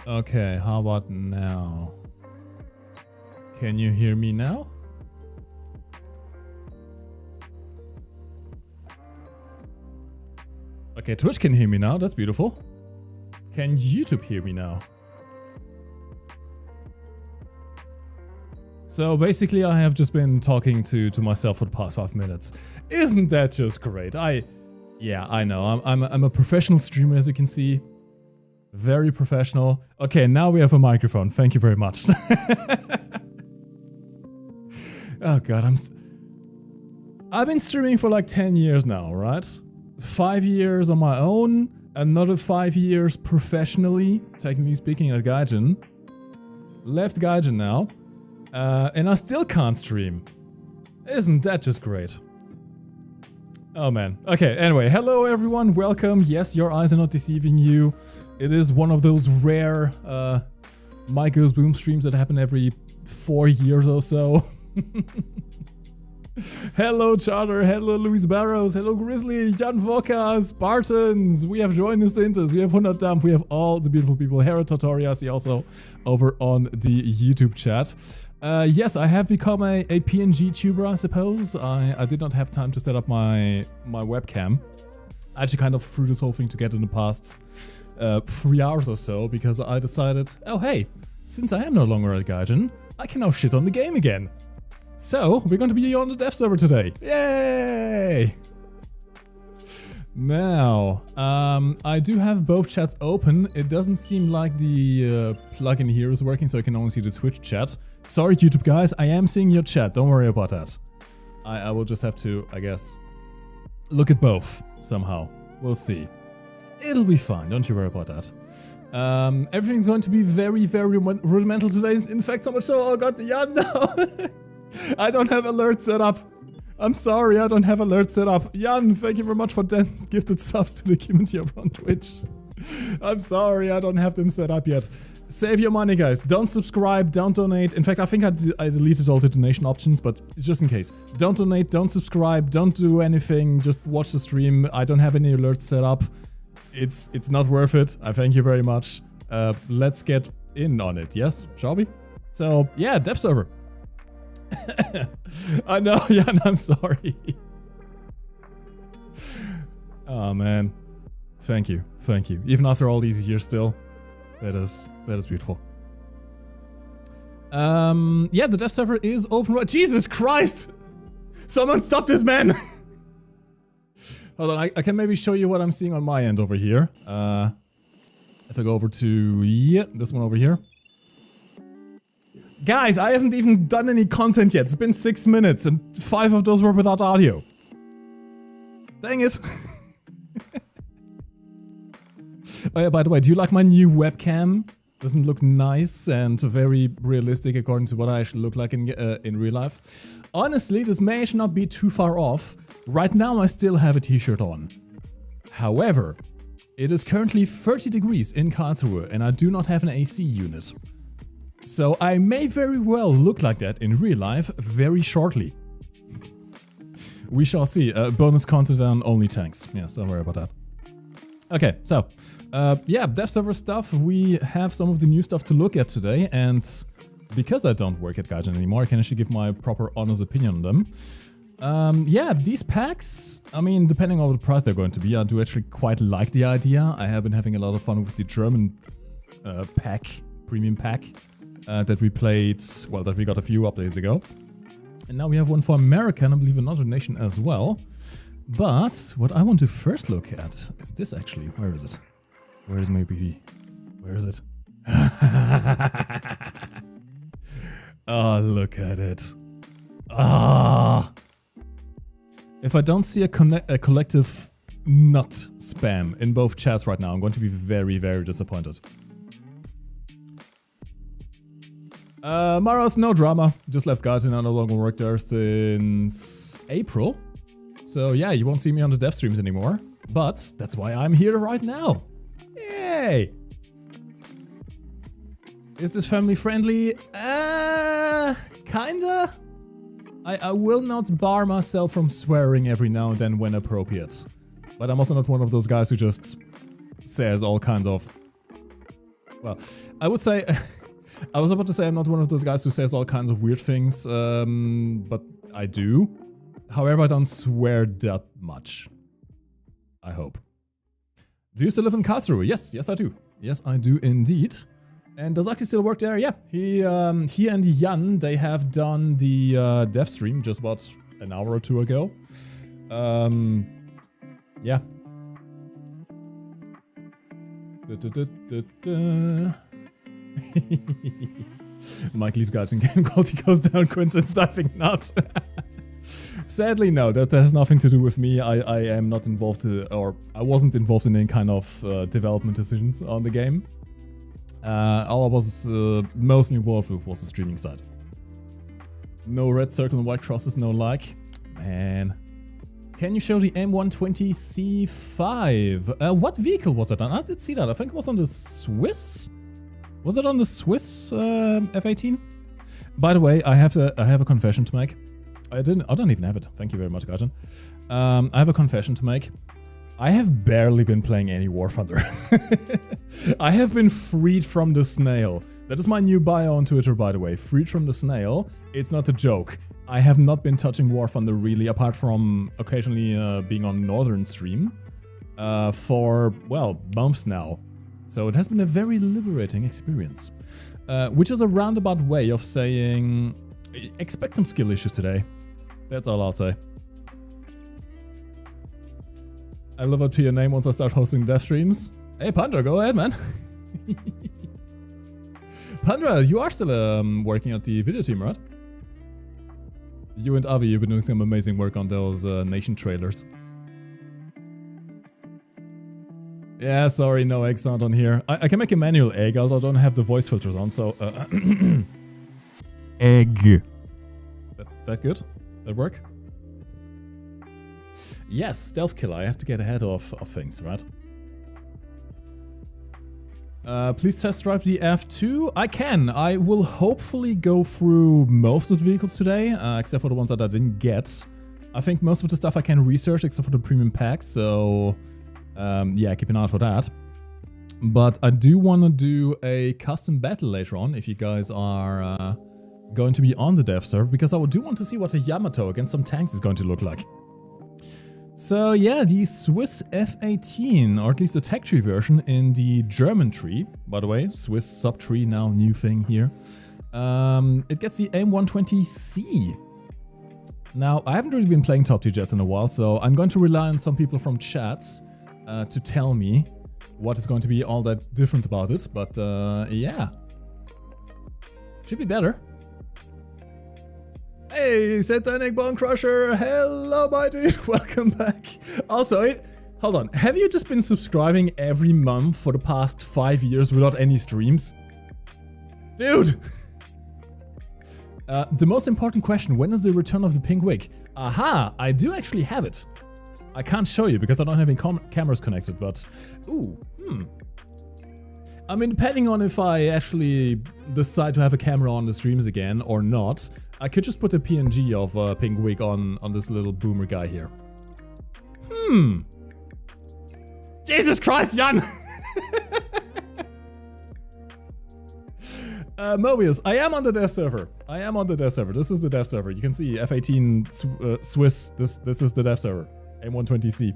Okay, how about now? Can you hear me now? Okay, Twitch can hear me now. That's beautiful. Can YouTube hear me now? So basically, I have just been talking to myself for the past 5 minutes. Isn't that just great? Yeah, I know. I'm a professional streamer, as you can see. Very professional. Okay, now we have a microphone. Thank you very much. Oh god, I've been streaming for like 10 years now, right? 5 years on my own, another 5 years professionally, technically speaking, at Gaijin. Left Gaijin now, and I still can't stream. Isn't that just great? Oh man. Okay, anyway, hello everyone, welcome. Yes, your eyes are not deceiving you. It is one of those rare MikeGoesBoom's streams that happen every 4 years or so. Hello Charter, hello Luis Barrows, hello Grizzly, Jan Voka, Spartans, we have joined us Intas, we have 100 Dump, we have all the beautiful people. Hera Totori, I see also over on the YouTube chat. Yes, I have become a PNG tuber, I suppose. I did not have time to set up my webcam. I actually kind of threw this whole thing together in the past 3 hours or so because I decided, oh hey, since I am no longer at Gaijin, I can now shit on the game again. So, we're going to be on the dev server today. Yay! Now, I do have both chats open. It doesn't seem like the plugin here is working, so I can only see the Twitch chat. Sorry, YouTube guys, I am seeing your chat. Don't worry about that. I will just have to, I guess, look at both somehow. We'll see. It'll be fine. Don't you worry about that. Everything's going to be very, very rudimental today. In fact, so much so, oh god, yeah, no! I don't have alerts set up. I'm sorry, I don't have alerts set up. Jan, thank you very much for 10 gifted subs to the community over on Twitch. I'm sorry, I don't have them set up yet. Save your money, guys. Don't subscribe, don't donate. In fact, I think I deleted all the donation options, but just in case. Don't donate, don't subscribe, don't do anything. Just watch the stream. I don't have any alerts set up. It's not worth it. I thank you very much. Let's get in on it, yes? Shall we? So, yeah, dev server. I know, Jan, I'm sorry. Oh man, thank you, even after all these years still, that is beautiful. Yeah, the dev server is open right. Jesus Christ, someone stop this man. Hold on, I can maybe show you what I'm seeing on my end over here. If I go over to, yeah, this one over here. Guys, I haven't even done any content yet. It's been 6 minutes and 5 of those were without audio. Dang it. Oh yeah, by the way, do you like my new webcam? Doesn't it look nice and very realistic according to what I actually look like in real life? Honestly, this may actually not be too far off. Right now I still have a t-shirt on. However, it is currently 30 degrees in Karlsruhe and I do not have an AC unit. So I may very well look like that in real life very shortly. We shall see. Bonus content on only tanks. Yes, don't worry about that. Okay, so yeah, dev server stuff. We have some of the new stuff to look at today, and because I don't work at Gaijin anymore, I can actually give my proper honest opinion on them. Yeah, these packs, I mean, depending on the price they're going to be, I do actually quite like the idea. I have been having a lot of fun with the German pack, premium pack. That we played, well, that we got a few updates ago. And now we have one for America and I believe another nation as well. But what I want to first look at is this actually. Where is it? Where is my BB? Where is it? Oh, look at it. Ah! If I don't see a collective nut spam in both chats right now, I'm going to be very, very disappointed. Maros, no drama. Just left Gaijin, I no longer work there since April. So yeah, you won't see me on the dev streams anymore. But that's why I'm here right now. Yay! Is this family friendly? Kinda. I will not bar myself from swearing every now and then when appropriate. But I'm also not one of those guys who just says all kinds of Well, I would say... I was about to say I'm not one of those guys who says all kinds of weird things, but I do. However, I don't swear that much. I hope. Do you still live in Karlsruhe? Yes, I do. Yes, I do indeed. And does Aki still work there? Yeah, he and Jan, they have done the dev stream just about an hour or two ago. Yeah. Mike leave Gaijin game quality goes down, coincidence, I think not. Sadly, no, that has nothing to do with me. I am not involved, or I wasn't involved in any kind of development decisions on the game. All I was mostly involved with was the streaming side. No red circle and white crosses, no like. Man. Can you show the M120C5? What vehicle was it on? I did see that. I think it was on the Swiss. Was it on the Swiss F-18? By the way, I have a confession to make. I don't even have it. Thank you very much, Gaijin. I have a confession to make. I have barely been playing any War Thunder. I have been freed from the snail. That is my new bio on Twitter, by the way. Freed from the snail. It's not a joke. I have not been touching War Thunder really, apart from occasionally being on Northern stream for, well, months now. So it has been a very liberating experience. Which is a roundabout way of saying, expect some skill issues today. That's all I'll say. I live up to your name once I start hosting dev streams. Hey, Pandra, go ahead, man. Pandra, you are still working at the video team, right? You and Avi, you've been doing some amazing work on those Nation trailers. Yeah, sorry, no egg sound on here. I can make a manual egg, although I don't have the voice filters on, so... egg. That good? That work? Yes, stealth killer. I have to get ahead of things, right? Please test drive the F2. I can. I will hopefully go through most of the vehicles today, except for the ones that I didn't get. I think most of the stuff I can research, except for the premium packs, so... yeah, keep an eye out for that. But I do want to do a custom battle later on, if you guys are going to be on the dev server, because I do want to see what a Yamato against some tanks is going to look like. So yeah, the Swiss F-18, or at least the tech tree version in the German tree, by the way, Swiss sub-tree, now new thing here. It gets the M120C. Now, I haven't really been playing top tier jets in a while, so I'm going to rely on some people from chats to tell me what is going to be all that different about it, but yeah. Should be better. Hey, Satanic Bone Crusher, hello my dude, welcome back. Also, hold on, have you just been subscribing every month for the past 5 years without any streams? Dude! The most important question, when is the return of the pink wig? Aha, I do actually have it. I can't show you because I don't have any cameras connected, but... Ooh, I mean, depending on if I actually decide to have a camera on the streams again or not, I could just put a PNG of pink wig on this little boomer guy here. Jesus Christ, Jan! Mobius, I am on the dev server. I am on the dev server. This is the dev server. You can see F-18 Swiss. This is the dev server. M120C.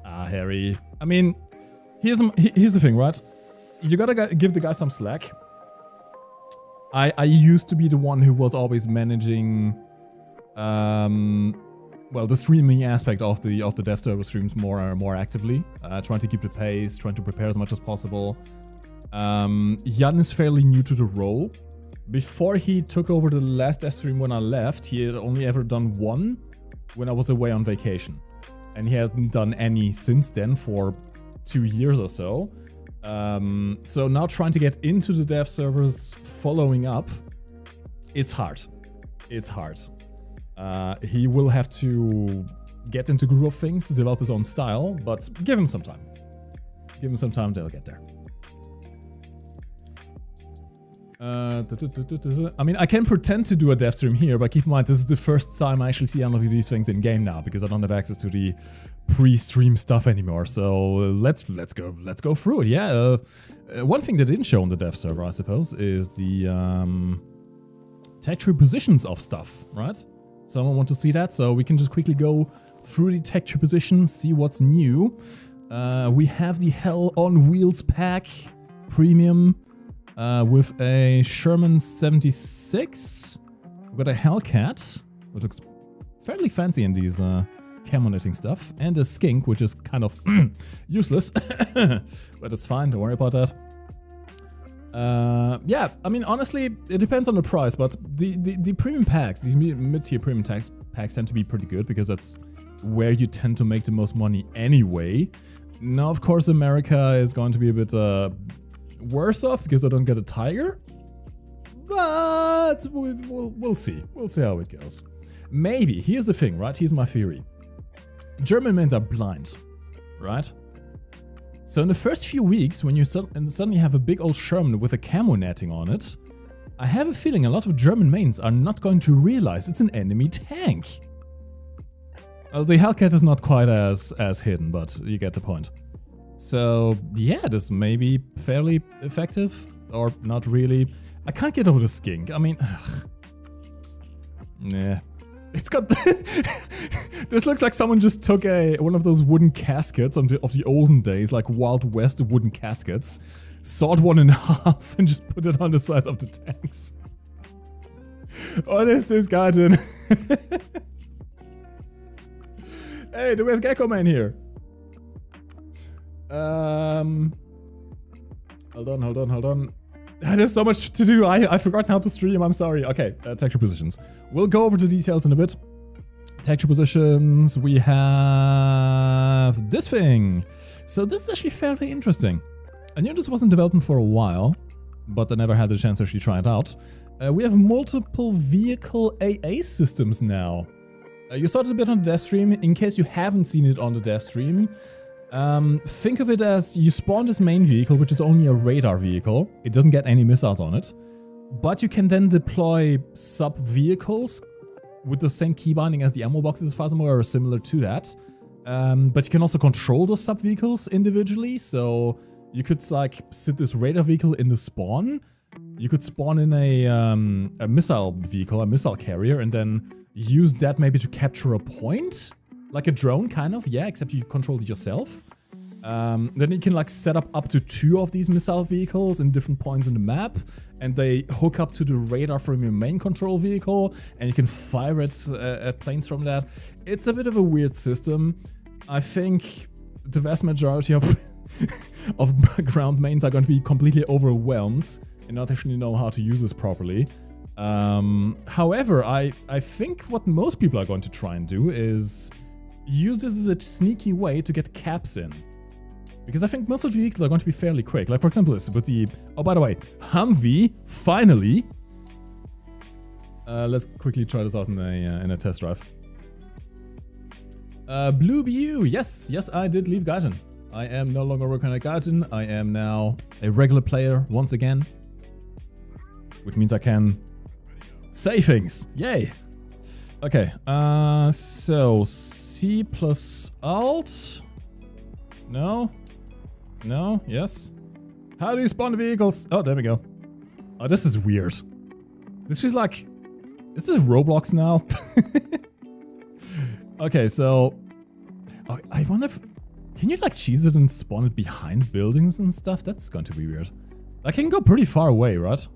Harry. I mean, here's the thing, right? You gotta give the guy some slack. I used to be the one who was always managing, well, the streaming aspect of the dev server streams more actively, trying to keep the pace, trying to prepare as much as possible. Jan is fairly new to the role. Before he took over the last dev stream when I left, he had only ever done one when I was away on vacation, and he hadn't done any since then for 2 years or so. So now trying to get into the dev servers following up, it's hard. It's hard. He will have to get into groove of things, develop his own style, but give him some time. Give him some time, they'll get there. I mean, I can pretend to do a dev stream here, but keep in mind this is the first time I actually see any of these things in game now because I don't have access to the pre-stream stuff anymore. So let's go through it. Yeah, one thing they didn't show on the dev server, I suppose, is the texture positions of stuff, right? Someone want to see that, so we can just quickly go through the texture positions, see what's new. We have the Hell on Wheels pack premium. With a Sherman 76, we've got a Hellcat, which looks fairly fancy in these camo knitting stuff, and a Skink, which is kind of useless, but it's fine, don't worry about that. Yeah, I mean, honestly, it depends on the price, but the premium packs, these mid-tier premium packs tend to be pretty good because that's where you tend to make the most money anyway. Now, of course, America is going to be a bit worse off because I don't get a Tiger, but we'll see. We'll see how it goes. Maybe. Here's the thing, right? Here's my theory. German mains are blind, right? So in the first few weeks, when you suddenly have a big old Sherman with a camo netting on it, I have a feeling a lot of German mains are not going to realize it's an enemy tank. Well, the Hellcat is not quite as hidden, but you get the point. So, yeah, this may be fairly effective, or not really. I can't get over the Skink. I mean, yeah. It's got... This looks like someone just took one of those wooden caskets of the olden days, like Wild West wooden caskets, sawed one in half, and just put it on the side of the tanks. What is this, Gaijin? Hey, do we have Gecko Man here? Hold on. There's so much to do. I forgot how to stream. I'm sorry. Okay, texture positions. We'll go over the details in a bit. Texture positions. We have this thing. So this is actually fairly interesting. I knew this wasn't developed for a while, but I never had the chance to actually try it out. We have multiple vehicle AA systems now. You saw it a bit on the dev stream. In case you haven't seen it on the dev stream, think of it as you spawn this main vehicle, which is only a radar vehicle. It doesn't get any missiles on it. But you can then deploy sub-vehicles with the same key binding as the ammo boxes, as far as I'm aware, or similar to that. But you can also control those sub-vehicles individually. So you could, like, sit this radar vehicle in the spawn. You could spawn in a missile vehicle, a missile carrier, and then use that maybe to capture a point. Like a drone, kind of, yeah, except you control it yourself. Then you can like set up to 2 of these missile vehicles in different points in the map, and they hook up to the radar from your main control vehicle, and you can fire at planes from that. It's a bit of a weird system. I think the vast majority of ground mains are going to be completely overwhelmed and not actually know how to use this properly. However, I think what most people are going to try and do is use this as a sneaky way to get caps in. Because I think most of the vehicles are going to be fairly quick. Like, for example, this with the... Oh, by the way, Humvee, finally. Let's quickly try this out in a test drive. Blue BU, yes, I did leave Gaijin. I am no longer working at Gaijin. I am now a regular player once again. Which means I can say things. Yay! Okay, so C plus Alt. No, yes. How do you spawn the vehicles? Oh, there we go. Oh, this is weird. This feels like... Is this Roblox now? Okay, so... Oh, I wonder if... Can you like cheese it and spawn it behind buildings and stuff? That's going to be weird. I can go pretty far away, right?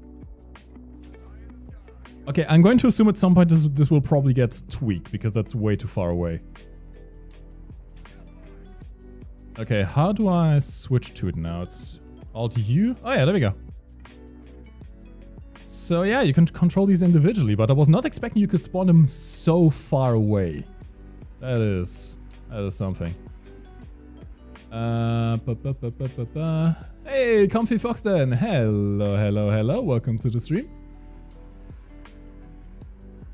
Okay, I'm going to assume at some point this will probably get tweaked because that's way too far away. Okay, how do I switch to it now? It's Alt-U? Oh yeah, there we go. So yeah, you can control these individually, but I was not expecting you could spawn them so far away. That is something. Hey, Comfy Foxden! Hello, welcome to the stream.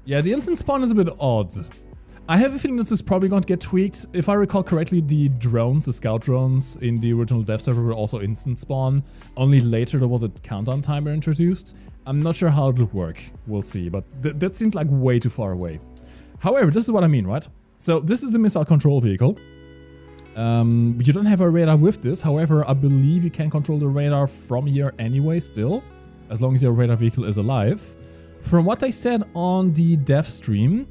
Yeah, the instant spawn is a bit odd. I have a feeling this is probably going to get tweaked. If I recall correctly, the drones, the scout drones in the original dev server were also instant spawn. Only later there was a countdown timer introduced. I'm not sure how it'll work. We'll see, but that seems like way too far away. However, this is what I mean, right? So this is a missile control vehicle. You don't have a radar with this. However, I believe you can control the radar from here anyway still, as long as your radar vehicle is alive. From what they said on the dev stream,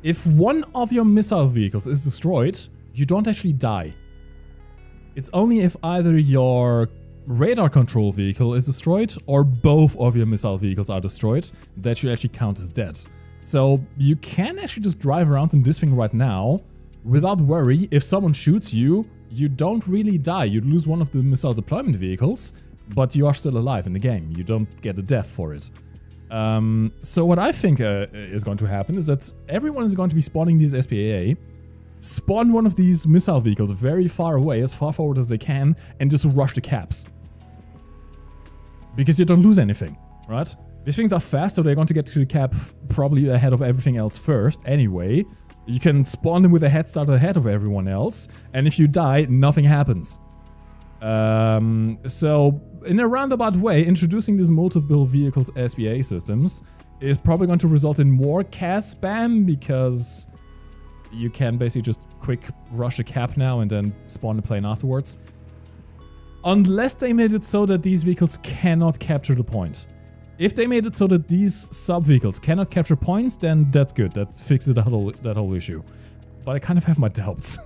if one of your missile vehicles is destroyed, you don't actually die. It's only if either your radar control vehicle is destroyed or both of your missile vehicles are destroyed that you actually count as dead. So you can actually just drive around in this thing right now without worry. If someone shoots you, you don't really die. You lose one of the missile deployment vehicles, but you are still alive in the game. You don't get a death for it. So what I think is going to happen is that everyone is going to be spawning these SPAA, spawn one of these missile vehicles very far away, as far forward as they can, and just rush the caps. Because you don't lose anything, right? These things are fast, so they're going to get to the cap probably ahead of everything else first anyway. You can spawn them with a head start ahead of everyone else, and if you die, nothing happens. So, in a roundabout way, introducing these multiple vehicles SPA systems is probably going to result in more CAS spam, because you can basically just quick rush a cap now and then spawn the plane afterwards. Unless they made it so that these vehicles cannot capture the point. If they made it so that these sub-vehicles cannot capture points, then that's good. That fixes that whole issue. But I kind of have my doubts.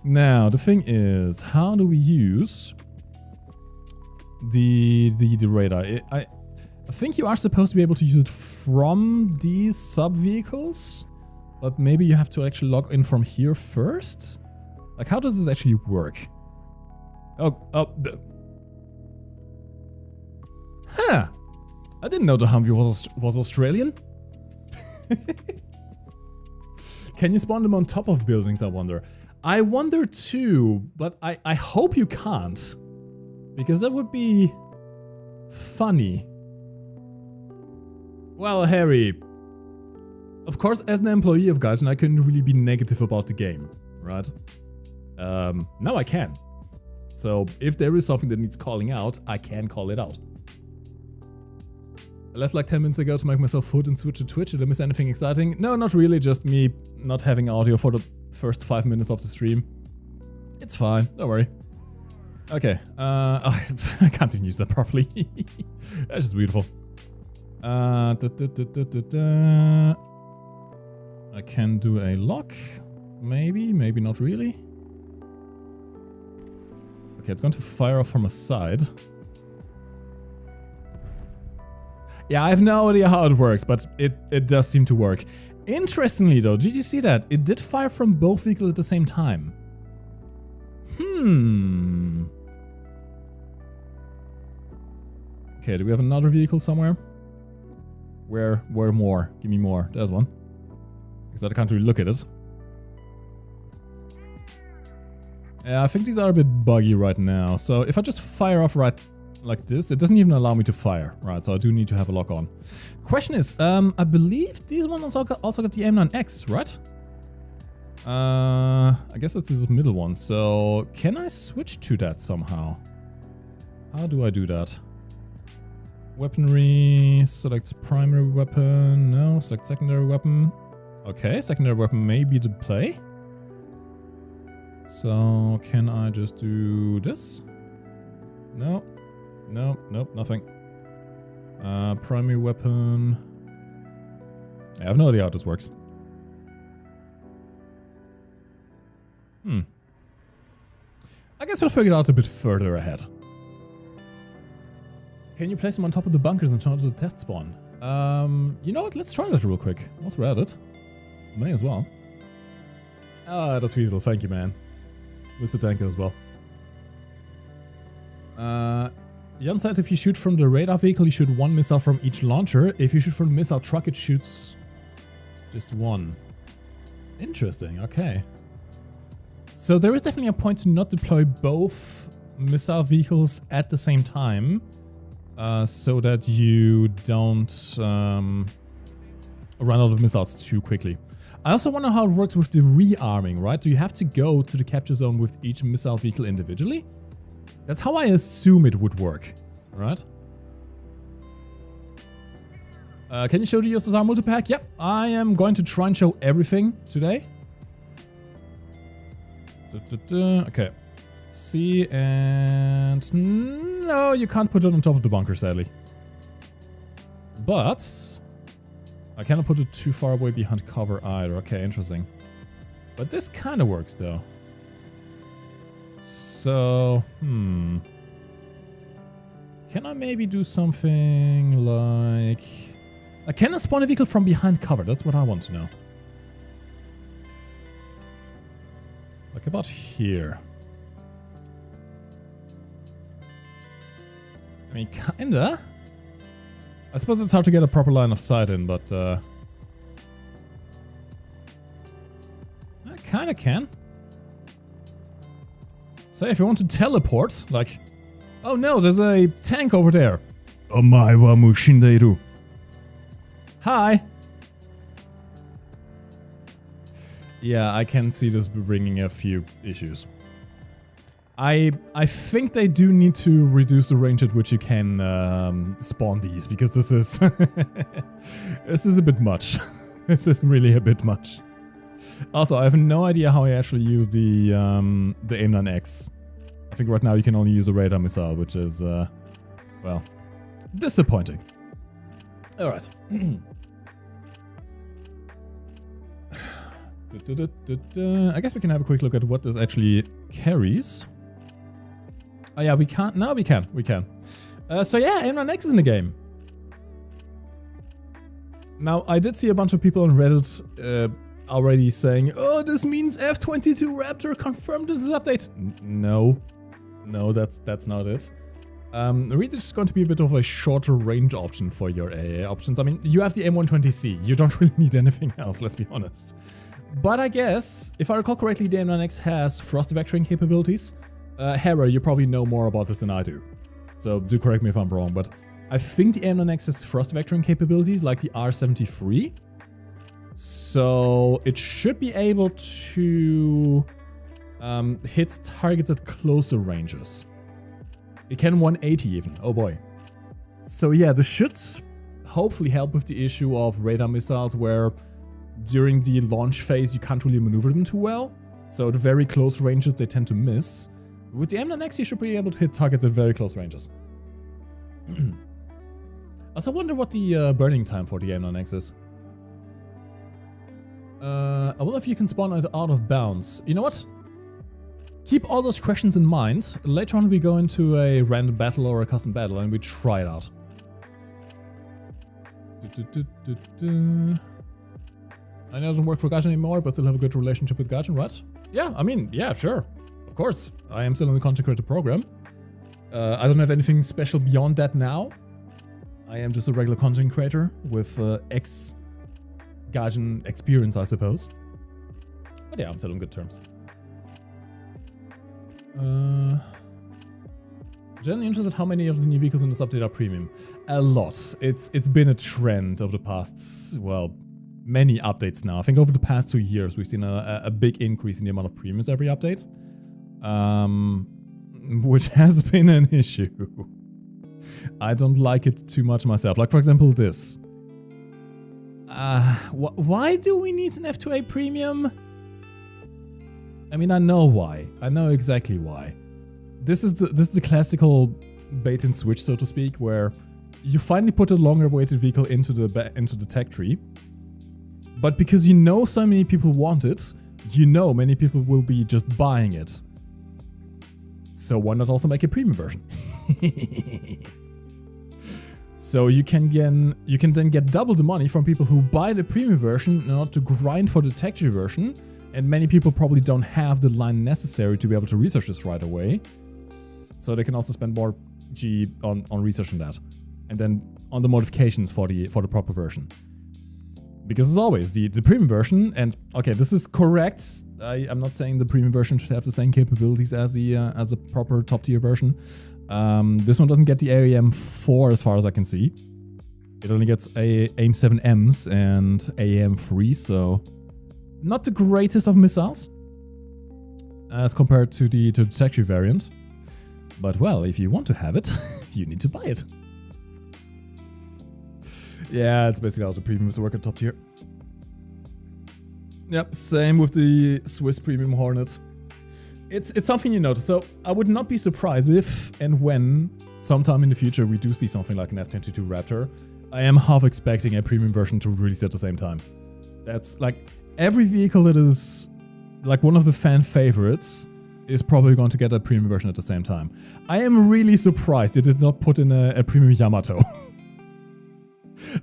Now, the thing is, how do we use the radar? I think you are supposed to be able to use it from these sub-vehicles, but maybe you have to actually log in from here first? Like, how does this actually work? Huh. I didn't know the Humvee was Australian. Can you spawn them on top of buildings, I wonder? I wonder too, but I hope you can't. Because that would be funny. Well, Harry, of course, as an employee of Gaijin, I couldn't really be negative about the game, right? Now I can. So if there is something that needs calling out, I can call it out. I left like 10 minutes ago to make myself food and switch to Twitch. Did I miss anything exciting? No, not really. Just me not having audio for the first 5 minutes of the stream. It's fine. Don't worry. Okay. I can't even use that properly. That's just beautiful. I can do a lock. Maybe. Maybe not really. Okay, it's going to fire off from a side. Yeah, I have no idea how it works, but it does seem to work. Interestingly though, did you see that? It did fire from both vehicles at the same time. Okay, do we have another vehicle somewhere? Where more? Give me more. There's one. Because I can't really look at it. Yeah, I think these are a bit buggy right now. So if I just fire off right like this, it doesn't even allow me to fire. Right, so I do need to have a lock on. Question is, I believe these ones also got the M9X, right? I guess it's this middle one. So can I switch to that somehow? How do I do that? Weaponry, select primary weapon. No, select secondary weapon. Okay, secondary weapon may be the play. So can I just do this? No. Nope, nothing. Primary weapon. I have no idea how this works. I guess we'll figure it out a bit further ahead. Can you place them on top of the bunkers and turn to the test spawn? You know what? Let's try that real quick. Once we're at it. May as well. Ah, that's feasible. Thank you, man. Mr. Tanker as well. Jan said if you shoot from the radar vehicle, you shoot one missile from each launcher. If you shoot from the missile truck, it shoots just one. Interesting, okay. So there is definitely a point to not deploy both missile vehicles at the same time, so that you don't run out of missiles too quickly. I also wonder how it works with the rearming, right? Do you have to go to the capture zone with each missile vehicle individually? That's how I assume it would work. Alright. Can you show the USSR multipack? Yep, I am going to try and show everything today. Okay. See, and no, you can't put it on top of the bunker, sadly. But I cannot put it too far away behind cover either. Okay, interesting. But this kind of works, though. So, can I maybe do something like... can I spawn a vehicle from behind cover? That's what I want to know. Like about here. I mean, kinda. I suppose it's hard to get a proper line of sight in, but I kinda can. So if you want to teleport, like, oh no, there's a tank over there. Omae wa mu shindeiru. Hi. Yeah, I can see this bringing a few issues. I think they do need to reduce the range at which you can spawn these, because this is this is a bit much. This is really a bit much. Also, I have no idea how I actually use the AIM-9X. I think right now you can only use a radar missile, which is well, disappointing. All right. I guess we can have a quick look at what this actually carries. Oh yeah, we can't. No, we can. We can. So yeah, AIM-9X is in the game. Now, I did see a bunch of people on Reddit already saying, oh, this means F-22 Raptor confirmed this update. No. No, that's not it. Really, it's going to be a bit of a shorter range option for your AA options. I mean, you have the M120C. You don't really need anything else, let's be honest. But I guess, if I recall correctly, the AIM-9X has thrust vectoring capabilities. Hera, you probably know more about this than I do. So do correct me if I'm wrong, but I think the AIM-9X has thrust vectoring capabilities like the R-73. So it should be able to hit targets at closer ranges. It can 180 even, oh boy. So yeah, this should hopefully help with the issue of radar missiles where during the launch phase you can't really maneuver them too well. So at very close ranges they tend to miss. With the AIM-9X you should be able to hit targets at very close ranges. I also wonder what the burning time for the AIM-9X is. I wonder if you can spawn it out of bounds. You know what? Keep all those questions in mind. Later on we go into a random battle or a custom battle and we try it out. I know it doesn't work for Gaijin anymore, but still have a good relationship with Gaijin, right? Yeah, I mean, yeah, sure. Of course. I am still in the content creator program. I don't have anything special beyond that now. I am just a regular content creator with ex-Gaijin experience, I suppose. But yeah, I'm still on good terms. Generally interested how many of the new vehicles in this update are premium. A lot. It's been a trend over the past, well, many updates now. I think over the past 2 years we've seen a big increase in the amount of premiums every update. Which has been an issue. I don't like it too much myself. Like for example this. Why do we need an F2A premium? I mean, I know why. I know exactly why. This is the classical bait and switch, so to speak, where you finally put a longer weighted vehicle into the tech tree. But because you know so many people want it, you know many people will be just buying it. So why not also make a premium version? So you can then get double the money from people who buy the premium version in order to grind for the tech tree version. And many people probably don't have the line necessary to be able to research this right away. So they can also spend more G on researching that. And then on the modifications for the proper version. Because as always, the premium version, and okay, this is correct. I'm not saying the premium version should have the same capabilities as a proper top tier version. This one doesn't get the AAM-4 as far as I can see. It only gets AIM-7Ms and AAM-3, so not the greatest of missiles as compared to the tech tree variant. But well, if you want to have it, you need to buy it. Yeah, it's basically how the premiums work at top tier. Yep, same with the Swiss Premium Hornet. It's something you notice, so I would not be surprised if and when sometime in the future we do see something like an F-22 Raptor. I am half expecting a premium version to release at the same time. That's like every vehicle that is like one of the fan favorites is probably going to get a premium version at the same time. I am really surprised they did not put in a premium Yamato.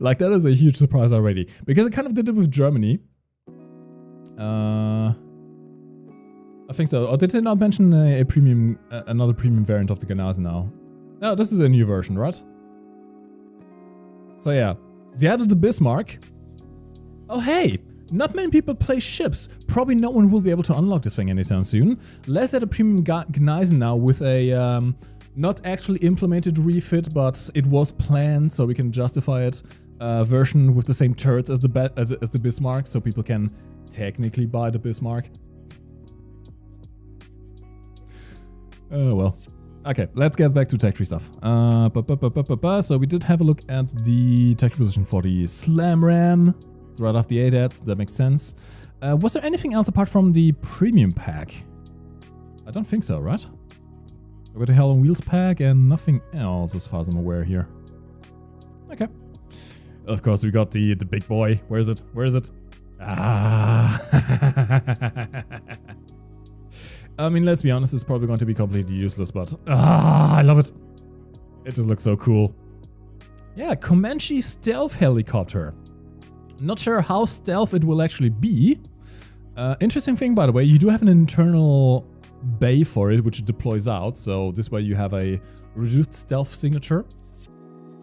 Like that is a huge surprise already, because I kind of did it with Germany. I think so. Or did they not mention a premium, another premium variant of the Gaijin now? No, this is a new version, right? So yeah, they added the Bismarck. Oh hey, not many people play ships. Probably no one will be able to unlock this thing anytime soon. Let's add a premium Gaijin now with a not actually implemented refit, but it was planned, so we can justify it. Version with the same turrets as the Bismarck, so people can technically buy the Bismarck. Oh well. Okay, let's get back to tech tree stuff. So we did have a look at the tech tree position for the Slam Ram. It's right off the ADATs, that makes sense. Was there anything else apart from the premium pack? I don't think so, right? We got the Hell on Wheels pack and nothing else as far as I'm aware here. Okay. Of course, we got the big boy. Where is it? Where is it? Ah. I mean, let's be honest, it's probably going to be completely useless, but I love it. It just looks so cool. Yeah, Comanche stealth helicopter. Not sure how stealth it will actually be. Interesting thing, by the way, you do have an internal bay for it, which deploys out. So this way you have a reduced stealth signature.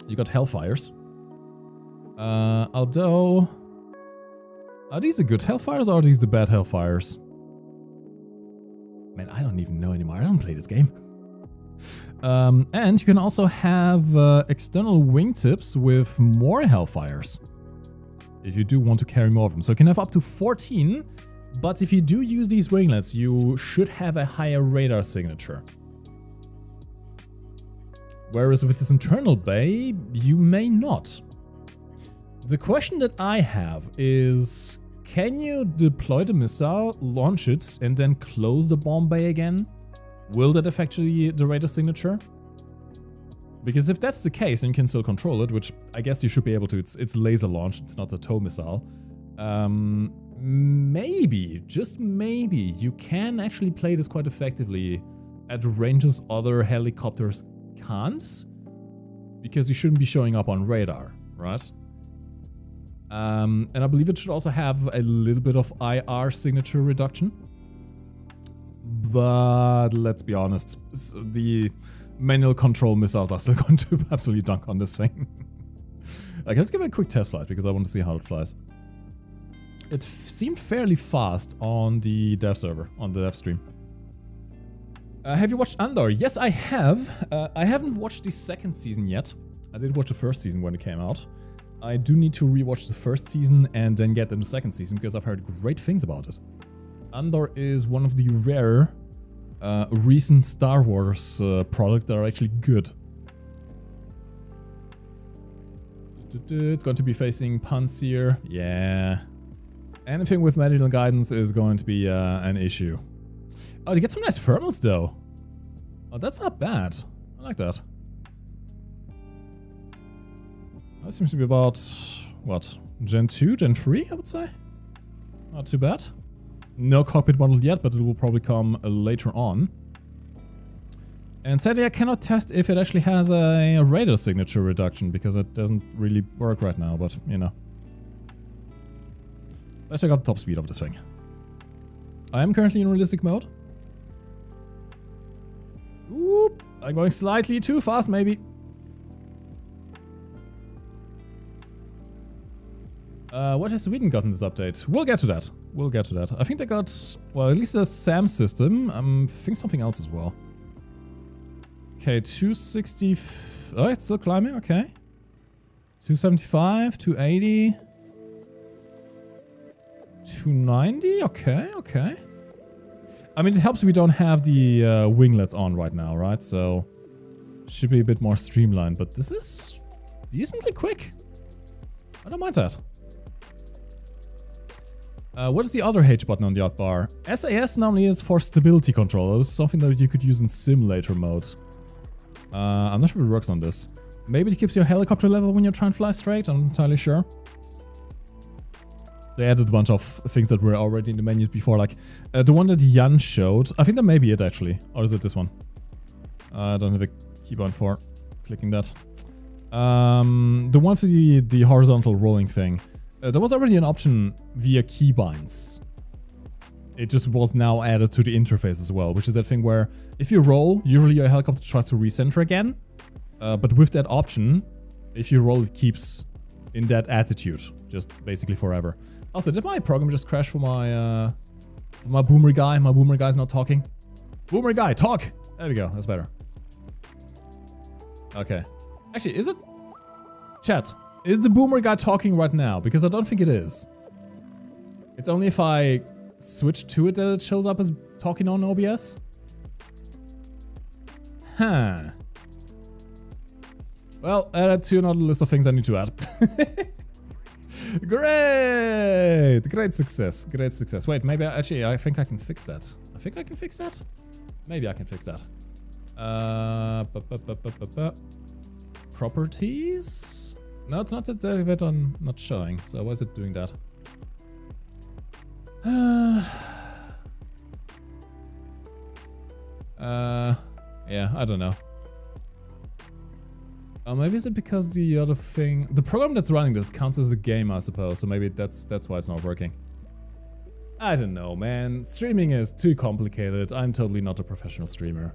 You got Hellfires. Although, are these the good Hellfires or are these the bad Hellfires? Man, I don't even know anymore. I don't play this game. And you can also have external wingtips with more Hellfires, if you do want to carry more of them. So you can have up to 14, but if you do use these winglets, you should have a higher radar signature. Whereas with this internal bay, you may not. The question that I have is, can you deploy the missile, launch it, and then close the bomb bay again? Will that affect the radar signature? Because if that's the case, and you can still control it, which I guess you should be able to, it's laser launched, it's not a tow missile. Maybe, just maybe, you can actually play this quite effectively at ranges other helicopters can't, because you shouldn't be showing up on radar, right? And I believe it should also have a little bit of IR signature reduction. But let's be honest, the manual control missiles are still going to absolutely dunk on this thing. Like, let's give it a quick test flight because I want to see how it flies. It seemed fairly fast on the dev server, on the dev stream. Have you watched Andor? Yes, I have. I haven't watched the second season yet. I did watch the first season when it came out. I do need to rewatch the first season and then get into the second season because I've heard great things about it. Andor is one of the rare recent Star Wars products that are actually good. It's going to be facing Panzer. Yeah. Anything with manual guidance is going to be an issue. Oh, you get some nice thermals though. Oh, that's not bad. I like that. That seems to be about, what, Gen 2, Gen 3, I would say? Not too bad. No cockpit model yet, but it will probably come later on. And sadly, I cannot test if it actually has a radar signature reduction, because it doesn't really work right now, but, you know. Let's check out the top speed of this thing. I am currently in realistic mode. Oop, I'm going slightly too fast, maybe. What has Sweden gotten this update? We'll get to that. We'll get to that. I think they got, well, at least a SAM system. I think something else as well. Okay, 260. Oh, it's still climbing. Okay. 275, 280. 290. Okay, okay. I mean, it helps we don't have the winglets on right now, right? So should be a bit more streamlined, but this is decently quick. I don't mind that. What is the other H button on the alt bar? SAS normally is for stability control. It was something that you could use in simulator mode. I'm not sure if it works on this. Maybe it keeps your helicopter level when you're trying to fly straight. I'm not entirely sure. They added a bunch of things that were already in the menus before, like the one that Jan showed. I think that may be it actually. Or is it this one? I don't have a keybind for clicking that. The one for the horizontal rolling thing. There was already an option via keybinds. It just was now added to the interface as well, which is that thing where if you roll, usually your helicopter tries to recenter again. But with that option, if you roll, it keeps in that attitude, just basically forever. Also, did my program just crash for my boomer guy? My boomer guy's not talking. Boomer guy, talk! There we go, that's better. Okay. Actually, is it? Chat. Is the boomer guy talking right now? Because I don't think it is. It's only if I switch to it that it shows up as talking on OBS. Huh. Well, add to another list of things I need to add. Great! Great success. Great success. Wait, maybe I think I can fix that. I think I can fix that? Maybe I can fix that. Properties? No, it's not that I'm not showing. So why is it doing that? Yeah, I don't know. Maybe is it because the other thing... The program that's running this counts as a game, I suppose. So maybe that's why it's not working. I don't know, man. Streaming is too complicated. I'm totally not a professional streamer.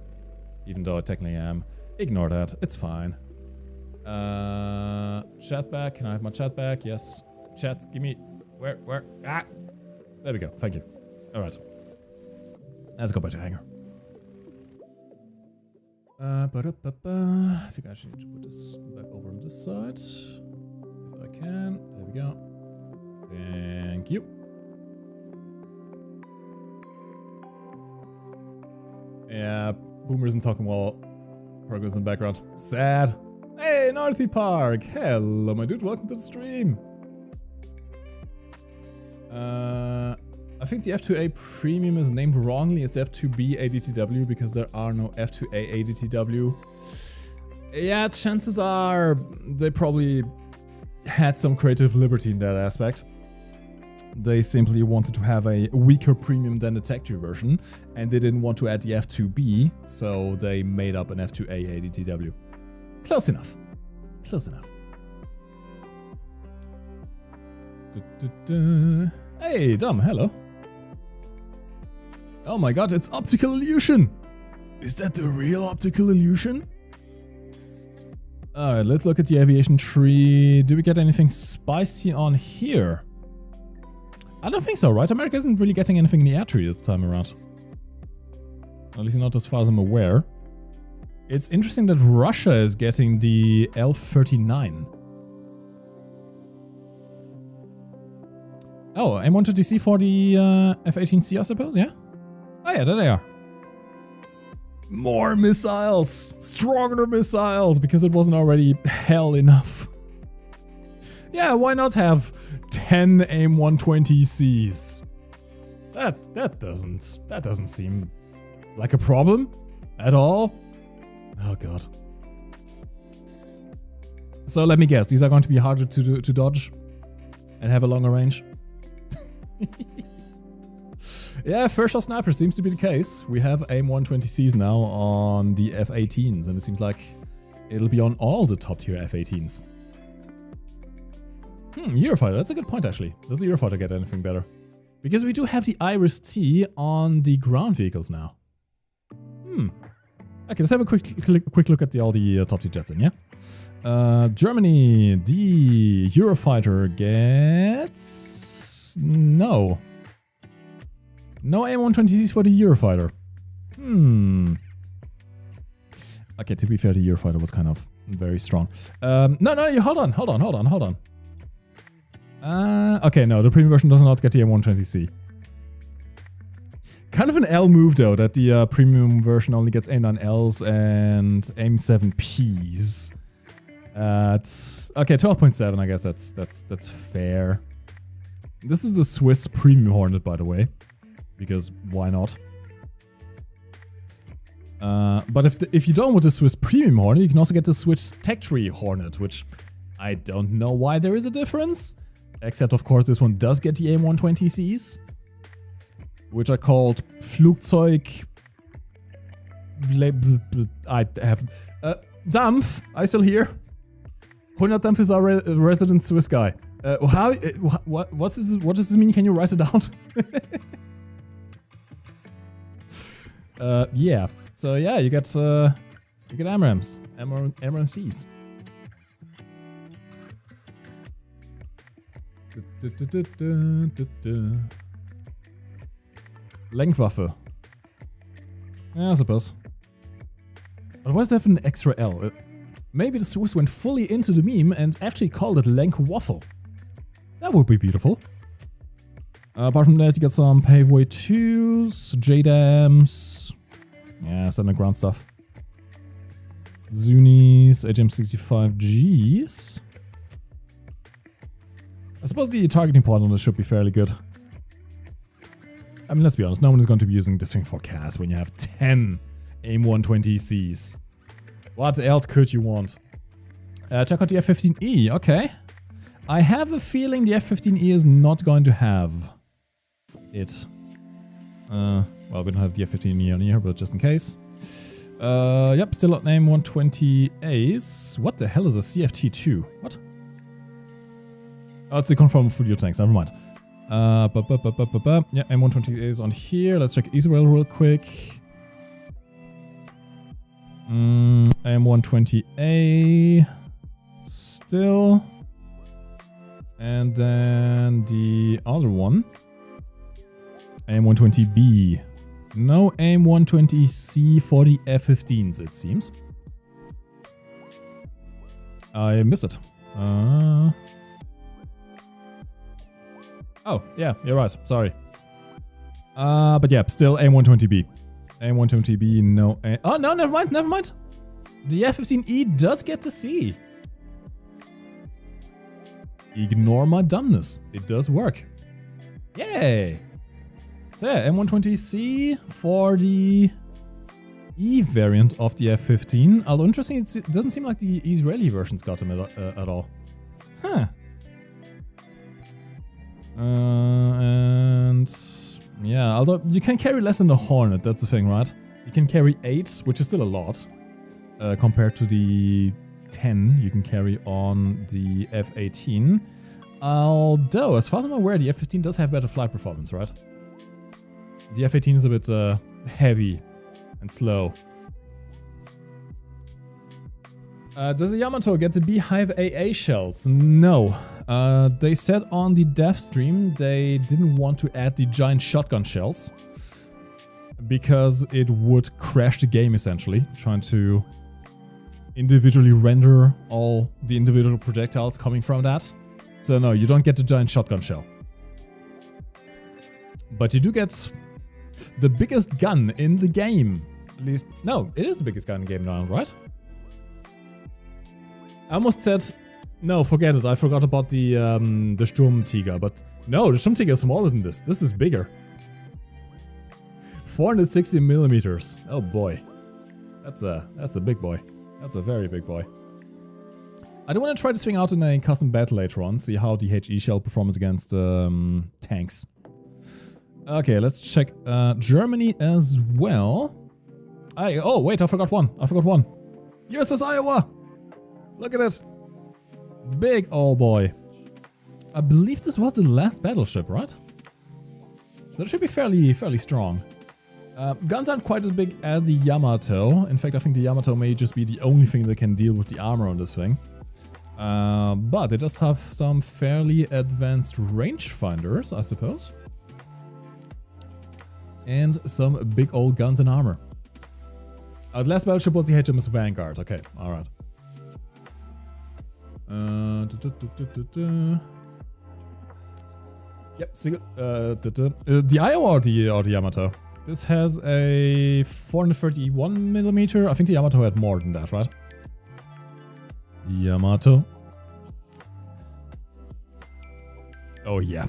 Even though I technically am. Ignore that. It's fine. Chat back. Can I have my chat back? Yes. Chat, give me... Where? Ah! There we go. Thank you. Alright. Let's go back to Hangar. I think I should need to put this back over on this side. If I can. There we go. Thank you. Yeah, Boomer isn't talking while Progress in the background. Sad. Hey, Northy Park. Hello, my dude. Welcome to the stream. I think the F2A Premium is named wrongly. It's F2B ADTW because there are no F2A ADTW. Yeah, chances are they probably had some creative liberty in that aspect. They simply wanted to have a weaker premium than the Tech 2 version, and they didn't want to add the F2B, so they made up an F2A ADTW. Close enough. Close enough. Hey, Dom, hello. Oh my god, it's optical illusion! Is that the real optical illusion? Alright, let's look at the aviation tree. Do we get anything spicy on here? I don't think so, right? America isn't really getting anything in the air tree this time around. At least not as far as I'm aware. It's interesting that Russia is getting the L-39. Oh, M120C for the F-18C, I suppose, yeah? Oh yeah, there they are. More missiles! Stronger missiles! Because it wasn't already hell enough. Yeah, why not have 10 AIM-120Cs? That doesn't seem like a problem at all. Oh god. So let me guess, these are going to be harder to dodge and have a longer range. Yeah, first shot sniper seems to be the case. We have AIM-120Cs now on the F-18s, and it seems like it'll be on all the top tier F-18s. Eurofighter, that's a good point actually. Does the Eurofighter get anything better? Because we do have the Iris-T on the ground vehicles now. Okay, let's have a quick look at all the top tier jets then, yeah? Germany, the Eurofighter gets... No AIM-120Cs for the Eurofighter. Okay, to be fair, the Eurofighter was kind of very strong. No, hold on. Okay, no, the premium version does not get the AIM-120C. Kind of an L move though, that the premium version only gets AIM-9Ls and AIM-7Ps. Okay, 12.7. I guess that's fair. This is the Swiss Premium Hornet, by the way, because why not? But if you don't want the Swiss Premium Hornet, you can also get the Swiss Tech Tree Hornet, which I don't know why there is a difference. Except, of course, this one does get the AIM-120Cs, which are called Flugzeug... I have... Dampf, are you still here? 100 Dampf is our resident Swiss guy. What does this mean? Can you write it out? Yeah. So yeah, you get AMRAAMs, AMRAAMCs. Lenkwaffe. Yeah, I suppose. But why does they have an extra L? Maybe the Swiss went fully into the meme and actually called it Lenkwaffle. That would be beautiful. Apart from that, you get some Paveway 2s, JDAMs. Yeah, standard ground stuff. Zunis, HM65Gs. I suppose the targeting point on this should be fairly good. I mean, let's be honest, no one is going to be using this thing for CAS when you have 10 AIM-120Cs. What else could you want? Check out the F-15E, okay. I have a feeling the F-15E is not going to have it. Well, we don't have the F-15E on here, but just in case. Yep, still not AIM-120As. What the hell is a CFT-2? What? Oh, it's the confirmed fuel tanks, never mind. Yeah, AIM-120As on here. Let's check Israel real quick. AIM-120A. Still. And then the other one. AIM-120B. No AIM-120C for the F-15s, it seems. I missed it. Oh, yeah, you're right. Sorry. But yeah, still AIM-120B. AIM-120B, no. Oh, no, never mind, never mind. The F-15E does get to C. Ignore my dumbness. It does work. Yay! So yeah, M120C for the E variant of the F-15. Although interesting, it doesn't seem like the Israeli versions got them at all. Huh. And yeah, although you can carry less than the Hornet, that's the thing, right? You can carry 8, which is still a lot, compared to the 10 you can carry on the F-18. Although, as far as I'm aware, the F-15 does have better flight performance, right? The F-18 is a bit heavy and slow. Does the Yamato get the Beehive AA shells? No. They said on the dev stream they didn't want to add the giant shotgun shells because it would crash the game, essentially, trying to individually render all the individual projectiles coming from that. So no, you don't get the giant shotgun shell. But you do get the biggest gun in the game. At least, no, it is the biggest gun in the game now, right? I almost said, no, forget it. I forgot about the Sturmtiger, but no, the Sturmtiger is smaller than this. This is bigger. 460 millimeters. Oh boy, that's a big boy. That's a very big boy. I do want to try this thing out in a custom battle later on. See how the HE shell performance against tanks. Okay, let's check Germany as well. Oh wait, I forgot one. USS Iowa. Look at it. Big old boy. I believe this was the last battleship, right? So it should be fairly strong. Guns aren't quite as big as the Yamato. In fact, I think the Yamato may just be the only thing that can deal with the armor on this thing. But it does have some fairly advanced rangefinders, I suppose. And some big old guns and armor. The last battleship was the HMS Vanguard. Okay, alright. Yep, the Iowa or the Yamato? This has a 431mm. I think the Yamato had more than that, right? Yamato. Oh, yeah.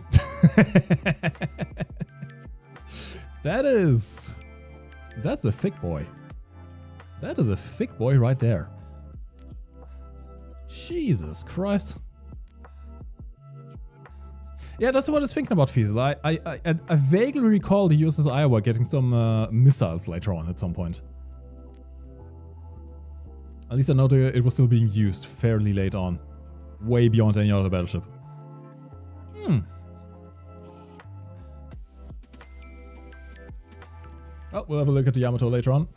That's a thick boy. That is a thick boy right there. Jesus Christ. Yeah, that's what I was thinking about Fiesel. I vaguely recall the USS Iowa getting some missiles later on at some point. At least I know that it was still being used fairly late on. Way beyond any other battleship. Well, we'll have a look at the Yamato later on.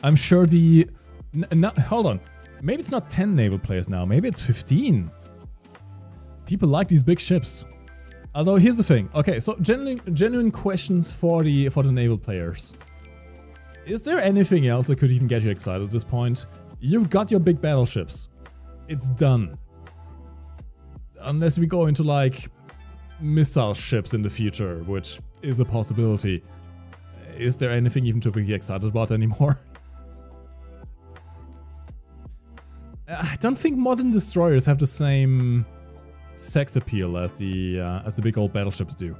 I'm sure the... hold on. Maybe it's not 10 naval players now. Maybe it's 15. People like these big ships. Although, here's the thing. Okay, so genuine questions for the naval players. Is there anything else that could even get you excited at this point? You've got your big battleships. It's done. Unless we go into, like, missile ships in the future, which is a possibility. Is there anything even to be excited about anymore? I don't think modern destroyers have the same sex appeal as the big old battleships do.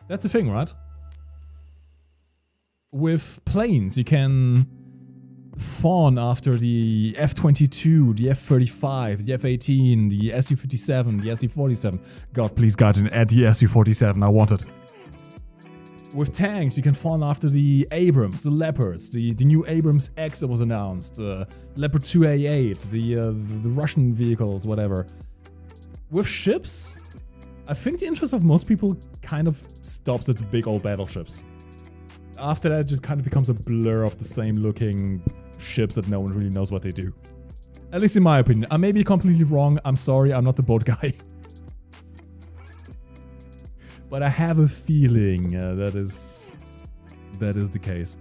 That's the thing, right? With planes, you can fawn after the F-22, the F-35, the F-18, the Su-57, the Su-47. God, please, Gaijin, add the Su-47. I want it. With tanks, you can fawn after the Abrams, the Leopards, the new Abrams X that was announced, Leopard 2A8, the Russian vehicles, whatever. With ships, I think the interest of most people kind of stops at the big old battleships. After that, it just kind of becomes a blur of the same looking ships that no one really knows what they do. At least in my opinion. I may be completely wrong. I'm sorry, I'm not the boat guy. But I have a feeling that is the case.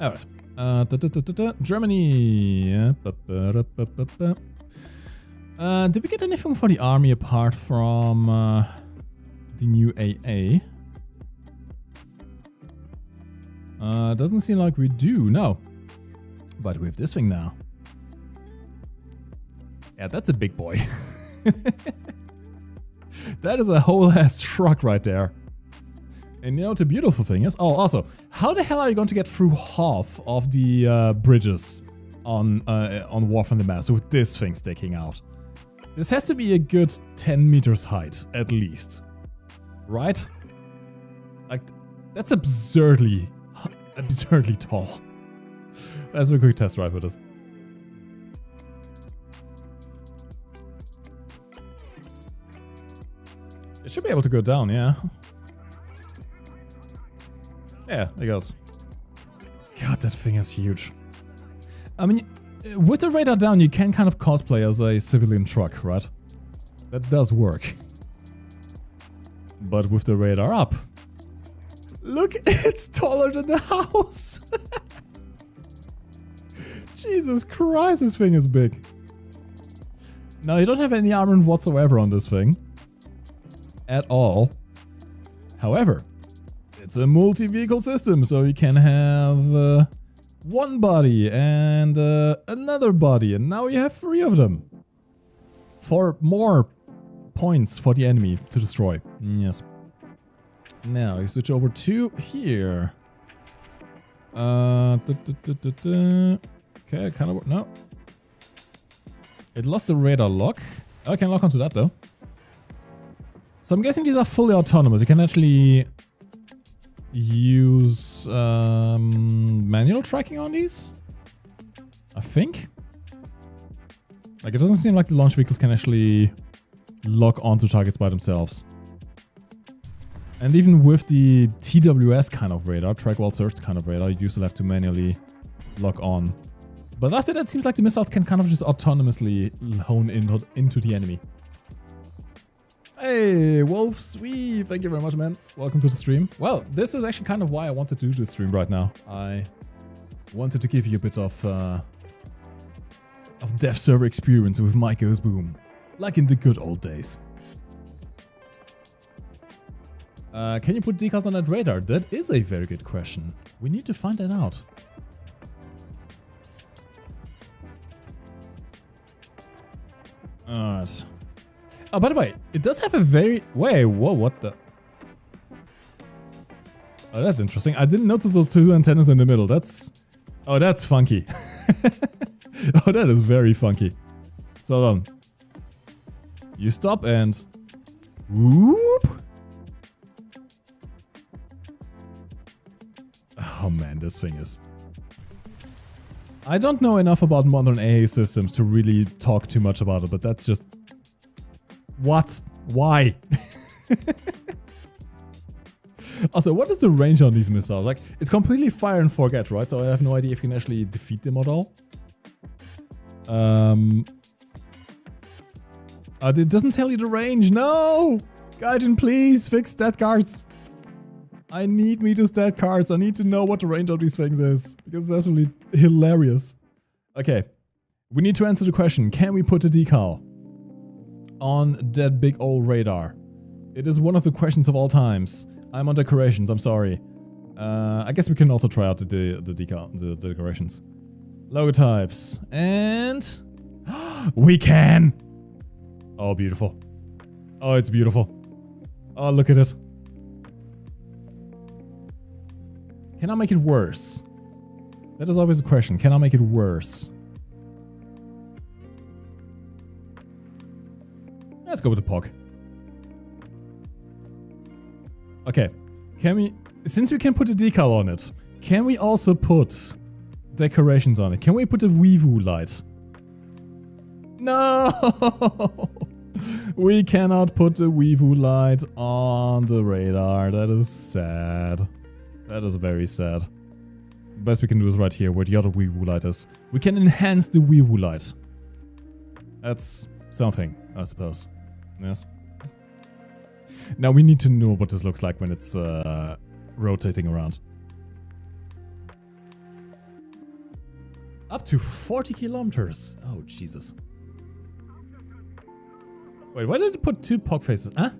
Alright. Germany. Did we get anything for the army apart from the new AA? Doesn't seem like we do, no. But we have this thing now. Yeah, that's a big boy. That is a whole ass truck right there. And you know what the beautiful thing is? Oh, also, how the hell are you going to get through half of the bridges on War from the Maps with this thing sticking out? This has to be a good 10 meters height, at least. Right? Like, that's absurdly tall. Let's do a quick test drive with this. It should be able to go down, yeah. Yeah, there it goes. God, that thing is huge. I mean, with the radar down, you can kind of cosplay as a civilian truck, right? That does work. But with the radar up... Look, it's taller than the house! Jesus Christ, this thing is big. Now, you don't have any armor whatsoever on this thing. At all. However, it's a multi-vehicle system, so you can have one body and another body, and now you have 3 of them. For more points for the enemy to destroy. Yes. Now, you switch over to here. Okay, kind of... No. It lost the radar lock. I can lock onto that, though. So I'm guessing these are fully autonomous. You can actually use manual tracking on these, I think. Like, it doesn't seem like the launch vehicles can actually lock onto targets by themselves. And even with the TWS kind of radar, track while searched kind of radar, you still have to manually lock on. But after that, it seems like the missiles can kind of just autonomously hone into the enemy. Hey, Wolf Sweet, thank you very much, man. Welcome to the stream. Well, this is actually kind of why I wanted to do this stream right now. I wanted to give you a bit of dev server experience with MikeGoesBoom, like in the good old days. Can you put decals on that radar? That is a very good question. We need to find that out. Alright. Oh, by the way, it does have a very... Wait, whoa, what the... Oh, that's interesting. I didn't notice those two antennas in the middle. That's... Oh, that's funky. Oh, that is very funky. So, hold on. You stop and... Whoop! Oh man, this thing is... I don't know enough about modern AA systems to really talk too much about it, but that's just... What? Why? Also, what is the range on these missiles? Like, it's completely fire and forget, right? So I have no idea if you can actually defeat them at all. It doesn't tell you the range. No! Gaijin, please fix stat cards. I need me to stat cards. I need to know what the range of these things is. Because it's absolutely hilarious. Okay. We need to answer the question. Can we put a decal on that big old radar? It is one of the questions of all times. I'm on decorations. I'm sorry. I guess we can also try out the decal, the decorations. Logo types. And... we can! Oh, beautiful. Oh, it's beautiful. Oh, look at it. Can I make it worse? That is always the question. Can I make it worse? Let's go with the POG. Okay. Can we... Since we can put a decal on it, can we also put decorations on it? Can we put a Weevu light? No! We cannot put the Weevu light on the radar. That is sad. That is very sad. The best we can do is right here, where the other Weevu light is. We can enhance the Weevu light. That's something, I suppose. Yes. Now we need to know what this looks like when it's rotating around. Up to 40 kilometers. Oh, Jesus. Wait, why did it put two POG faces? Huh?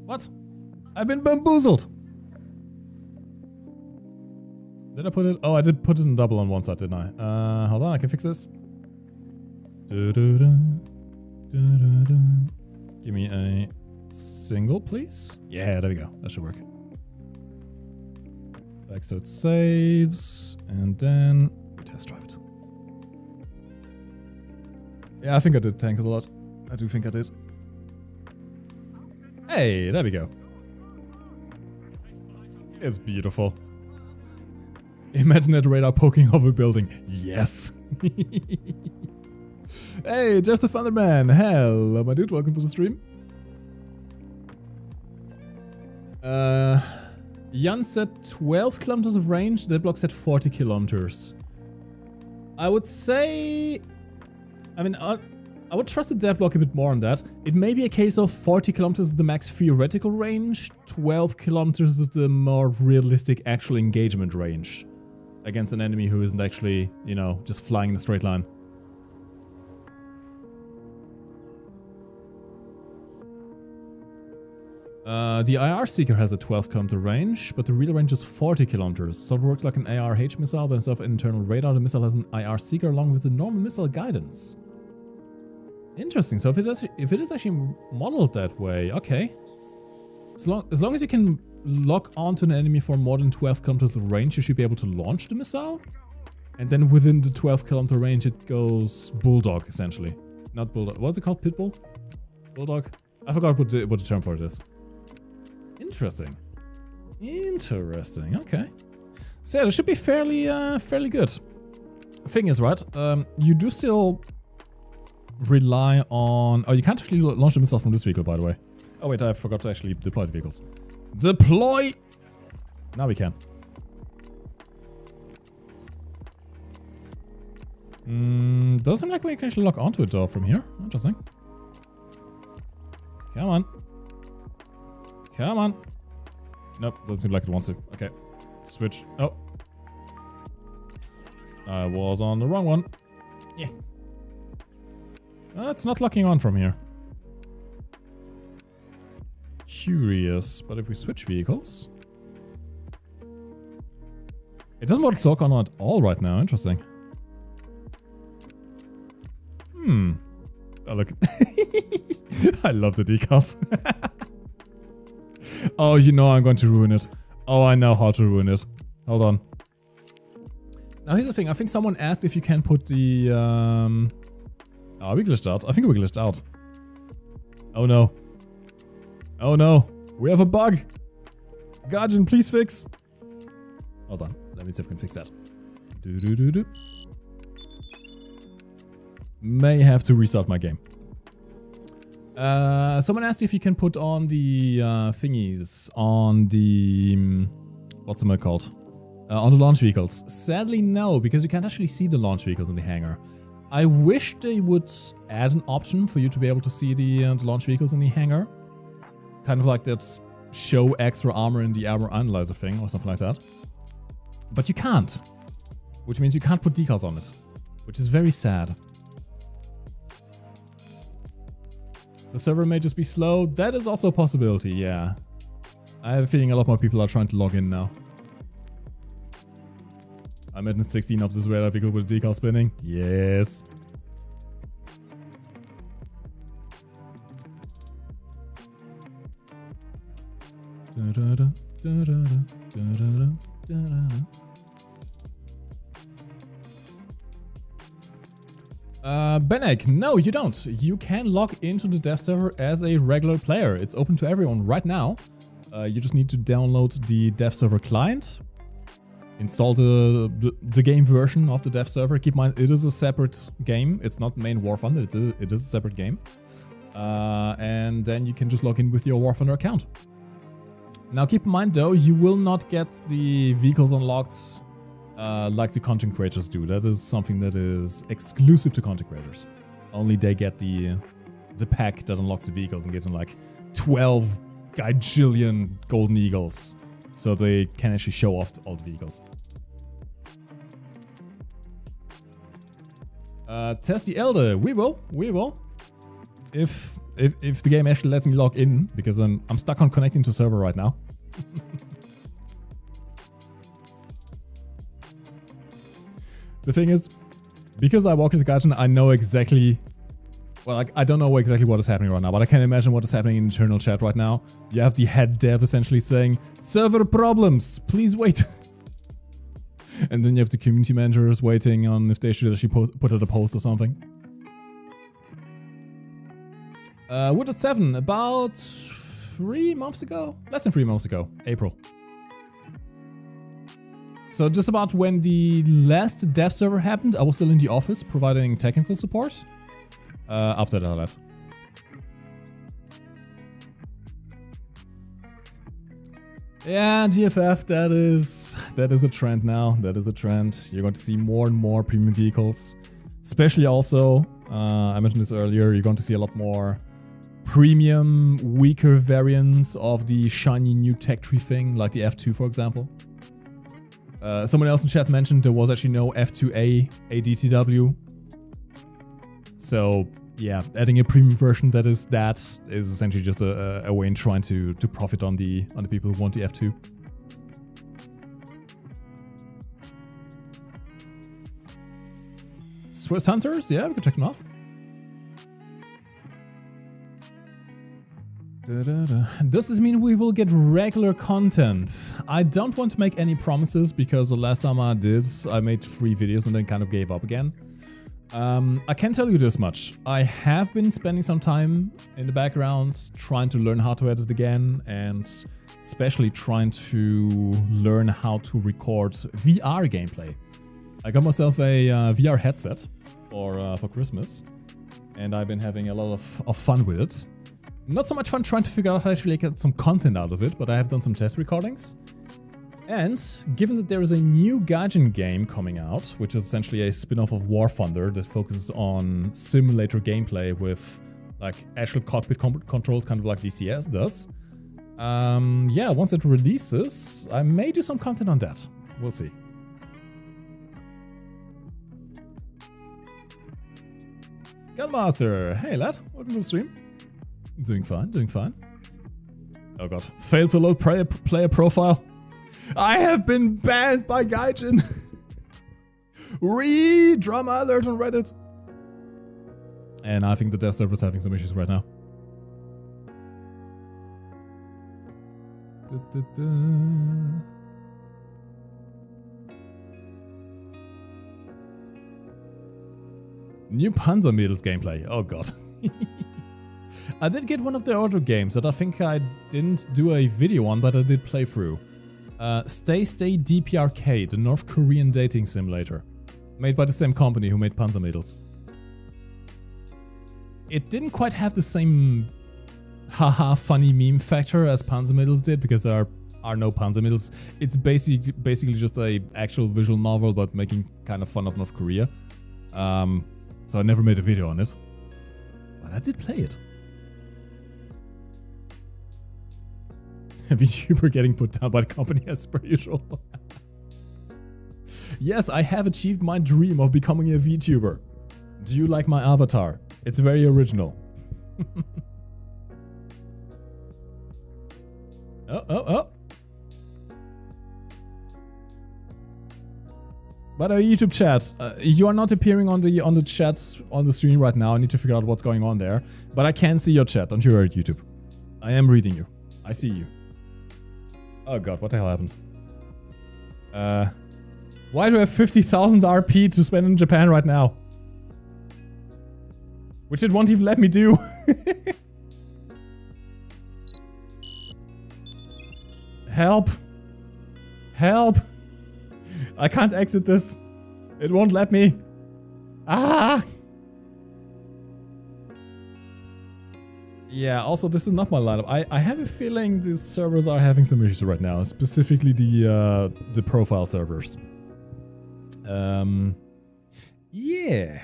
What? I've been bamboozled. Did I put it? Oh, I did put it in double on one side, didn't I? Hold on, I can fix this. Give me a single, please. Yeah, there we go. That should work. Like so it saves, and then we test drive it. Yeah, I think I did tank a lot. I do think I did. Hey, there we go. It's beautiful. Imagine that radar poking over a building. Yes. Hey, Jeff the Thunderman. Hello, my dude. Welcome to the stream. Jan said 12 kilometers of range. That block said 40 kilometers. I would say... I mean, I would trust the dev block a bit more on that. It may be a case of 40 kilometers is the max theoretical range. 12 kilometers is the more realistic actual engagement range. Against an enemy who isn't actually, you know, just flying in a straight line. The IR Seeker has a 12 kilometer range, but the real range is 40 kilometers. So it works like an ARH missile, but instead of internal radar, the missile has an IR Seeker along with the normal missile guidance. Interesting. So if it is actually modeled that way, okay. As long as you can lock onto an enemy for more than 12 kilometers of range, you should be able to launch the missile. And then within the 12 kilometer range, it goes Bulldog, essentially. Not Bulldog. What's it called? Pitbull? Bulldog? I forgot what the term for it is. Interesting. Interesting. Okay. So yeah, this should be fairly good. The thing is, right, you do still rely on... Oh, you can't actually launch the missile from this vehicle, by the way. Oh wait, I forgot to actually deploy the vehicles. Deploy! Now we can. Doesn't seem like we can actually lock onto it though from here. Interesting. Come on. Come on. Nope, doesn't seem like it wants to. Okay. Switch. Oh. I was on the wrong one. Yeah. It's not locking on from here. curious. But if we switch vehicles... It doesn't want to clock on at all right now. Interesting. Oh, look. I love the decals. Oh, you know I'm going to ruin it. Oh, I know how to ruin it. Hold on. Now, here's the thing. I think someone asked if you can put the... Oh, we glitched out. I think we glitched out. Oh, no. Oh, no. We have a bug. Gaijin, please fix. Hold on. Let me see if we can fix that. May have to restart my game. Someone asked if you can put on the thingies on the... what's it called? On the launch vehicles. Sadly, no, because you can't actually see the launch vehicles in the hangar. I wish they would add an option for you to be able to see the launch vehicles in the hangar. Kind of like that show extra armor in the armor analyzer thing or something like that. But you can't. Which means you can't put decals on it. Which is very sad. The server may just be slow. That is also a possibility, yeah. I have a feeling a lot more people are trying to log in now. I'm at 16 of this radar vehicle with the decal spinning. Yes. Benek, no, you don't. You can log into the dev server as a regular player. It's open to everyone right now. You just need to download the dev server client, install the game version of the dev server. Keep in mind, it is a separate game. It's not main War Thunder. It is a separate game. And then you can just log in with your War Thunder account. Now, keep in mind, though, you will not get the vehicles unlocked like the content creators do. That is something that is exclusive to content creators. Only they get the pack that unlocks the vehicles and gives them like 12 Gaijin golden eagles. So they can actually show off all the vehicles. Test the Elder. We will. If the game actually lets me log in, because I'm stuck on connecting to server right now. The thing is, because I walk into Gaijin, I know exactly... Well, like, I don't know exactly what is happening right now, but I can imagine what is happening in internal chat right now. You have the head dev essentially saying, server problems, please wait. And then you have the community managers waiting on if they should actually put out a post or something. Wood 7, about 3 months ago? Less than 3 months ago, April. So just about when the last dev server happened, I was still in the office providing technical support. After that I left. Yeah, GFF, that is a trend now. That is a trend. You're going to see more and more premium vehicles. Especially also, I mentioned this earlier, you're going to see a lot more premium, weaker variants of the shiny new tech tree thing, like the F2, for example. Someone else in chat mentioned there was actually no F2A ADTW. So, yeah, adding a premium version that is essentially just a way in trying to profit on the people who want the F2. Swiss Hunters, yeah, we can check them out. Does this mean we will get regular content? I don't want to make any promises because the last time I did, I made 3 videos and then kind of gave up again. I can tell you this much. I have been spending some time in the background trying to learn how to edit again, and especially trying to learn how to record VR gameplay. I got myself a VR headset for Christmas, and I've been having a lot of fun with it. Not so much fun trying to figure out how to actually get some content out of it, but I have done some test recordings. And given that there is a new Gaijin game coming out, which is essentially a spin-off of War Thunder that focuses on simulator gameplay with like actual cockpit controls, kind of like DCS does. Yeah, once it releases, I may do some content on that. We'll see. Gunmaster, hey lad, welcome to the stream. Doing fine, doing fine. Oh god. Failed to load player profile. I have been banned by Gaijin. Drama alert on Reddit. And I think the dev server is having some issues right now. New Panzermädels gameplay. Oh god. I did get one of their other games that I think I didn't do a video on, but I did play through. Stay DPRK, the North Korean dating simulator. Made by the same company who made Panzermädels. It didn't quite have the same haha funny meme factor as Panzermädels did, because there are no Panzermädels. It's basically just a actual visual novel but making kind of fun of North Korea. So I never made a video on it. But I did play it. A VTuber getting put down by the company as per usual. Yes, I have achieved my dream of becoming a VTuber. Do you like my avatar? It's very original. Oh. But YouTube chat, you are not appearing on the chat on the stream right now. I need to figure out what's going on there. But I can see your chat. Don't you worry, YouTube. I am reading you. I see you. Oh god, what the hell happened? Why do I have 50,000 RP to spend in Japan right now? Which it won't even let me do. Help. Help. I can't exit this. It won't let me. Ah! Yeah, also this is not my lineup. I have a feeling the servers are having some issues right now, specifically the profile servers. Yeah.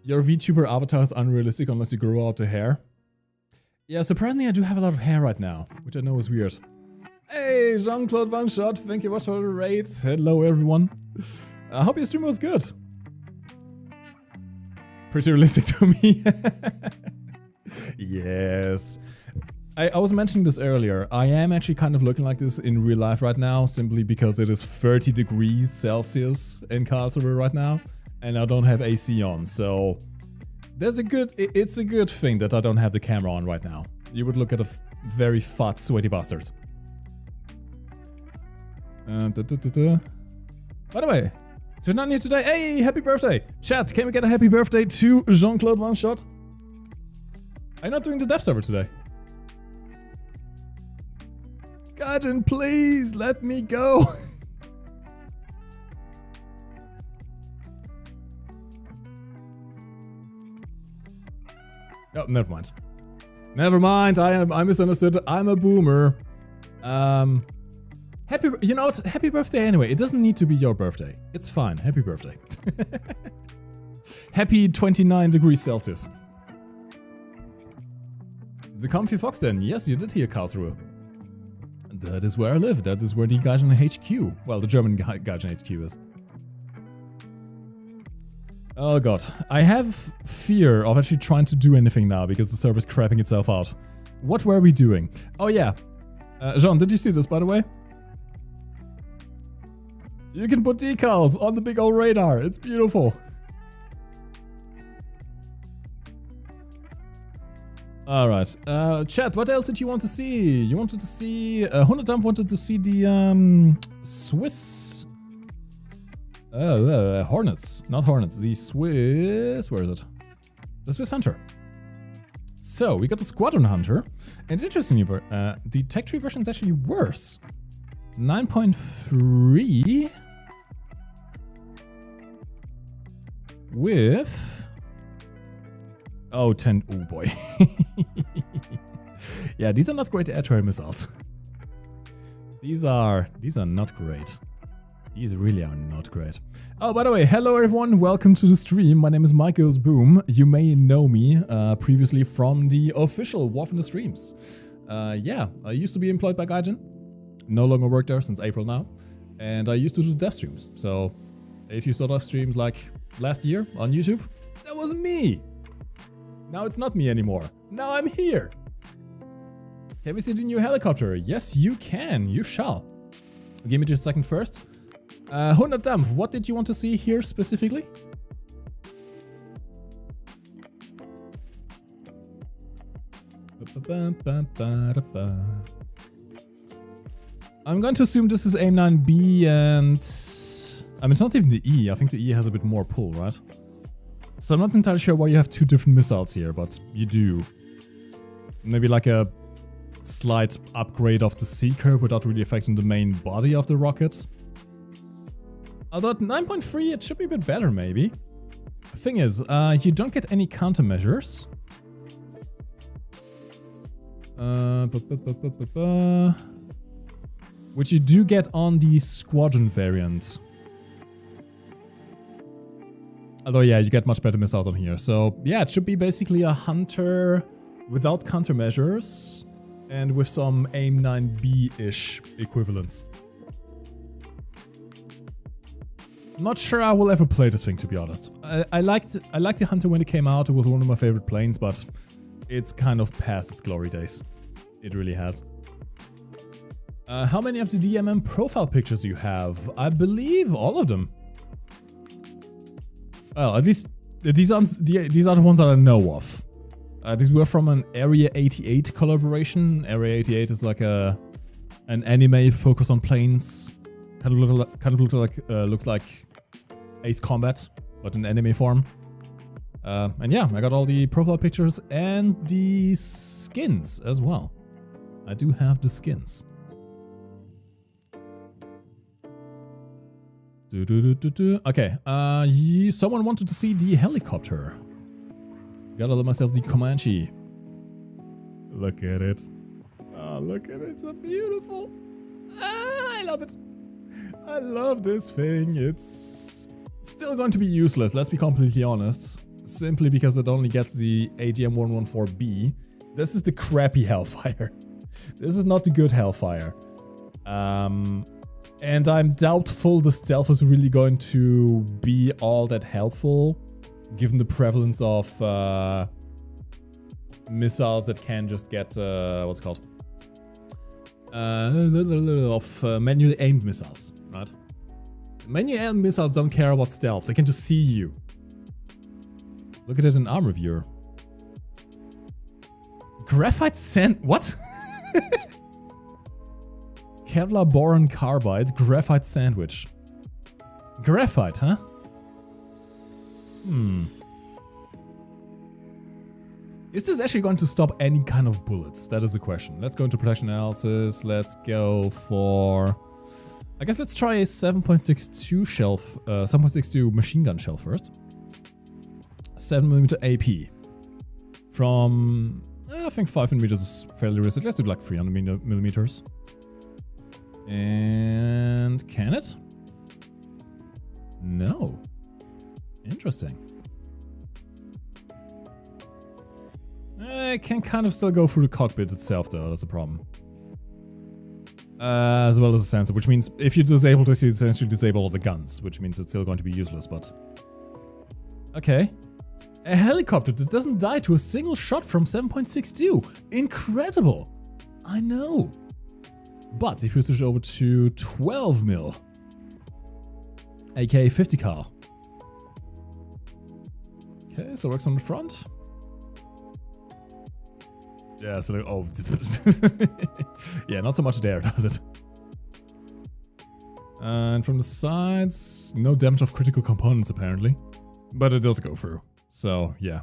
Your VTuber avatar is unrealistic unless you grow out the hair. Yeah, surprisingly I do have a lot of hair right now, which I know is weird. Hey, Jean-Claude One Shot, thank you much for the raid. Hello everyone. I hope your stream was good. Pretty realistic to me. Yes. I was mentioning this earlier. I am actually kind of looking like this in real life right now, simply because it is 30 degrees Celsius in Karlsruhe right now, and I don't have AC on, so it's a good thing that I don't have the camera on right now. You would look at a very fat, sweaty bastard. By the way, turn on here today. Hey, happy birthday! Chat, can we get a happy birthday to Jean-Claude One Shot? I'm not doing the dev server today. Gaijin, please let me go. Oh, never mind. Never mind. I misunderstood. I'm a boomer. You know what? Happy birthday anyway. It doesn't need to be your birthday. It's fine. Happy birthday. Happy 29 degrees Celsius. The comfy fox then. Yes, you did hear Karlsruhe. That is where I live. That is where the Gaijin HQ, well, the German Gaijin HQ is. Oh god. I have fear of actually trying to do anything now because the server's crapping itself out. What were we doing? Oh yeah. Jean, did you see this by the way? You can put decals on the big old radar. It's beautiful. Alright, chat, what else did you want to see? You wanted to see... Hunderdump wanted to see the Swiss... Hornets, not Hornets, the Swiss... Where is it? The Swiss Hunter. So, we got the Squadron Hunter, and interestingly, the tech tree version is actually worse. 9.3... with... Oh, 10. Oh boy. Yeah, these are not great air-to-air missiles. These are not great. These really are not great. Oh, by the way, hello everyone. Welcome to the stream. My name is MikeGoesBoom's. You may know me previously from the official War from the Streams. Yeah, I used to be employed by Gaijin. No longer work there since April now. And I used to do dev streams. So if you saw dev streams like last year on YouTube, that was me. Now it's not me anymore. Now I'm here. Can we see the new helicopter? Yes, you can. You shall. Give me just a second first. 100 Dampf, what did you want to see here specifically? I'm going to assume this is AIM-9B and... I mean, it's not even the E. I think the E has a bit more pull, right? So I'm not entirely sure why you have two different missiles here, but you do. Maybe like a slight upgrade of the Seeker without really affecting the main body of the rocket. Although at 9.3 it should be a bit better, maybe. The thing is, you don't get any countermeasures. Which you do get on the squadron variant. Although, yeah, you get much better missiles on here. So, yeah, it should be basically a Hunter without countermeasures and with some AIM-9B-ish equivalents. Not sure I will ever play this thing, to be honest. I liked the Hunter when it came out. It was one of my favorite planes, but it's kind of past its glory days. It really has. How many of the DMM profile pictures do you have? I believe all of them. Well, at least these are the ones that I know of. These were from an Area 88 collaboration. Area 88 is like an anime focused on planes. Looks like Ace Combat, but in anime form. And yeah, I got all the profile pictures and the skins as well. I do have the skins. Okay, someone wanted to see the helicopter. Gotta love myself the Comanche. Look at it. Oh, look at it. It's so beautiful. Ah, I love it. I love this thing. It's still going to be useless, let's be completely honest. Simply because it only gets the AGM-114B. This is the crappy Hellfire. This is not the good Hellfire. And I'm doubtful the stealth is really going to be all that helpful, given the prevalence of missiles that can just get, what's it called? Manually aimed missiles, right? Manually aimed missiles don't care about stealth, they can just see you. Look at it in armor viewer. Graphite sand... What? Kevlar boron carbide, graphite sandwich. Graphite, huh? Is this actually going to stop any kind of bullets? That is the question. Let's go into protection analysis. Let's go for... I guess let's try a 7.62 shell, 7.62 machine gun shell first. 7mm AP. From... I think 5mm is fairly risky. Let's do like 300mm. And can it? No. Interesting. I can kind of still go through the cockpit itself though, that's a problem. As well as the sensor, which means if you disable this, you essentially disable all the guns, which means it's still going to be useless, but... Okay. A helicopter that doesn't die to a single shot from 7.62. Incredible! I know. But if we switch over to 12mm, aka 50 cal. Okay, so it works on the front. Yeah, so oh, yeah, not so much there, does it? And from the sides, no damage of critical components apparently, but it does go through. So yeah,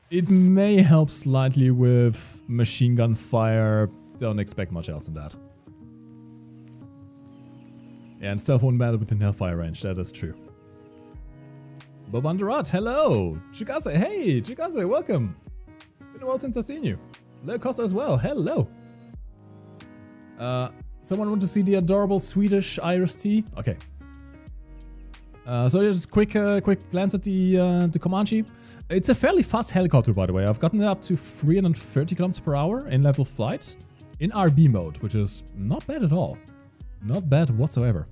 it may help slightly with machine gun fire. Don't expect much else than that. Yeah, and stealth won't matter within Hellfire range, that is true. Bobandarat, hello! Chikase, hey! Chikase, welcome! Been a while since I've seen you. Leo Costa as well, hello! Someone want to see the adorable Swedish Iris T? Okay. So just quick glance at the Comanche. It's a fairly fast helicopter, by the way. I've gotten it up to 330 km per hour in level flight in RB mode, which is not bad at all. Not bad whatsoever.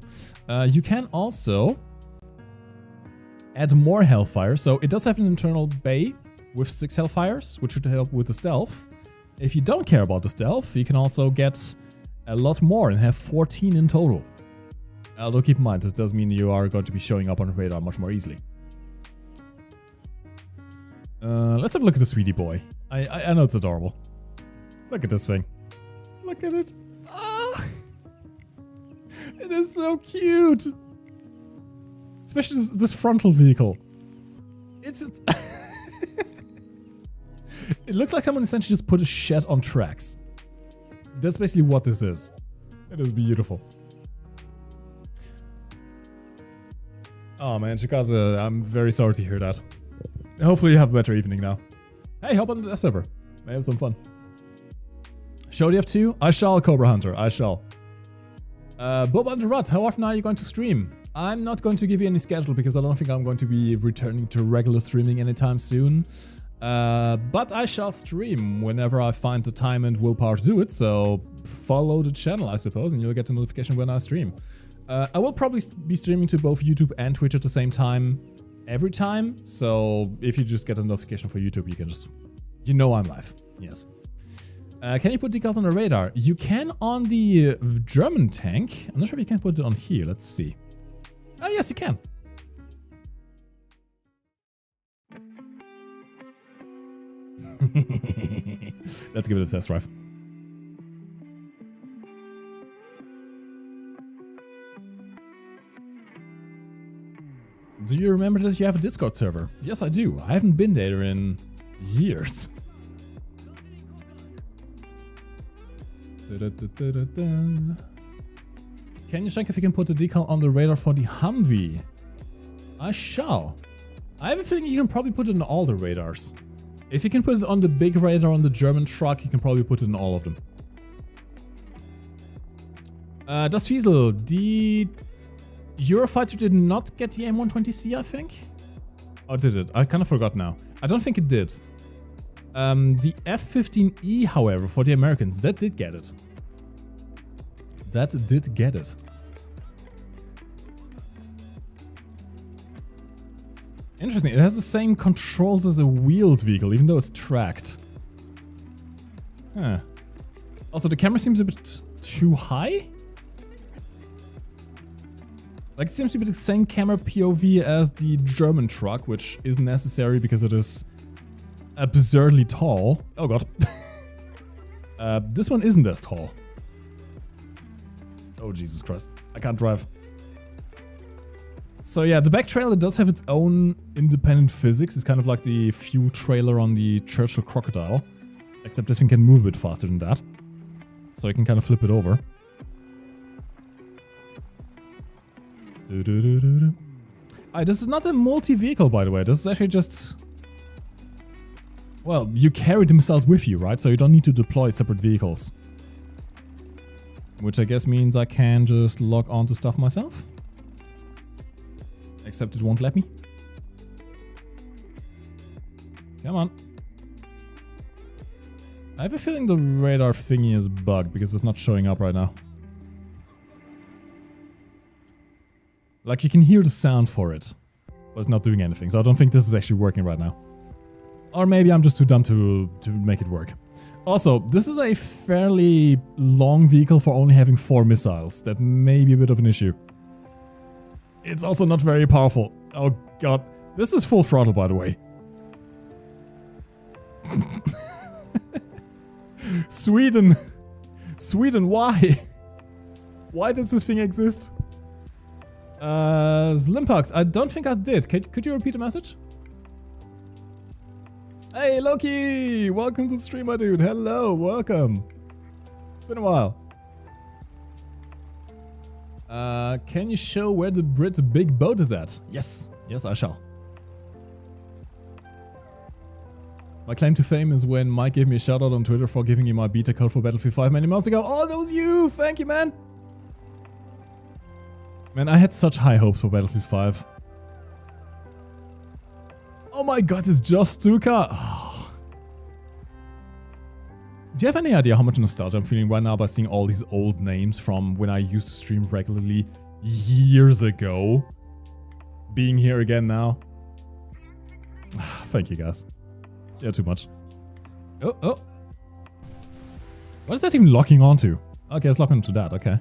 You can also add more Hellfire. So it does have an internal bay with 6 Hellfires, which should help with the stealth. If you don't care about the stealth, you can also get a lot more and have 14 in total. Although keep in mind, this does mean you are going to be showing up on radar much more easily. Let's have a look at the sweetie boy. I know it's adorable. Look at this thing. Look at it. Ah! It is so cute. Especially this frontal vehicle. It's... It looks like someone essentially just put a shed on tracks. That's basically what this is. It is beautiful. Oh man, Chikaze, I'm very sorry to hear that. Hopefully you have a better evening now. Hey, hop on the server. May have some fun. Show the F2? I shall, Cobra Hunter. I shall. Bob and the Rut, how often are you going to stream? I'm not going to give you any schedule because I don't think I'm going to be returning to regular streaming anytime soon. But I shall stream whenever I find the time and willpower to do it, so follow the channel, I suppose, and you'll get a notification when I stream. I will probably be streaming to both YouTube and Twitch at the same time, every time, so if you just get a notification for YouTube, you can just... You know I'm live, yes. Can you put decals on the radar? You can on the German tank. I'm not sure if you can put it on here, let's see. Oh yes, you can. Let's give it a test drive. Do you remember that you have a Discord server? Yes, I do. I haven't been there in years. Can you check if you can put the decal on the radar for the Humvee? I shall. I have a feeling you can probably put it on all the radars. If you can put it on the big radar on the German truck, you can probably put it on all of them. Das Fiesel, the Eurofighter did not get the M120C, I think? Or did it? I kind of forgot now. I don't think it did. The F-15E, however, for the Americans, that did get it. That did get it. Interesting, it has the same controls as a wheeled vehicle, even though it's tracked. Huh. Also, the camera seems a bit too high? Like, it seems to be the same camera POV as the German truck, which is necessary because it is absurdly tall. Oh god. This one isn't as tall. Oh, Jesus Christ. I can't drive. So yeah, the back trailer does have its own independent physics. It's kind of like the fuel trailer on the Churchill Crocodile. Except this thing can move a bit faster than that. So you can kind of flip it over. This is not a multi-vehicle, by the way. This is actually just... Well, you carry the missiles with you, right? So you don't need to deploy separate vehicles. Which I guess means I can just log on to stuff myself. Except it won't let me. Come on. I have a feeling the radar thingy is bugged because it's not showing up right now. Like, you can hear the sound for it, but it's not doing anything. So I don't think this is actually working right now. Or maybe I'm just too dumb to make it work. Also, this is a fairly long vehicle for only having 4 missiles. That may be a bit of an issue. It's also not very powerful. Oh god. This is full throttle, by the way. Sweden. Sweden, why? Why does this thing exist? Slimpax, I don't think I did. Could you repeat the message? Hey, Loki! Welcome to the stream, my dude. Hello, welcome. It's been a while. Can you show where the Brit's big boat is at? Yes. Yes, I shall. My claim to fame is when Mike gave me a shout out on Twitter for giving me my beta code for Battlefield 5 many months ago. Oh, that was you! Thank you, man! Man, I had such high hopes for Battlefield 5. Oh my god, it's just Stuka! Oh. Do you have any idea how much nostalgia I'm feeling right now by seeing all these old names from when I used to stream regularly years ago? Being here again now? Thank you, guys. Yeah, too much. Oh, oh. What is that even locking onto? Okay, it's locking onto that, okay.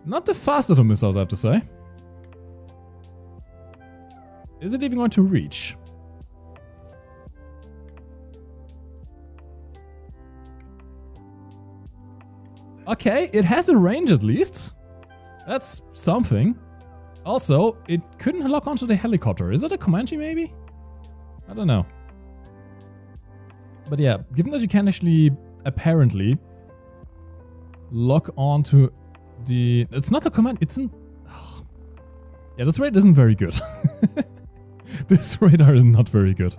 Not the fastest of missiles, I have to say. Is it even going to reach? Okay, it has a range at least. That's something. Also, it couldn't lock onto the helicopter. Is it a Comanche maybe? I don't know. But yeah, given that you can actually apparently lock onto the... It's not a Comanche, it's an... Oh. Yeah, this radar isn't very good. This radar is not very good.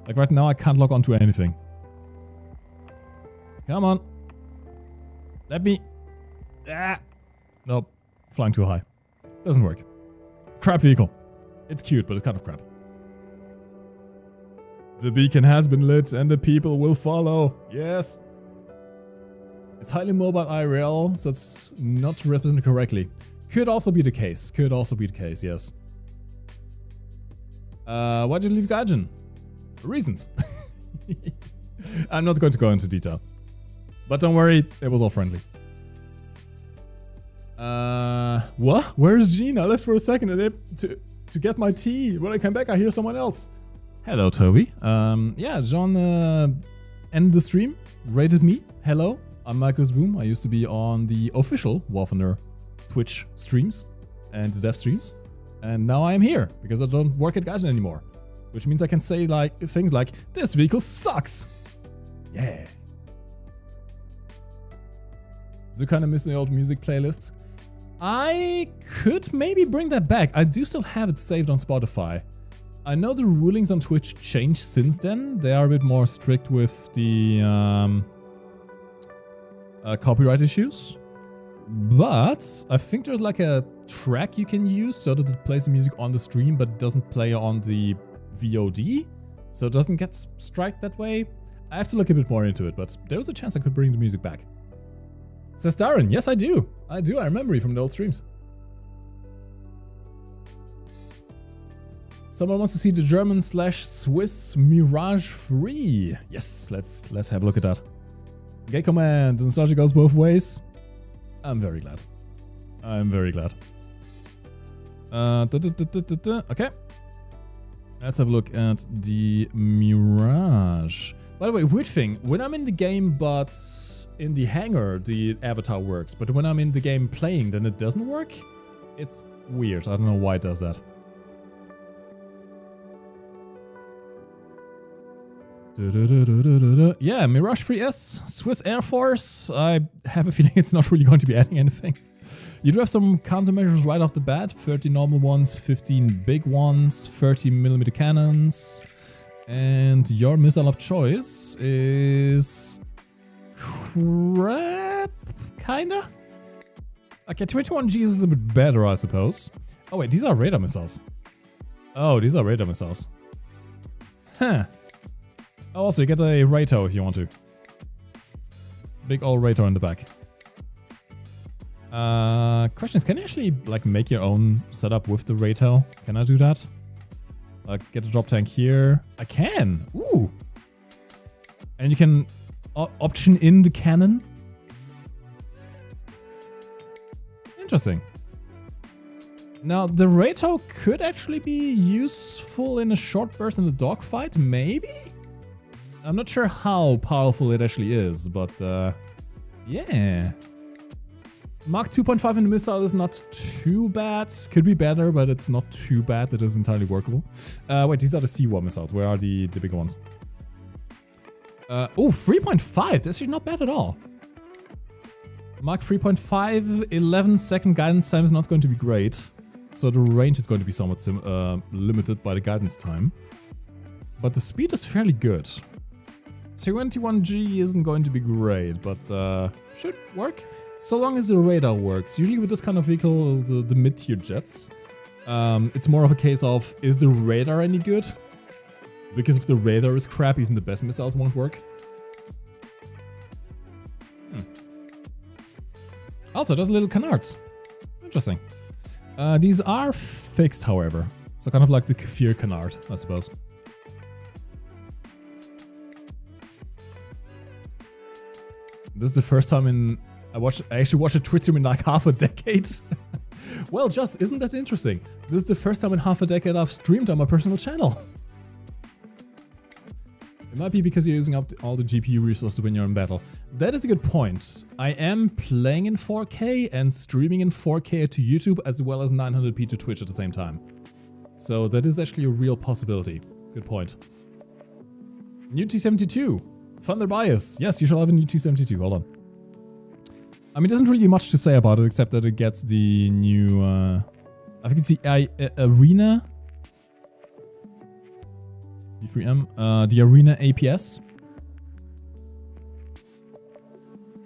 Like right now I can't lock onto anything. Come on. Let me... Ah. Nope. Flying too high. Doesn't work. Crap vehicle. It's cute, but it's kind of crap. The beacon has been lit and the people will follow. Yes. It's highly mobile IRL, so it's not represented correctly. Could also be the case. Could also be the case, yes. Why did you leave Gaijin? Reasons. I'm not going to go into detail. But don't worry, it was all friendly. What? Where's Gene? I left for a second to get my tea. When I come back, I hear someone else. Hello, Toby. Yeah, John ended the stream, rated me. Hello, I'm MikeGoesBoom's. I used to be on the official War Thunder Twitch streams and dev streams. And now I am here because I don't work at Gaijin anymore. Which means I can say like things like, this vehicle sucks. Yeah. Do kind of miss the old music playlists. I could maybe bring that back. I do still have it saved on Spotify. I know the rulings on Twitch changed since then. They are a bit more strict with the copyright issues. But I think there's like a track you can use so that it plays the music on the stream but doesn't play on the VOD. So it doesn't get striked that way. I have to look a bit more into it, but there was a chance I could bring the music back. Says Darren, yes I do. I remember you from the old streams. Someone wants to see the German/Swiss Mirage 3. Yes, let's have a look at that. Gay command, the nostalgia goes both ways. I'm very glad. I'm very glad. Okay. Let's have a look at the Mirage. By the way, weird thing, when I'm in the game but in the hangar, the avatar works. But when I'm in the game playing, then it doesn't work? It's weird. I don't know why it does that. Yeah, Mirage 3S, Swiss Air Force. I have a feeling it's not really going to be adding anything. You do have some countermeasures right off the bat. 30 normal ones, 15 big ones, 30mm cannons. And your missile of choice is... crap? Kinda? Okay, 21Gs is a bit better, I suppose. Oh wait, these are radar missiles. Oh, these are radar missiles. Huh. Oh, also, you get a Rato if you want to. Big old Rato in the back. Question is, can you actually like make your own setup with the Rato? Can I do that? Get a drop tank here. I can! Ooh! And you can option in the cannon. Interesting. Now, the Rato could actually be useful in a short burst in the dogfight, maybe? I'm not sure how powerful it actually is, but yeah. Mach 2.5 in the missile is not too bad. Could be better, but it's not too bad. It is entirely workable. Wait, these are the C1 missiles. Where are the bigger ones? Oh, 3.5. This is not bad at all. Mach 3.5, 11-second guidance time is not going to be great. So the range is going to be somewhat limited by the guidance time. But the speed is fairly good. 21G isn't going to be great, but should work. So long as the radar works. Usually with this kind of vehicle, the mid-tier jets, it's more of a case of, is the radar any good? Because if the radar is crap, even the best missiles won't work. Also, there's little canards. Interesting. These are fixed, however. So kind of like the Kfir canard, I suppose. This is the first time I actually watched a Twitch stream in like half a decade. Well, just isn't that interesting? This is the first time in half a decade I've streamed on my personal channel. It might be because you're using up all the GPU resources when you're in battle. That is a good point. I am playing in 4K and streaming in 4K to YouTube as well as 900p to Twitch at the same time. So that is actually a real possibility. Good point. New T72. Thunder Bias. Yes, you shall have a new T72. Hold on. I mean, there's not really much to say about it except that it gets the new... I think it's the Arena... B3M, the Arena APS.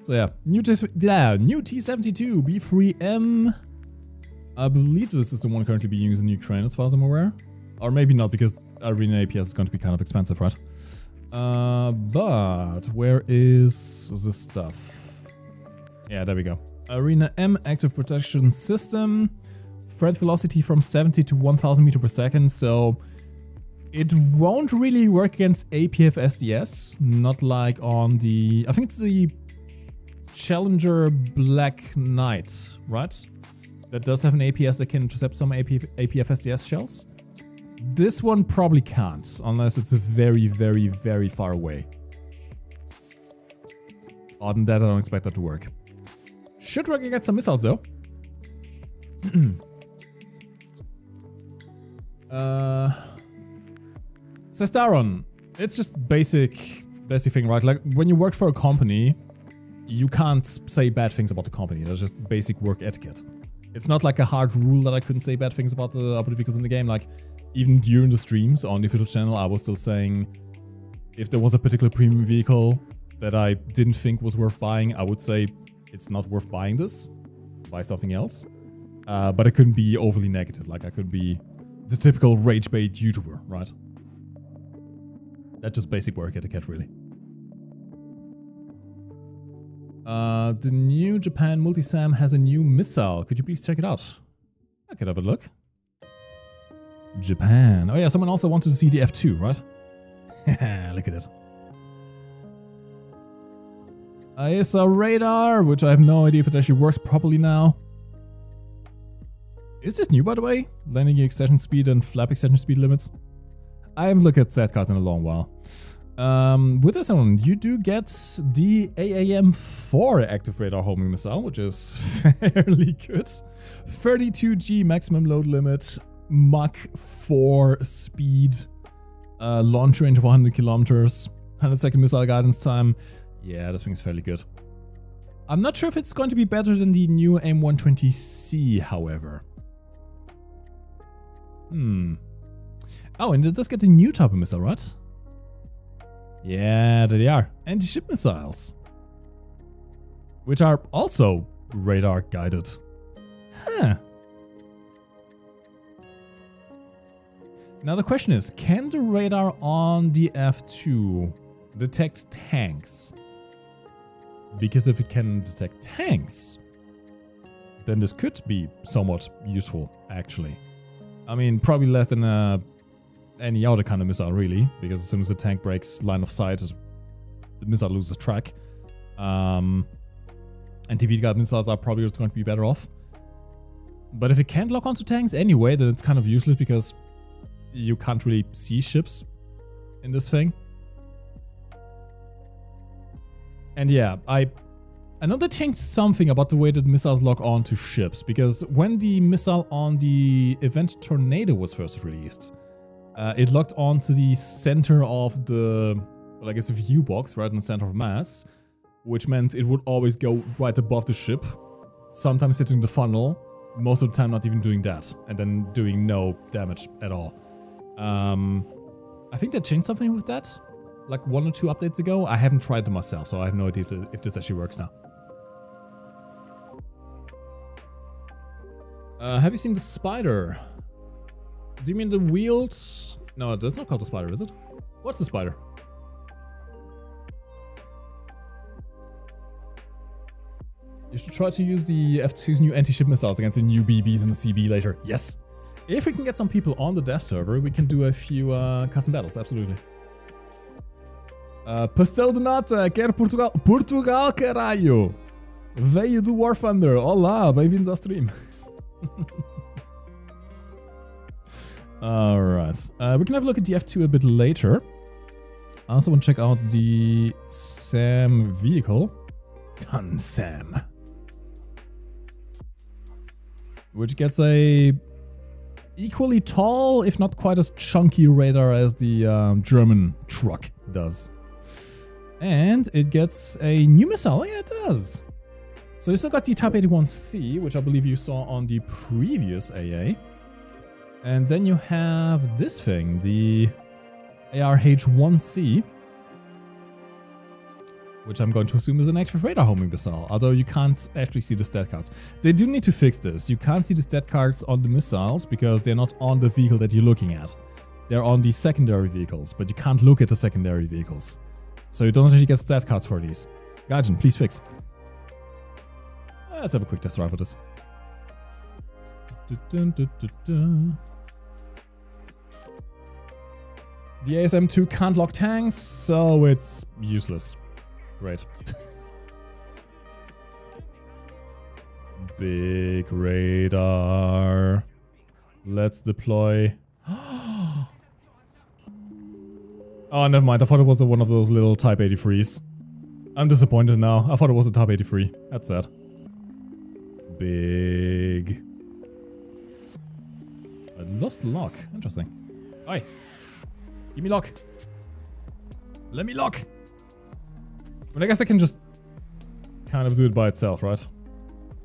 So yeah, new T72 B3M. I believe this is the one currently being used in Ukraine as far as I'm aware. Or maybe not, because Arena APS is going to be kind of expensive, right? But where is this stuff? Yeah, there we go. Arena M active protection system. Threat velocity from 70 to 1000 meters per second, so... It won't really work against APF SDS, not like on the... I think it's the Challenger Black Knight, right? That does have an APS that can intercept some APF SDS shells. This one probably can't, unless it's very, very, very far away. Other than that, I don't expect that to work. Should work against some missiles, though. Sestaron, it's just basic thing, right? Like, when you work for a company, you can't say bad things about the company. That's just basic work etiquette. It's not like a hard rule that I couldn't say bad things about the vehicles in the game. Like, even during the streams on the official channel, I was still saying if there was a particular premium vehicle that I didn't think was worth buying, I would say it's not worth buying this. Buy something else. But I couldn't be overly negative. Like, I could be the typical rage bait YouTuber, right? That's just basic work etiquette, really. The new Japan Multisam has a new missile. Could you please check it out? I could have a look. Japan. Oh yeah, someone also wanted to see the F2, right? Look at it. ISA radar, which I have no idea if it actually works properly now. Is this new, by the way? Landing extension speed and flap extension speed limits? I haven't looked at stat cards in a long while. With this one, you do get the AAM-4 active radar homing missile, which is fairly good. 32G maximum load limit, Mach 4 speed, launch range of 100 kilometers, 100-second missile guidance time. Yeah, this thing is fairly good. I'm not sure if it's going to be better than the new AIM-120C, however. Oh, and it does get a new type of missile, right? Yeah, there they are. Anti-ship missiles. Which are also radar guided. Huh. Now the question is, can the radar on the F2 detect tanks? Because if it can detect tanks, then this could be somewhat useful, actually. I mean, probably less than any other kind of missile, really, because as soon as the tank breaks line of sight, the missile loses track. Anti-V guard missiles are probably going to be better off. But if it can't lock onto tanks anyway, then it's kind of useless because you can't really see ships in this thing. And yeah, I know they changed something about the way that missiles lock on to ships, because when the missile on the event Tornado was first released, it locked onto the center of the, well, I guess, a view box, right in the center of mass, which meant it would always go right above the ship, sometimes hitting the funnel, most of the time not even doing that, and then doing no damage at all. I think they changed something with that, like 1 or 2 updates ago. I haven't tried them myself, so I have no idea if this actually works now. Have you seen the Spider? Do you mean the wheeled? No, that's not called the Spider, is it? What's the Spider? You should try to use the F2's new anti-ship missiles against the new BBs in the CB later. Yes! If we can get some people on the dev server, we can do a few custom battles, absolutely. Pastel de nata, quero Portugal. Portugal, caralho! Veio do War Thunder. Olá, bem-vindos ao stream. Alright. We can have a look at the F2 a bit later. I also want to check out the SAM vehicle. Gun SAM. Which gets a equally tall, if not quite as chunky radar as the German truck does. And it gets a new missile. Oh, yeah, it does. So you still got the Type 81C, which I believe you saw on the previous AA. And then you have this thing, the ARH-1C, which I'm going to assume is an active radar homing missile, although you can't actually see the stat cards. They do need to fix this. You can't see the stat cards on the missiles because they're not on the vehicle that you're looking at. They're on the secondary vehicles, but you can't look at the secondary vehicles. So you don't actually get stat cards for these. Gaijin, please fix. Let's have a quick test drive for this. The ASM-2 can't lock tanks, so it's useless. Great. Big radar. Let's deploy. Oh, never mind. I thought it was one of those little Type 83s. I'm disappointed now. I thought it was a Type 83. That's sad. Big. I lost the lock. Interesting. Oi. Give me lock. Let me lock. But I guess I can just kind of do it by itself, right?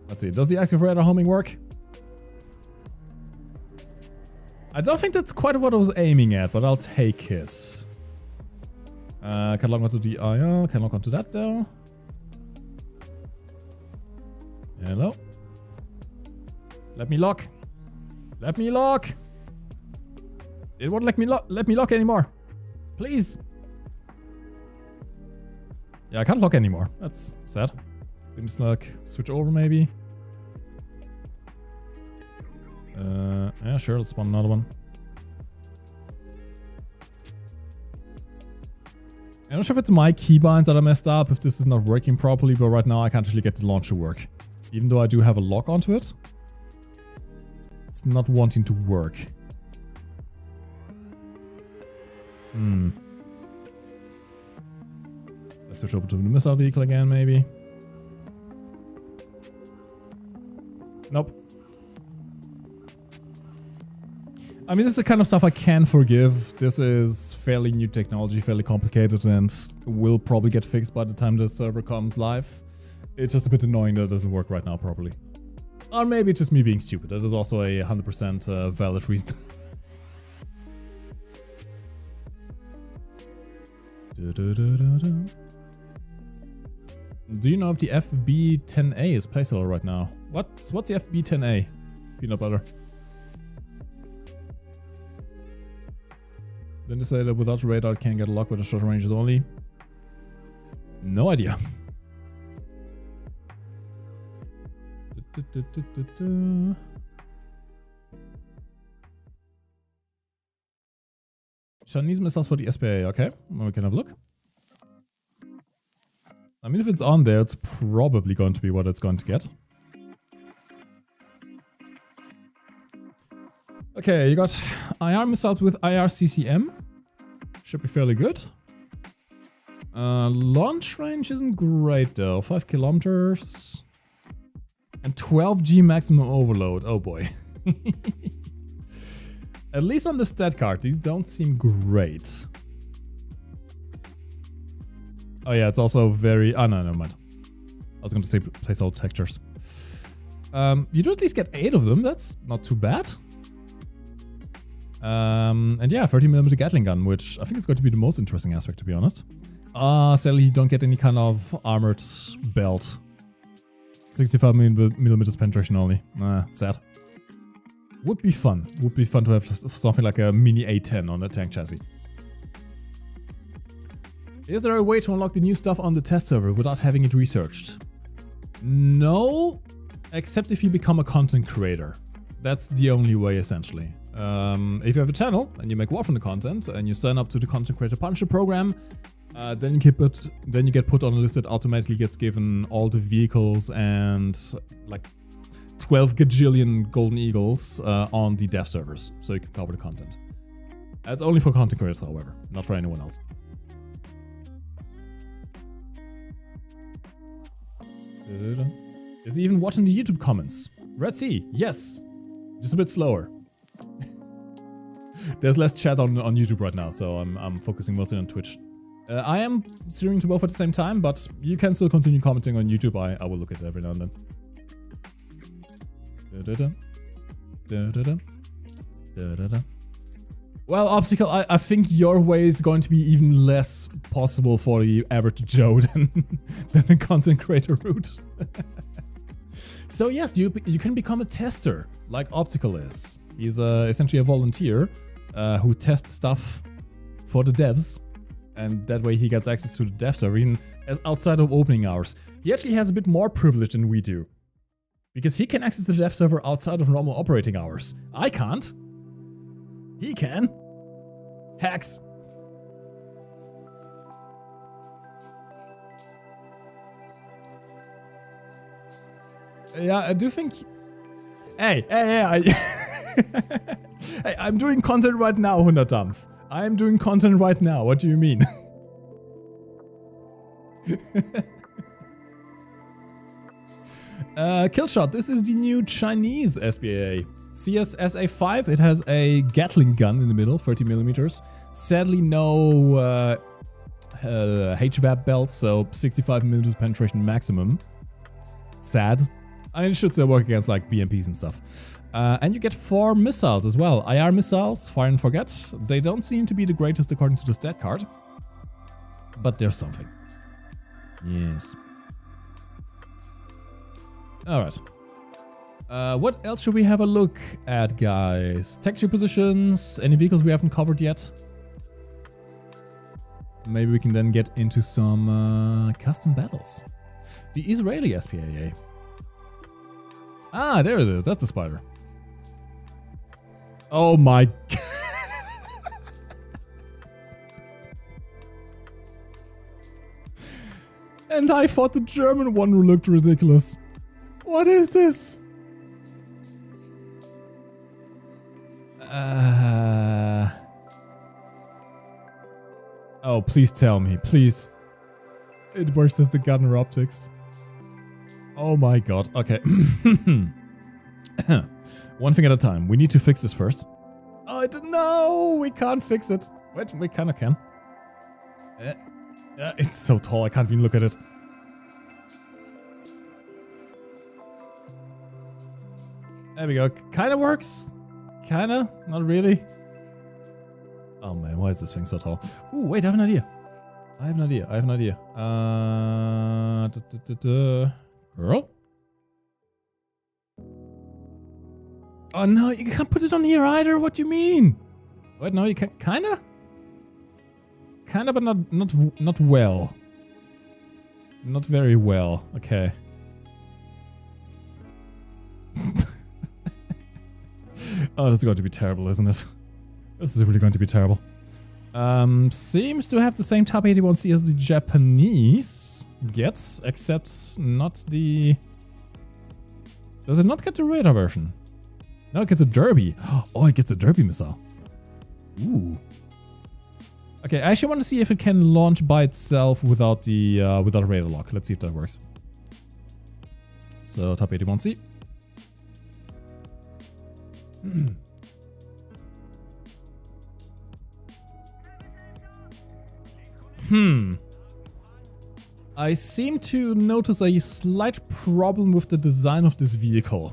Let's see. Does the active radar homing work? I don't think that's quite what I was aiming at, but I'll take it. Can lock onto the IR. Can lock onto that though. Hello. Let me lock. Let me lock. It won't let me lock anymore. Please. Yeah, I can't lock anymore. That's sad. Let me just like switch over maybe. Yeah, sure. Let's spawn another one. I'm not sure if it's my keybinds that I messed up, if this is not working properly, but right now I can't actually get the launch to work. Even though I do have a lock onto it. It's not wanting to work. Let's switch over to the missile vehicle again, maybe. Nope. I mean, this is the kind of stuff I can forgive. This is fairly new technology, fairly complicated, and will probably get fixed by the time the server comes live. It's just a bit annoying that it doesn't work right now properly. Or maybe it's just me being stupid. That is also a 100% valid reason. Do you know if the FB-10A is placeholder right now? What's the FB-10A? Peanut butter. Then they say that without radar it can get a lock with the short ranges only. No idea. Chinese missiles for the SPA, okay. Well, we can have a look. I mean, if it's on there, it's probably going to be what it's going to get. Okay, you got IR missiles with IR-CCM. Should be fairly good. Launch range isn't great though. 5 kilometers. And 12 G maximum overload. Oh boy. At least on the stat card, these don't seem great. Oh yeah, it's also very... Oh no, never mind. I was going to say place all textures. You do at least get 8 of them. That's not too bad. And yeah, 30mm Gatling gun, which I think is going to be the most interesting aspect, to be honest. Sadly, you don't get any kind of armored belt. 65mm penetration only. Sad. Would be fun. Would be fun to have something like a mini A10 on a tank chassis. Is there a way to unlock the new stuff on the test server without having it researched? No, except if you become a content creator. That's the only way, essentially. If you have a channel and you make War Thunder content and you sign up to the Content Creator Partnership Program, Then you get put on a list that automatically gets given all the vehicles and like 12 gajillion golden eagles on the dev servers, so you can cover the content. That's only for content creators, however, not for anyone else. Is he even watching the YouTube comments? Red Sea, yes, just a bit slower. There's less chat on YouTube right now, so I'm focusing mostly on Twitch. I am streaming to both at the same time, but you can still continue commenting on YouTube. I will look at it every now and then. Well, Obstacle, I think your way is going to be even less possible for the average Joe than a content creator route. So yes, you can become a tester, like Optical is. He's essentially a volunteer who tests stuff for the devs, and that way he gets access to the dev server even outside of opening hours. He actually has a bit more privilege than we do, because he can access the dev server outside of normal operating hours. I can't. He can. Hacks. Yeah, I do think... Hey, hey, I'm doing content right now, Hunderdampf. I'm doing content right now. What do you mean? Killshot, this is the new Chinese SBAA. CSSA-5, it has a Gatling gun in the middle, 30 millimeters. Sadly, no HVAP belt, so 65 millimeters penetration maximum. Sad. I mean, it should still work against like BMPs and stuff. And you get 4 missiles as well. IR missiles, fire and forget. They don't seem to be the greatest according to the stat card, but there's something. Yes. Alright. What else should we have a look at, guys? Texture positions, any vehicles we haven't covered yet? Maybe we can then get into some custom battles. The Israeli SPAA. Ah, there it is. That's a spider. Oh my... And I thought the German one looked ridiculous. What is this? Oh, please tell me, please. It works as the gunner optics. Oh my god, okay. One thing at a time. We need to fix this first. Oh, no, we can't fix it. Wait, we kind of can. It's so tall, I can't even look at it. There we go. Kind of works. Kind of. Not really. Oh man, why is this thing so tall? Ooh, wait, I have an idea. I have an idea. Girl? Oh no, you can't put it on here either. What do you mean? Wait, no, you can. Kinda? Kinda, but not well. Not very well. Okay. Oh, this is going to be terrible, isn't it? This is really going to be terrible. Seems to have the same Type 81C as the Japanese gets, except not the... Does it not get the radar version? No, it gets a Derby. Oh, it gets a Derby missile. Ooh. Okay, I actually want to see if it can launch by itself without the without a radar lock. Let's see if that works. So, Type 81C. I seem to notice a slight problem with the design of this vehicle.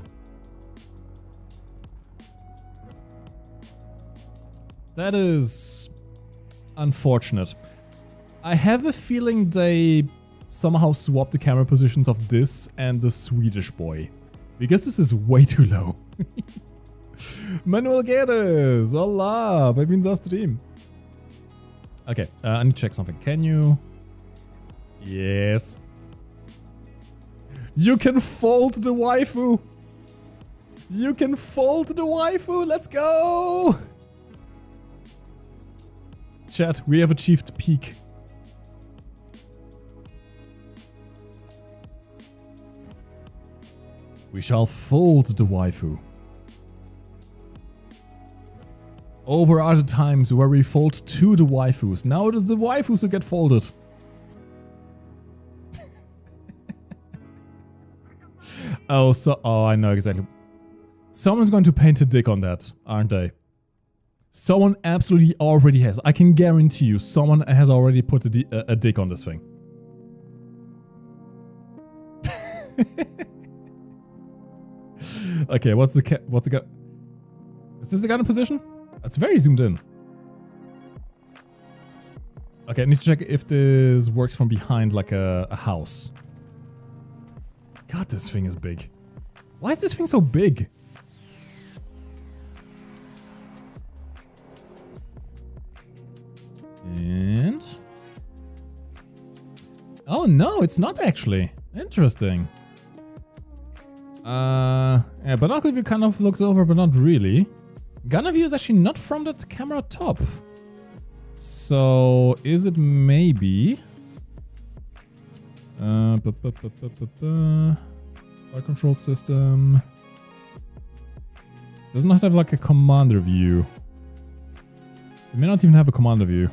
That is unfortunate. I have a feeling they somehow swapped the camera positions of this and the Swedish boy, because this is way too low. Manuel Guedes, hola, bem-vindos ao stream. Okay, I need to check something. Can you... Yes. You can fold the waifu. You can fold the waifu. Let's go. Chat, we have achieved peak. We shall fold the waifu. Over are the times where we fold to the waifus. Now it is the waifus who get folded. Oh, I know exactly. Someone's going to paint a dick on that, aren't they? Someone absolutely already has. I can guarantee you someone has already put a dick on this thing. Okay, what's the gun? Is this the gun in position? It's very zoomed in. Okay, I need to check if this works from behind like a house. God, this thing is big. Why is this thing so big? And... oh no, it's not actually. Interesting. Yeah, binocular view kind of looks over, but not really. Gunner view is actually not from that camera top. So, is it maybe... fire control system... does not have like a commander view. It may not even have a commander view.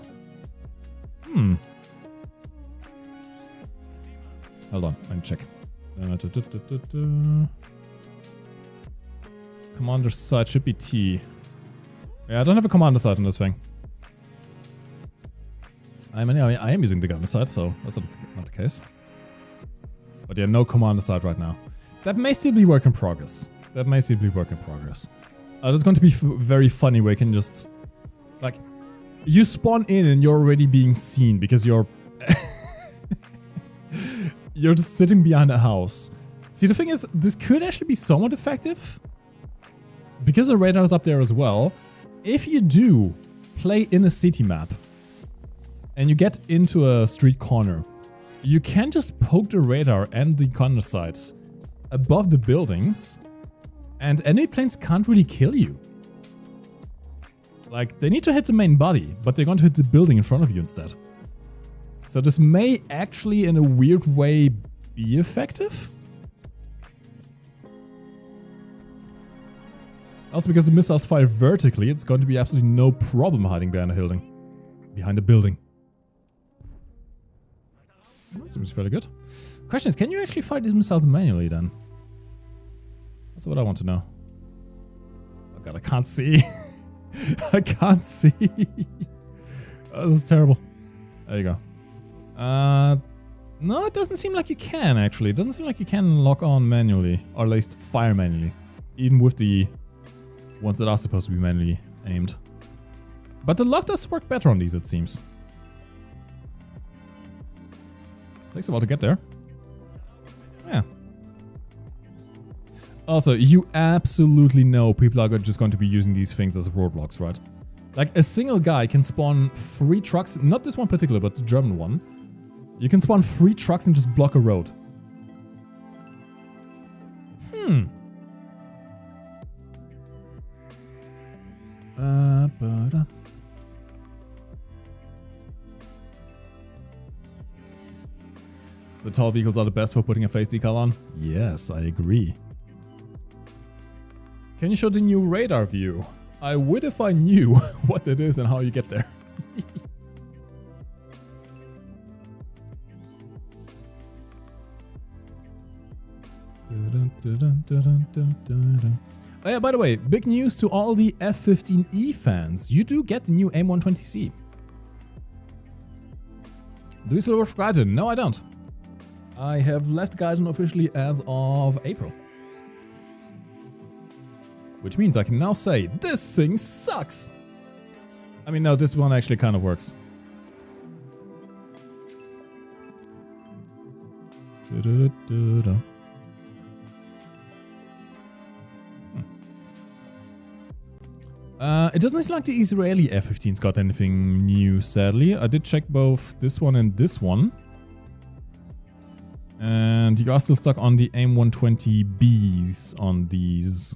Hold on, let me check. Commander side should be T. Yeah, I don't have a commander side on this thing. I am using the gunner side, so that's not the case. But yeah, no commander side right now. That may still be work in progress. There's going to be very funny where you can just... like, you spawn in and you're already being seen because you're... you're just sitting behind a house. See, the thing is, this could actually be somewhat effective. Because the radar is up there as well. If you do play in a city map and you get into a street corner, you can just poke the radar and the gunner sights above the buildings and enemy planes can't really kill you. Like, they need to hit the main body, but they're going to hit the building in front of you instead. So this may actually, in a weird way, be effective. Also, because the missiles fire vertically, it's going to be absolutely no problem hiding behind a building. That seems fairly good. Question is, can you actually fire these missiles manually then? That's what I want to know. Oh god, I can't see. I can't see. Oh, this is terrible. There you go. No, it doesn't seem like you can, actually. It doesn't seem like you can lock on manually, or at least fire manually. Even with the ones that are supposed to be manually aimed. But the lock does work better on these, it seems. Takes a while to get there. Yeah. Also, you absolutely know people are just going to be using these things as roadblocks, right? Like, a single guy can spawn 3 trucks, not this one particular, but the German one. You can spawn 3 trucks and just block a road. The tall vehicles are the best for putting a face decal on? Yes, I agree. Can you show the new radar view? I would if I knew what it is and how you get there. Oh yeah, by the way, big news to all the F-15E fans. You do get the new AIM-120C. Do you still work for Gaijin? No, I don't. I have left Gaijin officially as of April. Which means I can now say, this thing sucks! I mean, no, this one actually kind of works. It doesn't seem like the Israeli F-15's got anything new, sadly. I did check both this one and this one. And you are still stuck on the AIM-120Bs on these.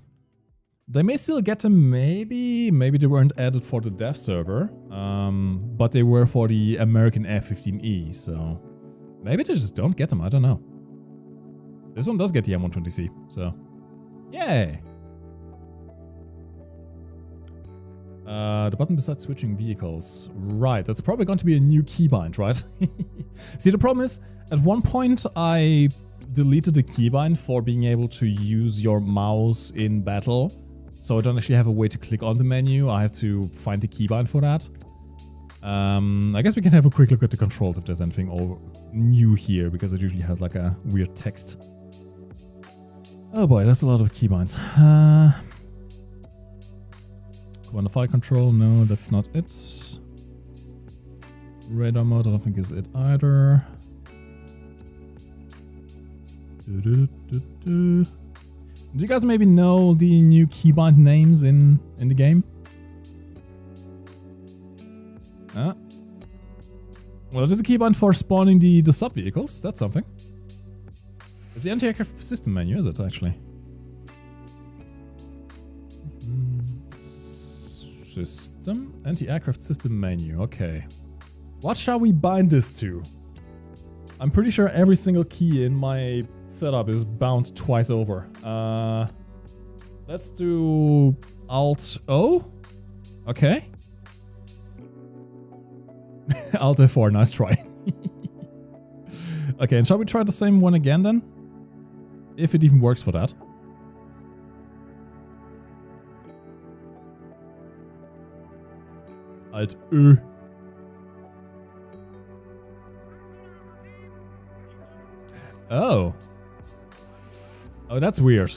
They may still get them, maybe they weren't added for the dev server, but they were for the American F-15E, so maybe they just don't get them, I don't know. This one does get the M120C, so Yay! The button besides switching vehicles. Right, that's probably going to be a new keybind, right? See, the problem is, at one point I deleted the keybind for being able to use your mouse in battle. So I don't actually have a way to click on the menu. I have to find the keybind for that. I guess we can have a quick look at the controls if there's anything new here, because it usually has like a weird text. Oh boy, that's a lot of keybinds. Command fire control, no, that's not it. Radar mode, I don't think is it either. Do you guys maybe know the new keybind names in the game? Well, there's a keybind for spawning the sub-vehicles, that's something. It's the anti-aircraft system menu, is it actually? System? Anti-aircraft system menu, okay. What shall we bind this to? I'm pretty sure every single key in my setup is bound twice over. Let's do Alt-O. Okay. Alt-F4, nice try. Okay, and shall we try the same one again then? If it even works for that. Alt-Ö. Oh. Oh, that's weird.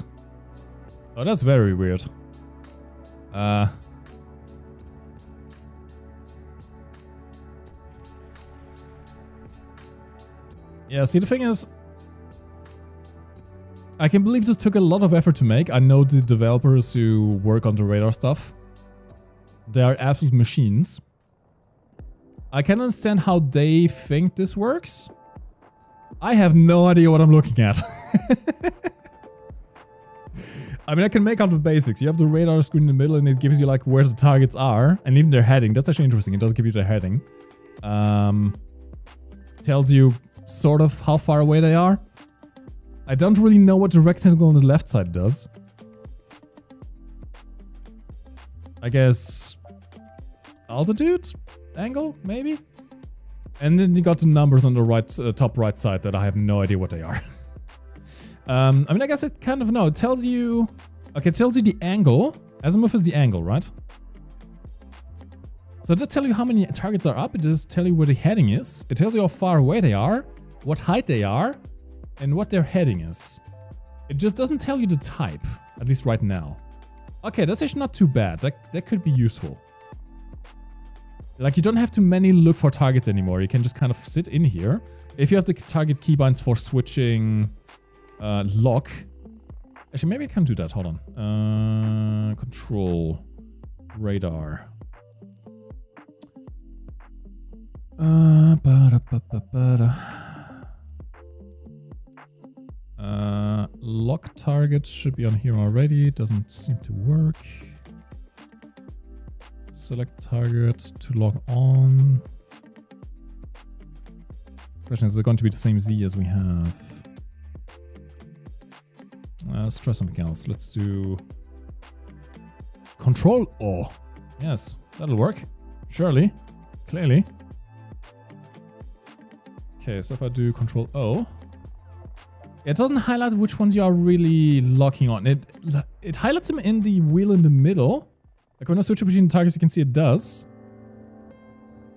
Oh, that's very weird. Yeah, see, the thing is, I can believe this took a lot of effort to make. I know the developers who work on the radar stuff. They are absolute machines. I can understand how they think this works. I have no idea what I'm looking at. I mean, I can make out the basics. You have the radar screen in the middle and it gives you like where the targets are and even their heading. That's actually interesting. It does give you their heading. Tells you sort of how far away they are. I don't really know what the rectangle on the left side does. I guess altitude? Angle? Maybe? And then you got the numbers on the right, top right side that I have no idea what they are. I mean, I guess it kind of, no, it tells you... Okay, it tells you the angle. Azimuth is the angle, right? So it does tell you how many targets are up. It does tell you where the heading is. It tells you how far away they are, what height they are, and what their heading is. It just doesn't tell you the type, at least right now. Okay, that's actually not too bad. That could be useful. Like, you don't have to manually look for targets anymore. You can just kind of sit in here. If you have the target keybinds for switching lock. Actually, maybe I can do that. Hold on. Control. Radar. Lock target should be on here already. Doesn't seem to work. Select target to log on. Question is it going to be the same Z as we have? Let's try something else. Let's do Control O. Yes, that'll work. Surely. Clearly. Okay, so if I do Control O, it doesn't highlight which ones you are really locking on. It highlights them in the wheel in the middle. Like when I switch between the targets, you can see it does.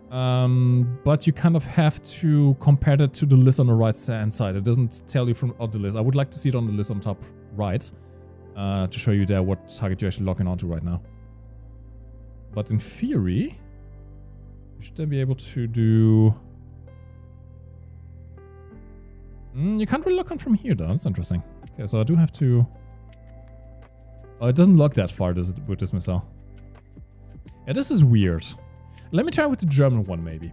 But you kind of have to compare that to the list on the right hand side. It doesn't tell you from the list. I would like to see it on the list on top right to show you there what target you're actually locking onto right now. But in theory, you should then be able to do... you can't really lock on from here though. That's interesting. Okay, so I do have to... Oh, it doesn't lock that far, does it, with this missile? Yeah, this is weird. Let me try with the German one, maybe.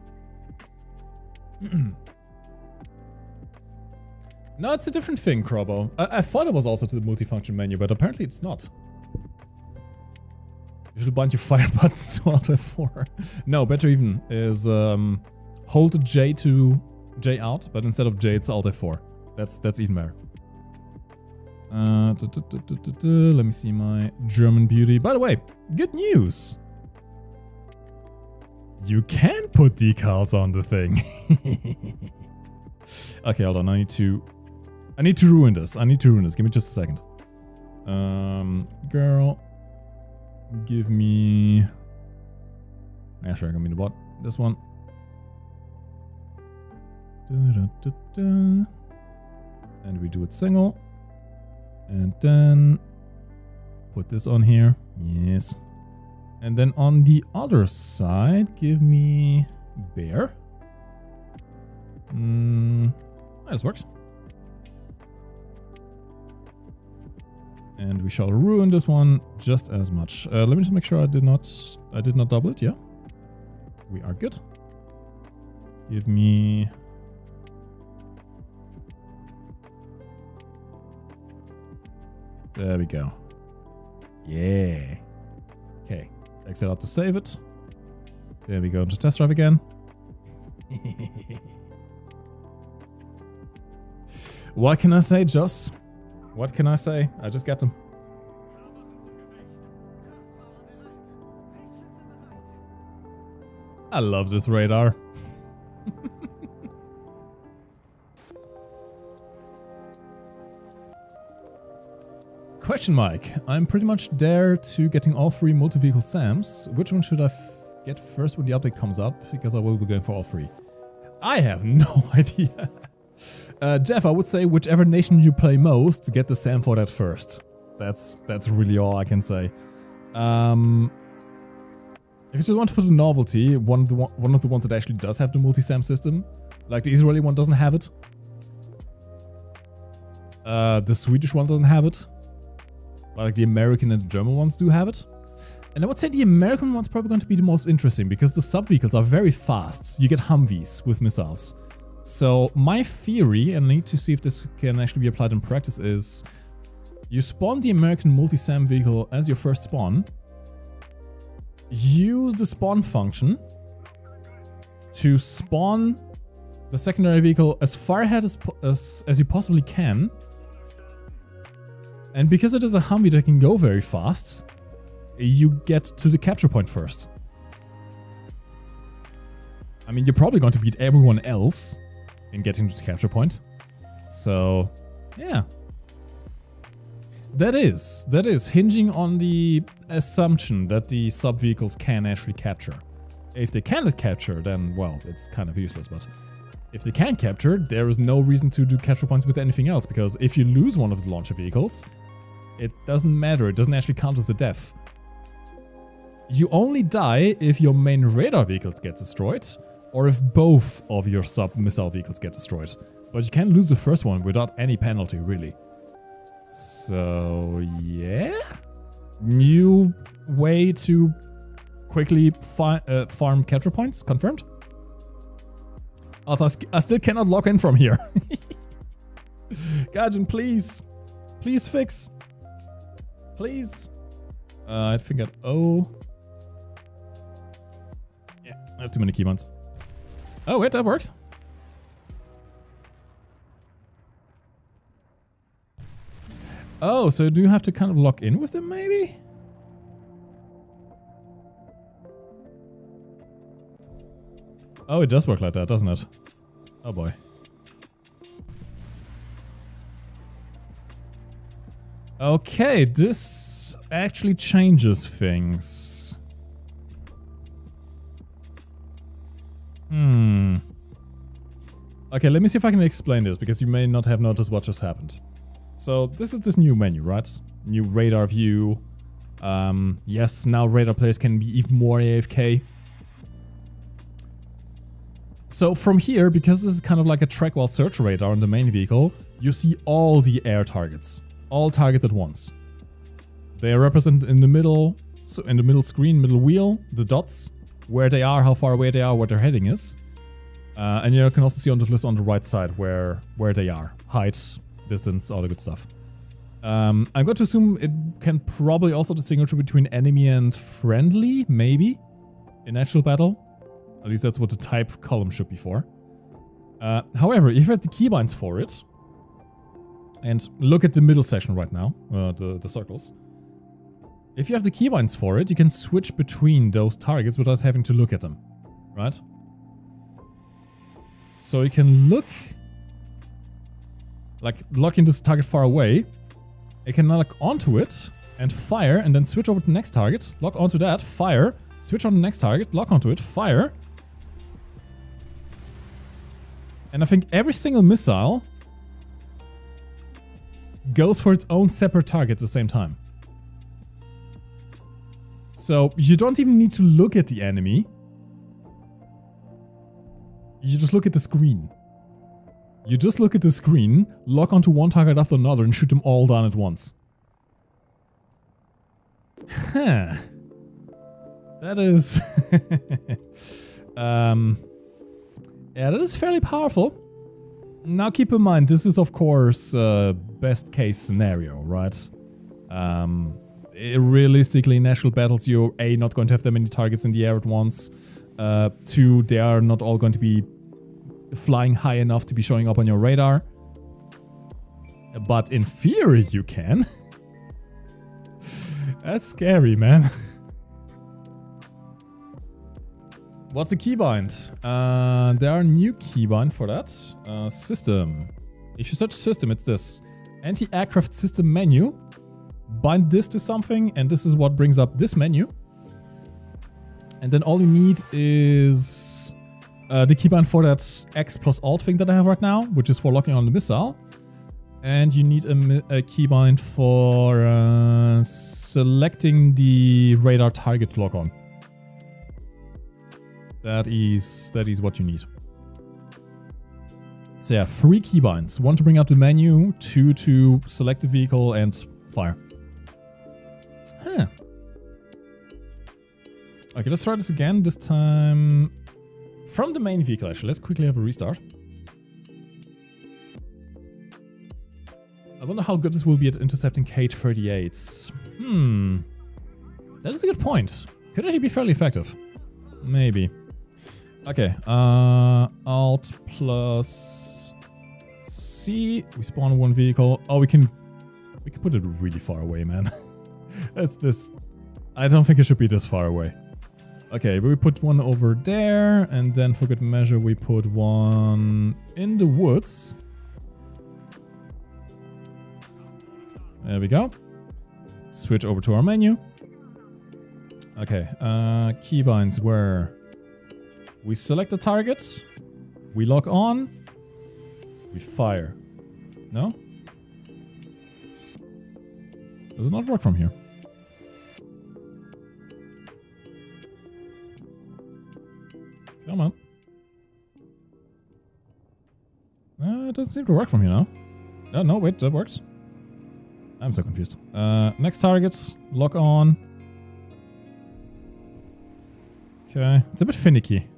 No, it's a different thing, Crobo. I thought it was also to the multifunction menu, but apparently it's not. You should bind your fire button to Alt F4. No, better even is hold J to J out, but instead of J, it's Alt F4. That's even better. Let me see my German beauty. By the way, good news. You can put decals on the thing. Okay, hold on. I need to ruin this. Give me just a second. Girl, give me. Actually, I'm gonna be the bot. This one. And we do it single. And then put this on here. Yes. And then on the other side, give me bear. This works. And we shall ruin this one just as much. Let me just make sure I did not double it. Yeah, we are good. Give me. There we go. Yeah. Okay. Exit out to save it. There we go into test drive again. What can I say, Joss? What can I say? I just got them. I love this radar. Question, Mike. I'm pretty much there to getting all 3 multi-vehicle SAMs. Which one should I get first when the update comes up? Because I will be going for all 3. I have no idea. Jeff, I would say whichever nation you play most, get the SAM for that first. That's really all I can say. If you just want for the novelty, one of the ones that actually does have the multi-SAM system, like the Israeli one doesn't have it. The Swedish one doesn't have it. Like the American and the German ones do have it. And I would say the American one's probably going to be the most interesting because the sub-vehicles are very fast. You get Humvees with missiles. So my theory, and I need to see if this can actually be applied in practice, is you spawn the American multi-SAM vehicle as your first spawn. Use the spawn function to spawn the secondary vehicle as far ahead as you possibly can. And because it is a Humvee that can go very fast, you get to the capture point first. I mean, you're probably going to beat everyone else in getting to the capture point. So, yeah. That is hinging on the assumption that the sub-vehicles can actually capture. If they cannot capture, then, well, it's kind of useless, but if they can capture, there is no reason to do capture points with anything else, because if you lose one of the launcher vehicles, it doesn't matter, it doesn't actually count as a death. You only die if your main radar vehicles get destroyed, or if both of your sub-missile vehicles get destroyed. But you can lose the first one without any penalty, really. So, yeah? New way to quickly farm capture points, confirmed? Also, I still cannot log in from here. Gaijin, please. Please fix. Please. I think at O. Yeah, I have too many keybinds. Oh, wait, that works. Oh, so do you have to kind of log in with them, maybe? Oh, it does work like that, doesn't it? Oh, boy. Okay, this actually changes things. Okay, let me see if I can explain this, because you may not have noticed what just happened. So, this is this new menu, right? New radar view. Yes, now radar players can be even more AFK. So, from here, because this is kind of like a track while search radar on the main vehicle, you see all the air targets. All targets at once. They are represented in the middle, so in the middle screen, middle wheel, the dots, where they are, how far away they are, what their heading is. And you can also see on the list on the right side where they are. Height, distance, all the good stuff. I'm going to assume it can probably also distinguish between enemy and friendly, maybe, in actual battle. At least that's what the type column should be for. However, if you have the keybinds for it, and look at the middle section right now, the circles. If you have the keybinds for it, you can switch between those targets without having to look at them, right? So you can look, like locking this target far away. You can lock onto it and fire, and then switch over to the next target, lock onto that, fire, switch on the next target, lock onto it, fire. And I think every single missile goes for its own separate target at the same time. So you don't even need to look at the enemy. You just look at the screen. You just look at the screen, lock onto one target after another, and shoot them all down at once. Huh. That is... yeah, that is fairly powerful. Now keep in mind, this is of course best case scenario, right? Realistically, in national battles, you're A, not going to have that many targets in the air at once. 2, they are not all going to be flying high enough to be showing up on your radar. But in theory, you can. That's scary, man. What's a keybind? There are new keybind for that. System. If you search system, it's this. Anti-aircraft system menu. Bind this to something, and this is what brings up this menu. And then all you need is the keybind for that X plus Alt thing that I have right now, which is for locking on the missile. And you need a keybind for selecting the radar target to lock on. That is what you need. So yeah, 3 keybinds. 1 to bring up the menu, 2 to select the vehicle and fire. Huh. Okay, let's try this again. This time from the main vehicle, actually. Let's quickly have a restart. I wonder how good this will be at intercepting Kh-38s. That is a good point. Could actually be fairly effective. Maybe. Okay, Alt plus C. We spawn 1 vehicle. Oh, we can put it really far away, man. That's this. I don't think it should be this far away. Okay, but we put 1 over there, and then for good measure, we put 1 in the woods. There we go. Switch over to our menu. Okay, keybinds where we select the target, we lock on, we fire. No? Does it not work from here? Come on. It doesn't seem to work from here now. No, wait, that works. I'm so confused. Next target, lock on. Okay, it's a bit finicky.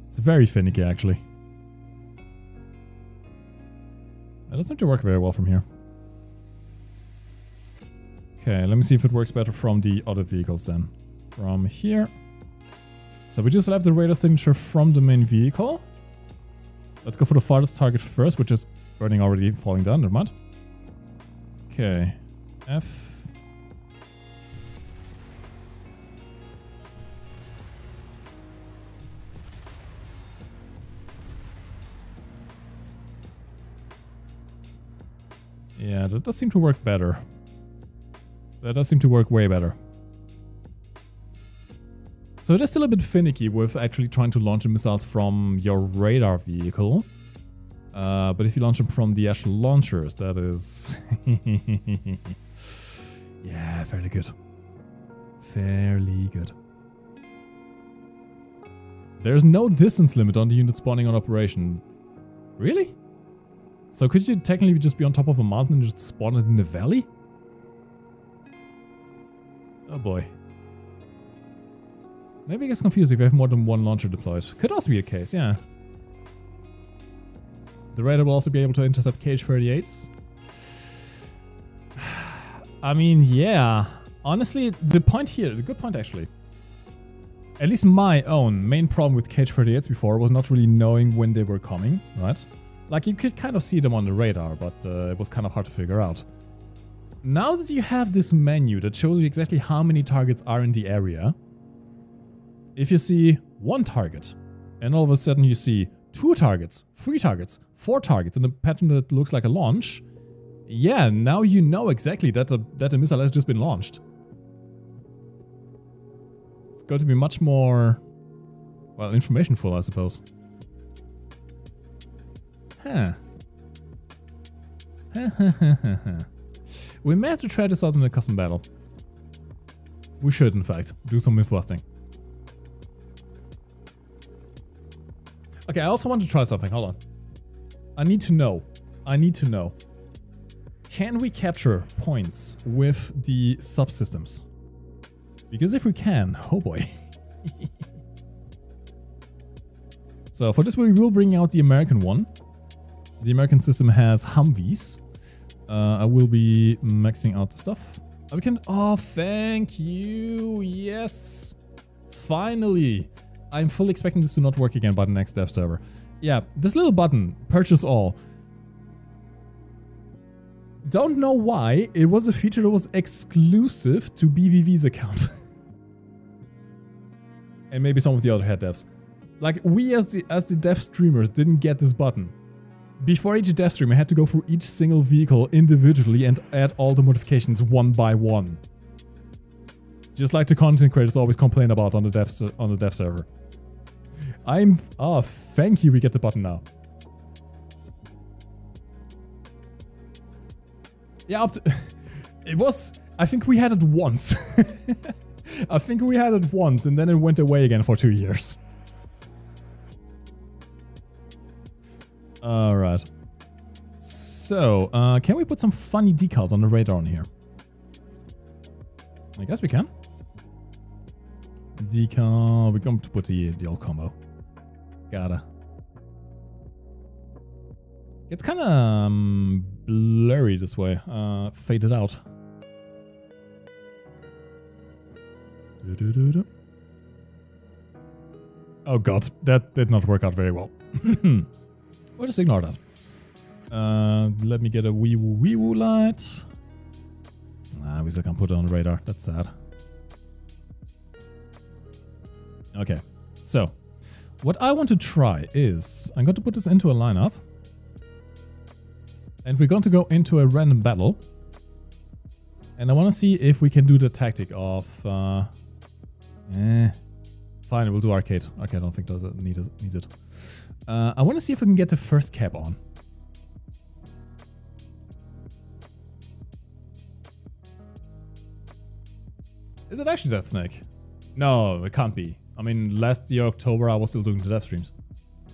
It's very finicky, actually. That doesn't seem to work very well from here. Okay, let me see if it works better from the other vehicles then. From here. So we just left the radar signature from the main vehicle. Let's go for the farthest target first, which is burning already, falling down. Never mind. Okay. F. Yeah, that does seem to work better. That does seem to work way better. So it is still a bit finicky with actually trying to launch the missiles from your radar vehicle. But if you launch them from the actual launchers, that is... yeah, fairly good. Fairly good. There's no distance limit on the unit spawning on operation. Really? So could you technically just be on top of a mountain and just spawn it in the valley? Oh boy. Maybe it gets confused if you have more than 1 launcher deployed. Could also be a case, yeah. The radar will also be able to intercept Kh-38s. I mean, yeah. Honestly, the point here, the good point actually, At least my own main problem with KH-38s before was not really knowing when they were coming, right? Like, you could kind of see them on the radar, but it was kind of hard to figure out. Now that you have this menu that shows you exactly how many targets are in the area, if you see one target, and all of a sudden you see 2 targets, 3 targets, 4 targets in a pattern that looks like a launch, yeah, now you know exactly that a missile has just been launched. It's going to be much more, well, information-full, I suppose. Huh. We may have to try this out in a custom battle. We should, in fact, do some myth busting. Okay, I also want to try something. Hold on. I need to know. Can we capture points with the subsystems? Because if we can, oh boy. So for this we will bring out the American one. The American system has Humvees. I will be maxing out the stuff. We can... Oh, thank you. Yes. Finally. I'm fully expecting this to not work again by the next dev server. Yeah, this little button, purchase all. Don't know why. It was a feature that was exclusive to BVV's account. And maybe some of the other head devs. Like, we as the dev streamers didn't get this button. Before each dev stream, I had to go through each single vehicle individually and add all the modifications one by one. Just like the content creators always complain about on the dev server. Oh, thank you, we get the button now. Yeah, it was... I think we had it once. I think we had it once, and then it went away again for 2 years. Alright. So, can we put some funny decals on the radar on here? I guess we can. Decal... We're going to put the old combo. Gotta. It's kind of blurry this way. Faded out. Oh god, that did not work out very well. We'll just ignore that. Let me get a wee-woo light. Nah, we still can't put it on the radar. That's sad. Okay, so what I want to try is I'm going to put this into a lineup. And we're going to go into a random battle. And I want to see if we can do the tactic of... Fine, we'll do arcade. Arcade I don't think needs it. I want to see if we can get the first cap on. Is it actually that snake? No, it can't be. I mean, last year, October, I was still doing the dev streams.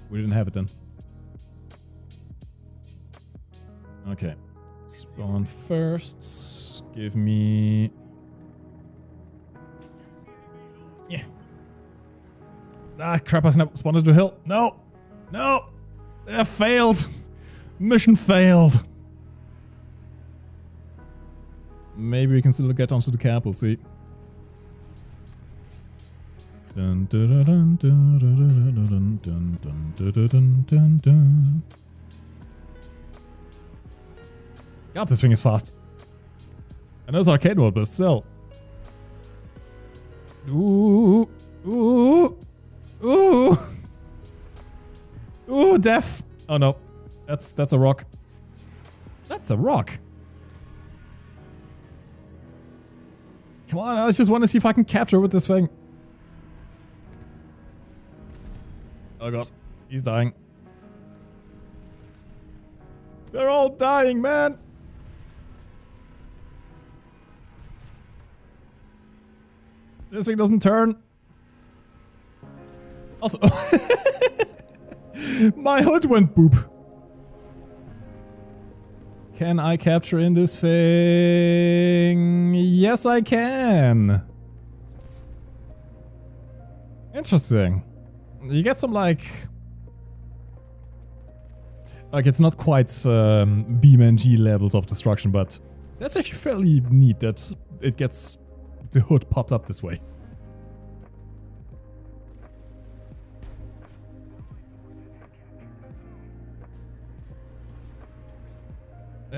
We didn't have it then. Okay. Spawn first. Give me... Yeah. Ah, crap, I spawned into a hill. No! No! I failed! Mission failed! Maybe we can still get onto the cap, we'll see. Dun, dun, dun, dun, dun, dun, dun, dun, dun, dun, dun. God, this thing is fast. I know it's arcade mode, but still. Ooh, ooh, ooh, ooh, death. Oh no, that's a rock. That's a rock. Come on, I just want to see if I can capture with this thing. Oh god, he's dying. They're all dying, man. This thing doesn't turn. Also, my hood went boop. Can I capture in this thing? Yes, I can. Interesting. You get some like it's not quite BeamNG levels of destruction, but that's actually fairly neat that it gets the hood popped up this way.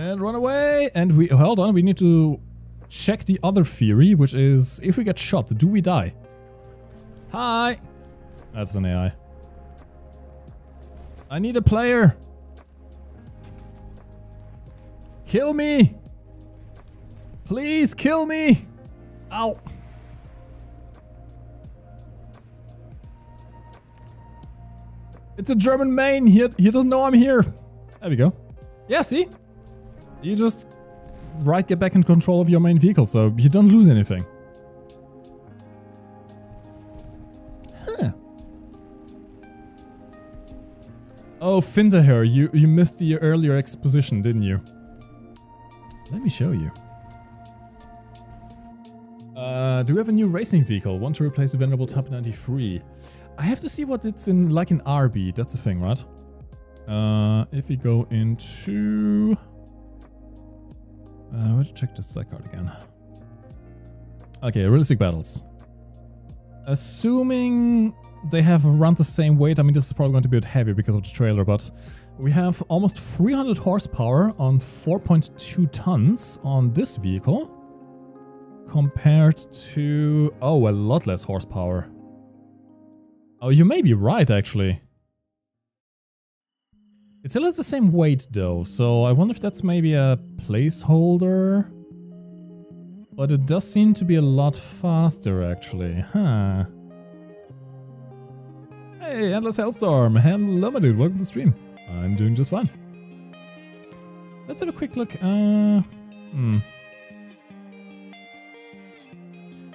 And run away. And we, hold on, we need to check the other theory, which is if we get shot, do we die? Hi. That's an AI. I need a player. Kill me. Please kill me. Ow. It's a German main. He doesn't know I'm here. There we go. Yeah, see? You just get back in control of your main vehicle, so you don't lose anything. Huh. Oh, Finterher, you missed the earlier exposition, didn't you? Let me show you. Do we have a new racing vehicle? Want to replace the venerable Type 93? I have to see what it's in, like in RB. That's the thing, right? If we go into... let's check this side card again. Okay, realistic battles. Assuming they have around the same weight. I mean, this is probably going to be a bit heavy because of the trailer, but we have almost 300 horsepower on 4.2 tons on this vehicle. Compared to... oh, a lot less horsepower. Oh, you may be right, actually. It still has the same weight, though, so I wonder if that's maybe a placeholder. But it does seem to be a lot faster, actually. Huh. Hey, Endless Hellstorm. Hello, my dude. Welcome to the stream. I'm doing just fine. Let's have a quick look.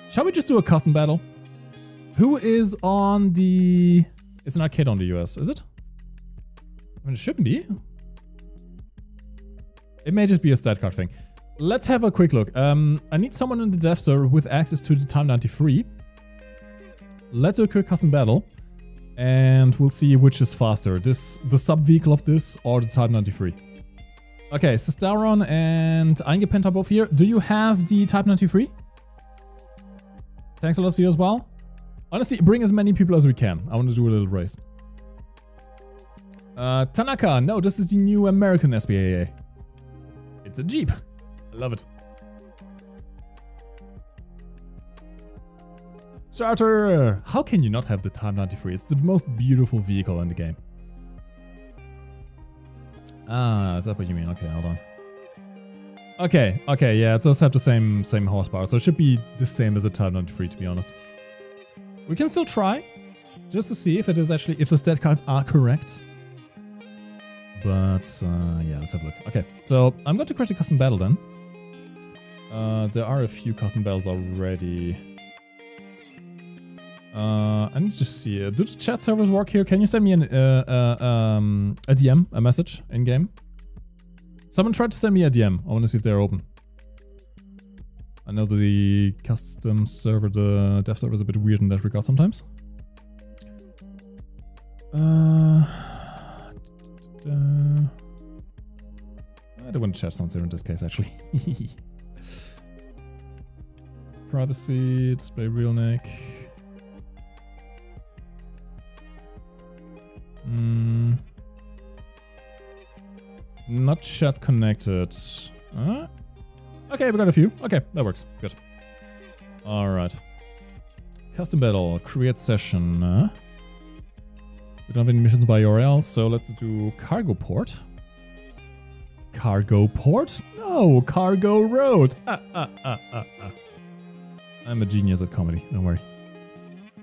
Shall we just do a custom battle? Who is on the... it's an arcade on the US, is it? I mean, it shouldn't be. It may just be a stat card thing. Let's have a quick look. I need someone in the dev server with access to the Type 93. Let's do a quick custom battle. And we'll see which is faster. The sub-vehicle of this or the Type 93. Okay, Sistaron and Eingepent are both here. Do you have the Type 93? Thanks a lot to you as well. Honestly, bring as many people as we can. I want to do a little race. Tanaka, no, this is the new American SPAA. It's a Jeep. I love it. Starter! How can you not have the Type 93? It's the most beautiful vehicle in the game. Ah, is that what you mean? Okay, hold on. Okay, yeah, it does have the same horsepower, so it should be the same as the Type 93, to be honest. We can still try, just to see if it is actually, if the stat cards are correct. But, yeah, let's have a look. Okay, so I'm going to create a custom battle then. There are a few custom battles already. I need to see, do the chat servers work here? Can you send me a DM, a message in-game? Someone tried to send me a DM. I want to see if they're open. I know the custom server, the dev server is a bit weird in that regard sometimes. I don't want to chat sounds here in this case, actually. Privacy, display real nick. Not chat connected. Okay, we got a few. Okay, that works. Good. Alright. Custom battle. Create session. We don't have any missions by URL, so let's do cargo port. Cargo port? No, cargo road. I'm a genius at comedy, don't worry.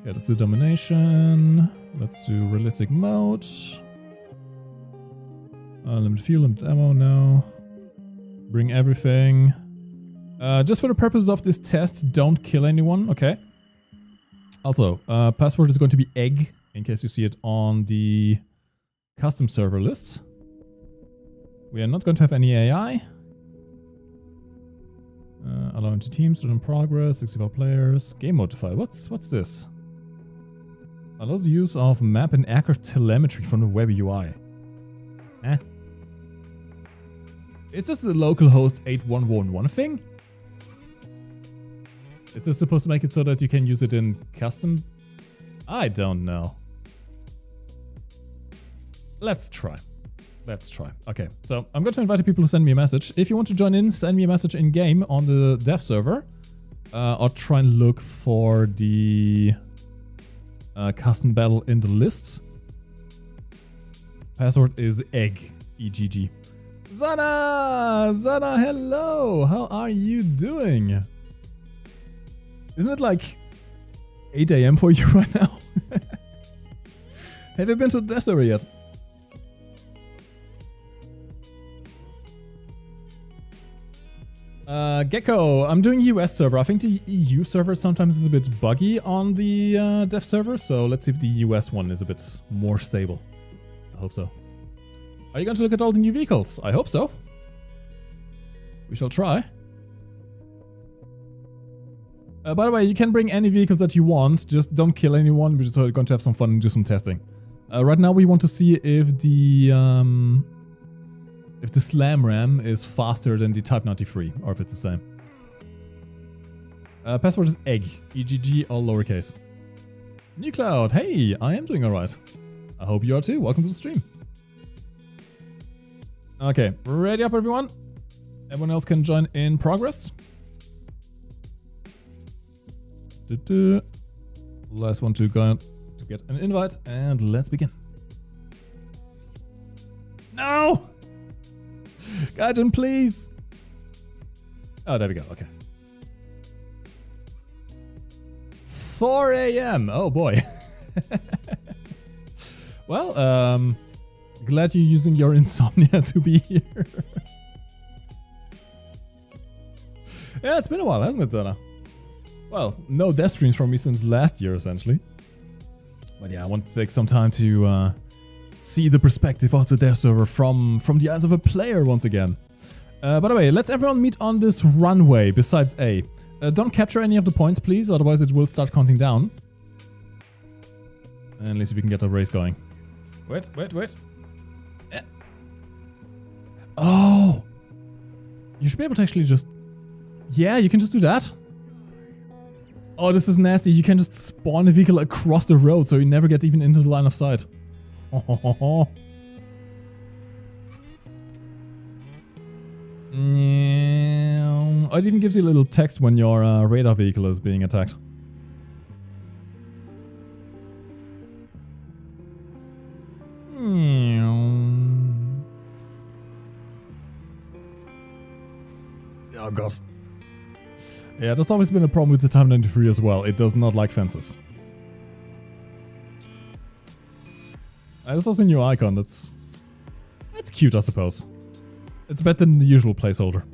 Okay, let's do domination. Let's do realistic mode. Limited fuel, limited ammo, no. Bring everything. Just for the purposes of this test, don't kill anyone, okay? Also, password is going to be egg, in case you see it on the custom server list. We are not going to have any AI. Allow into teams, in progress, 65 players. Game modified. What's this? Allows the use of map and accurate telemetry from the web UI. Eh? Is this the localhost 8111 thing? Is this supposed to make it so that you can use it in custom? I don't know. Let's try. Let's try. Okay, so I'm going to invite the people who send me a message. If you want to join in, send me a message in-game on the dev server. Or try and look for the custom battle in the list. Password is egg. E-G-G. Zana! Zana, hello! How are you doing? Isn't it like 8 AM for you right now? Have you been to the dev server yet? Gecko, I'm doing US server. I think the EU server sometimes is a bit buggy on the dev server, so let's see if the US one is a bit more stable. I hope so. Are you going to look at all the new vehicles? I hope so. We shall try. By the way, you can bring any vehicles that you want, just don't kill anyone. We're just going to have some fun and do some testing. Right now we want to see if the Slam Ram is faster than the Type 93, or if it's the same. Password is egg. E-G-G, all lowercase. New Cloud, hey, I am doing alright. I hope you are too. Welcome to the stream. Okay, ready up everyone? Everyone else can join in progress. Last one to go to get an invite, and let's begin. No! Gaijin, please! Oh, there we go, okay. 4 AM, oh boy. Well, glad you're using your insomnia to be here. Yeah, it's been a while, hasn't it, Zana? Well, no dev streams from me since last year, essentially. But yeah, I want to take some time to see the perspective of the dev server from the eyes of a player once again. By the way, let's everyone meet on this runway besides A. Don't capture any of the points, please, otherwise it will start counting down. And at least we can get the race going. Wait. Oh! You should be able to actually just... Yeah, you can just do that. Oh, this is nasty. You can just spawn a vehicle across the road so you never get even into the line of sight. Oh, it even gives you a little text when your radar vehicle is being attacked. Oh god. Yeah, that's always been a problem with the Type 93 as well. It does not like fences. There's also a new icon. That's cute, I suppose. It's better than the usual placeholder.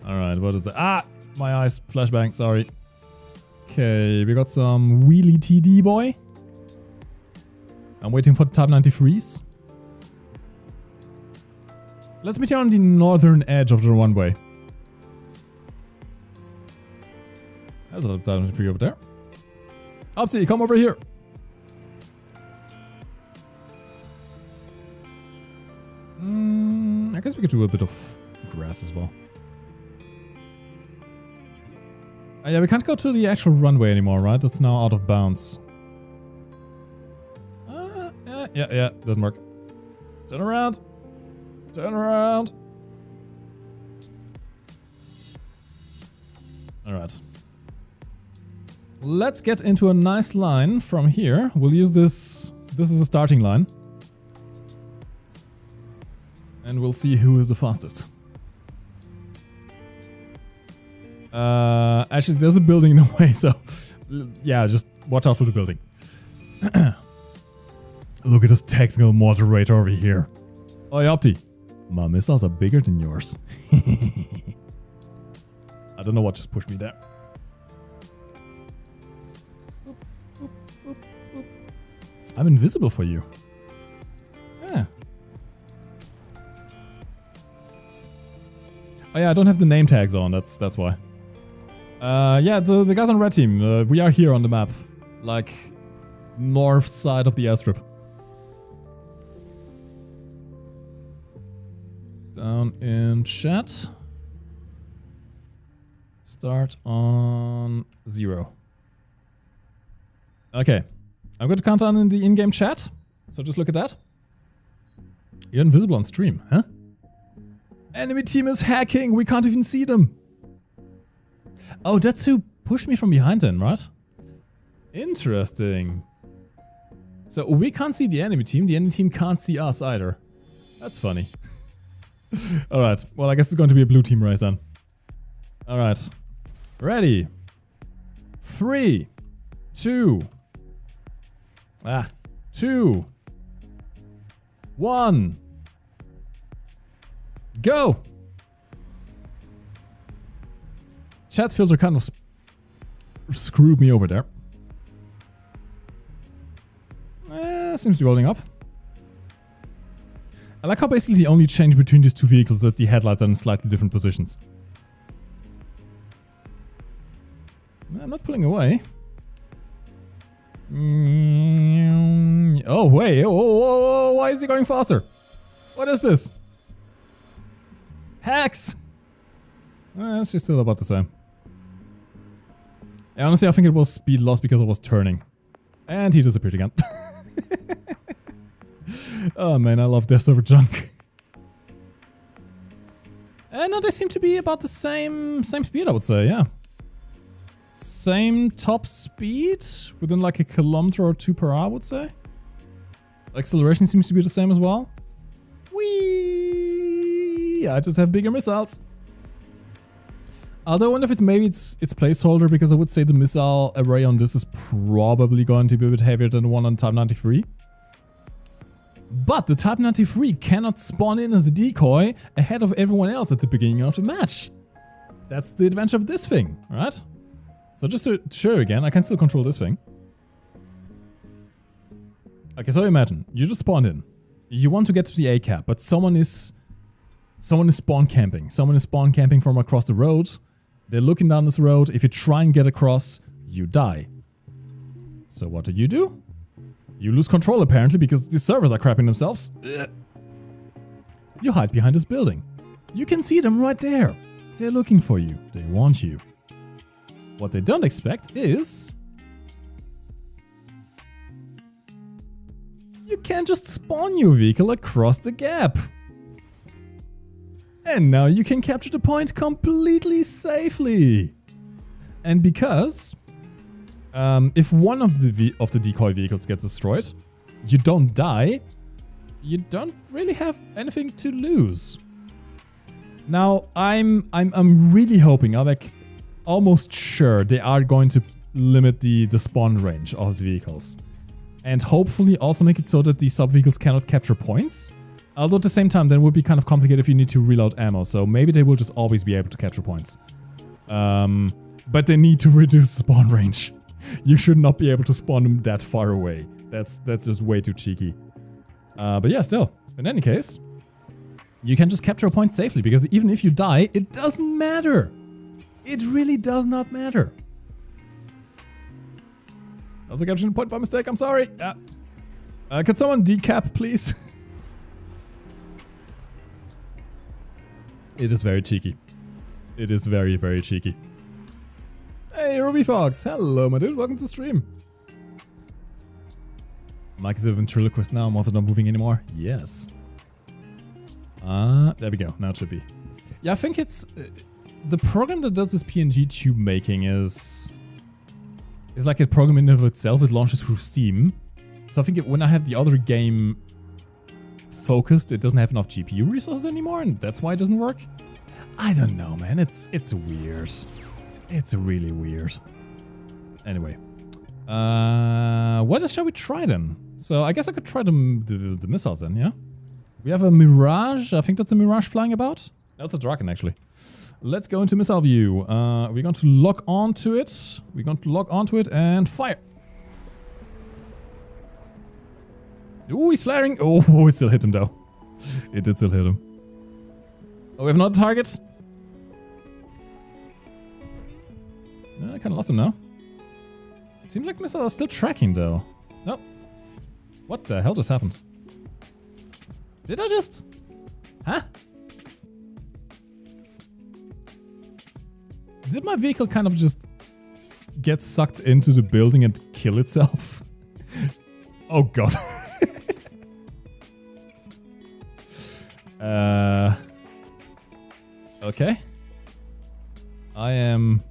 Alright, what is that? Ah! My eyes. Flashbang, sorry. Okay, we got some wheelie TD boy. I'm waiting for the Type 93s. Let's meet you on the northern edge of the runway. There's a Type 93 over there. Opsy, come over here. I guess we could do a bit of grass as well. Yeah, we can't go to the actual runway anymore, right? It's now out of bounds. Yeah, doesn't work. Turn around. Turn around. Alright. Let's get into a nice line from here. We'll use this. This is a starting line. And we'll see who is the fastest. Actually, there's a building in the way, so yeah, just watch out for the building. Look at this technical moderator over here. Oi, Opti. My missiles are bigger than yours. I don't know what just pushed me there. I'm invisible for you. Yeah. Oh yeah, I don't have the name tags on, that's why. Yeah, the guys on red team, we are here on the map. Like, north side of the airstrip. Down in chat. Start on 0. Okay. I'm going to count on in the in-game chat. So just look at that. You're invisible on stream, huh? Enemy team is hacking. We can't even see them. Oh, that's who pushed me from behind then, right? Interesting. So we can't see the enemy team. The enemy team can't see us either. That's funny. Alright. Well, I guess it's going to be a blue team race then. Alright. Ready. 3, 2. 2. 1. Go! Chat filter kind of screwed me over there. Seems to be holding up. I like how basically the only change between these two vehicles is that the headlights are in slightly different positions. I'm not pulling away. Oh, wait. Oh, why is he going faster? What is this? Hacks! It's just still about the same. Yeah, honestly, I think it was speed loss because I was turning. And he disappeared again. Oh man, I love Death Server junk. And no, they seem to be about the same speed, I would say, yeah. Same top speed, within like a kilometer or 2 per hour, I would say. Acceleration seems to be the same as well. Whee! I just have bigger missiles. Although I wonder if it's placeholder, because I would say the missile array on this is probably going to be a bit heavier than the one on Type 93. But the Type 93 cannot spawn in as a decoy ahead of everyone else at the beginning of the match. That's the advantage of this thing, right? So just to show you again, I can still control this thing. Okay, so imagine, you just spawned in. You want to get to the A cap, but someone is spawn camping. Someone is spawn camping from across the road. They're looking down this road. If you try and get across, you die. So what do? You lose control apparently because the servers are crapping themselves. You hide behind this building. You can see them right there. They're looking for you. They want you. What they don't expect is... you can't just spawn your vehicle across the gap. And now you can capture the point completely safely. And because... if one of the decoy vehicles gets destroyed, you don't die, you don't really have anything to lose. Now, I'm really hoping, I'm like almost sure they are going to limit the spawn range of the vehicles. And hopefully also make it so that the sub-vehicles cannot capture points. Although at the same time, then it would be kind of complicated if you need to reload ammo. So maybe they will just always be able to capture points. But they need to reduce spawn range. You should not be able to spawn them that far away. That's just way too cheeky. But yeah, still. In any case, you can just capture a point safely, because even if you die, it doesn't matter. It really does not matter. Also captured a point by mistake, I'm sorry. Could someone decap, please? It is very cheeky. It is very, very cheeky. Hey, Ruby Fox. Hello, my dude. Welcome to the stream. Mike is a ventriloquist now. Morph is not moving anymore. Yes. There we go. Now it should be. Yeah, I think it's... the program that does this PNG tube making is like a program in and of itself. It launches through Steam. So I think when I have the other game focused, it doesn't have enough GPU resources anymore, and that's why it doesn't work. I don't know, man. It's weird. It's really weird. Anyway. What else shall we try then? So I guess I could try the missiles then, yeah? We have a Mirage. I think that's a Mirage flying about. That's a Draken, actually. Let's go into missile view. We're going to lock onto it. We're going to lock onto it and fire. Ooh, he's flaring. Oh, it still hit him though. It did still hit him. Oh, we have another target. I kind of lost him now. It seems like missiles are still tracking though. Nope. What the hell just happened? Did I just... Huh? Did my vehicle kind of just get sucked into the building and kill itself? Oh god. Okay. I am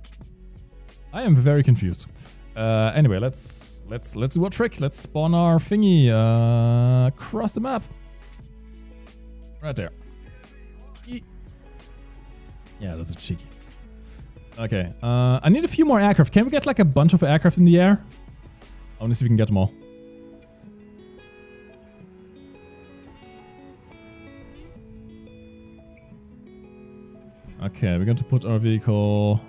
very confused. Anyway, let's do a trick. Let's spawn our thingy across the map. Right there. Yeah, that's a cheeky. Okay, I need a few more aircraft. Can we get like a bunch of aircraft in the air? I want to see if we can get them all. Okay, we're going to put our vehicle,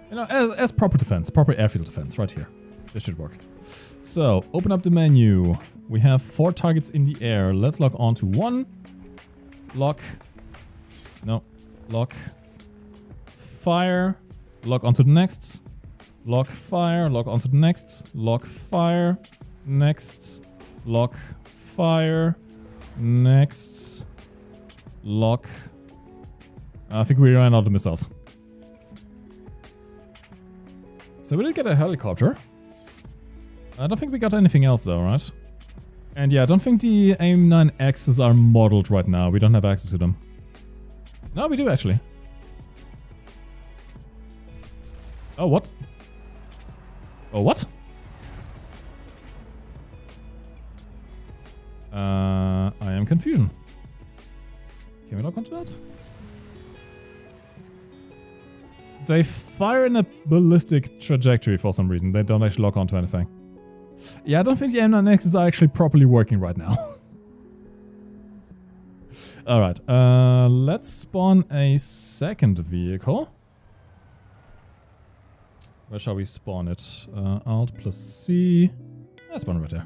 you know, as proper defense, proper airfield defense right here. This should work. So, open up the menu. We have 4 targets in the air. Let's lock onto one. Lock. No. Lock. Fire. Lock onto the next. Lock. Fire. Lock onto the next. Lock. Fire. Next. Lock. Fire. Next. Lock. I think we ran out of missiles. So we did get a helicopter. I don't think we got anything else though, right? And yeah, I don't think the AIM-9Xs are modeled right now. We don't have access to them. No, we do actually. Oh, what? Oh, what? I am confusion. Can we lock onto that? They fire in a ballistic trajectory for some reason. They don't actually lock onto anything. Yeah, I don't think the M9Xs are actually properly working right now. Alright, let's spawn a second vehicle. Where shall we spawn it? Alt plus C. Let's spawn it right there.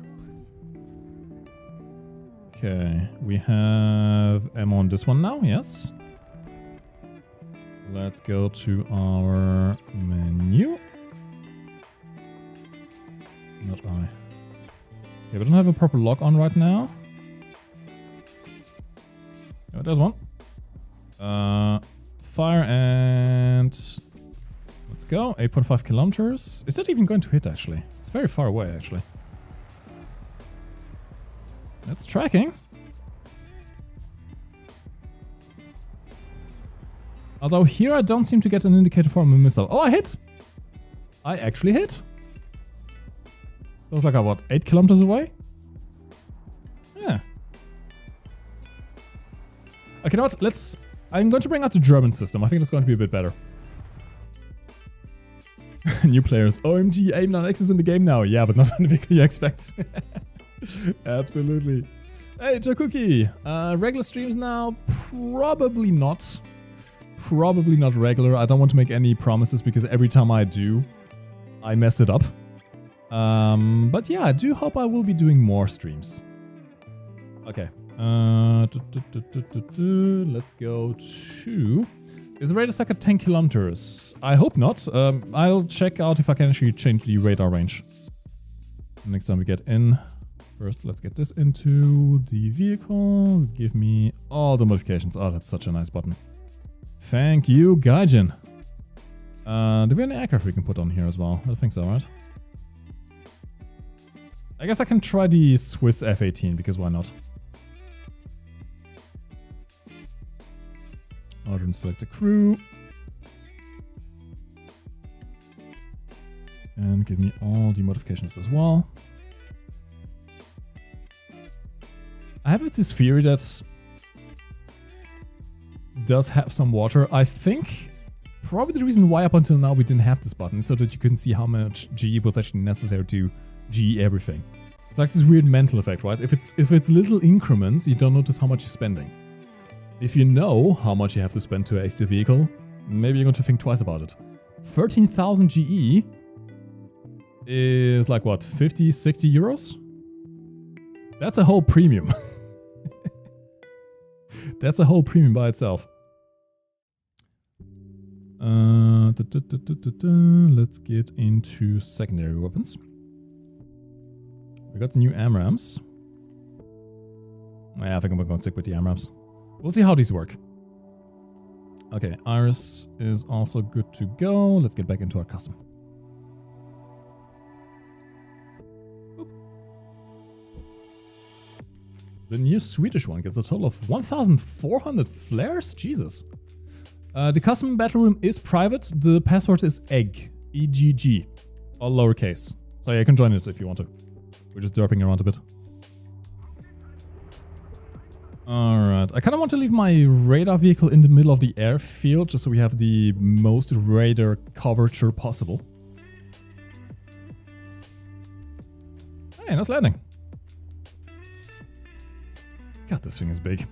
Okay, we have M on this one now, yes. Let's go to our menu. Not I. Okay, we don't have a proper lock on right now. Oh, there's one. Fire and... Let's go. 8.5 kilometers. Is that even going to hit, actually? It's very far away, actually. That's tracking. Although here I don't seem to get an indicator for a missile. Oh, I hit! I actually hit. That was like, what, 8 kilometers away? Yeah. Okay, you know what? I'm going to bring out the German system. I think it's going to be a bit better. New players. OMG, AIM-9X is in the game now. Yeah, but not on the vehicle you expect. Absolutely. Hey, Takuki. Regular streams now? Probably not. Probably not regular. I don't want to make any promises because every time I do, I mess it up. But yeah, I do hope I will be doing more streams. Okay. Let's go to... Is the radar stuck at 10 kilometers? I hope not. I'll check out if I can actually change the radar range. Next time we get in. First, let's get this into the vehicle. Give me all the modifications. Oh, that's such a nice button. Thank you, Gaijin. Do we have any aircraft we can put on here as well? I think so, right? I guess I can try the Swiss F-18, because why not? Order and select the crew. And give me all the modifications as well. I have this theory that does have some water. I think probably the reason why up until now we didn't have this button is so that you couldn't see how much GE was actually necessary to GE everything. It's like this weird mental effect, right? If it's little increments, you don't notice how much you're spending. If you know how much you have to spend to ace the vehicle, maybe you're going to think twice about it. 13,000 GE is like what, 50, 60 euros? That's a whole premium. That's a whole premium by itself. Let's get into secondary weapons. We got the new AMRAAMs. Yeah, I think I'm going to stick with the AMRAAMs. We'll see how these work. Okay, Iris is also good to go. Let's get back into our custom. Boop. The new Swedish one gets a total of 1,400 flares? Jesus. The custom battle room is private. The password is EGG. E-G-G. All lowercase. So yeah, you can join it if you want to. We're just derping around a bit. Alright, I kind of want to leave my radar vehicle in the middle of the airfield, just so we have the most radar coverture possible. Hey, nice landing. God, this thing is big.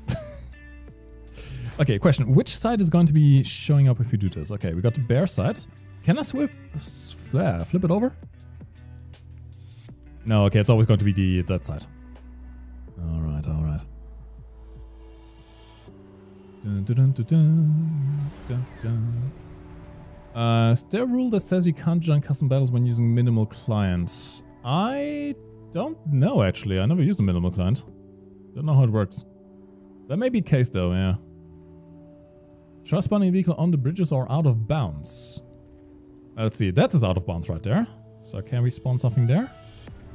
Okay, question. Which side is going to be showing up if we do this? Okay, we got the bear side. Can I flip it over? No, okay, it's always going to be that side. Alright, alright. Is there a rule that says you can't join custom battles when using minimal client? I don't know, actually. I never used a minimal client. Don't know how it works. That may be the case, though, yeah. Try spawning a vehicle on the bridges or out of bounds. Let's see, that is out of bounds right there. So can we spawn something there?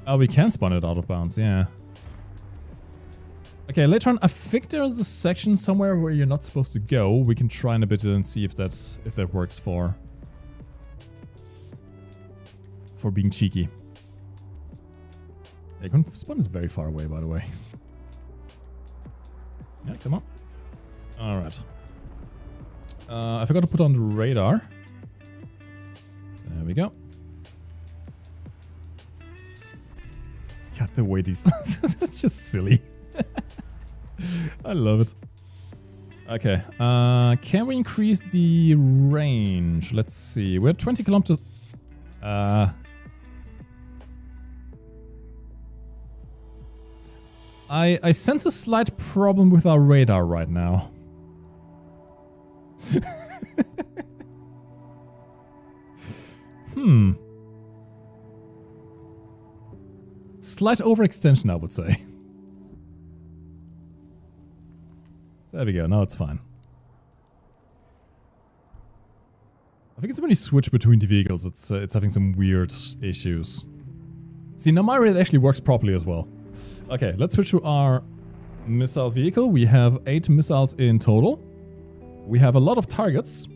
Oh, we can spawn it out of bounds, yeah. Okay, later on, I think there's a section somewhere where you're not supposed to go. We can try in a bit and see if that works for being cheeky. Yeah, spawn is very far away, by the way. Yeah, come on. Alright. I forgot to put on the radar. There we go. God, the way these... That's just silly. I love it. Okay. Can we increase the range? Let's see. We're 20 kilometers... I sense a slight problem with our radar right now. Slight overextension, I would say. There we go. Now it's fine. I think it's when you switch between the vehicles, it's having some weird issues. See, now my radar actually works properly as well. Okay, let's switch to our missile vehicle. We have 8 missiles in total. We have a lot of targets.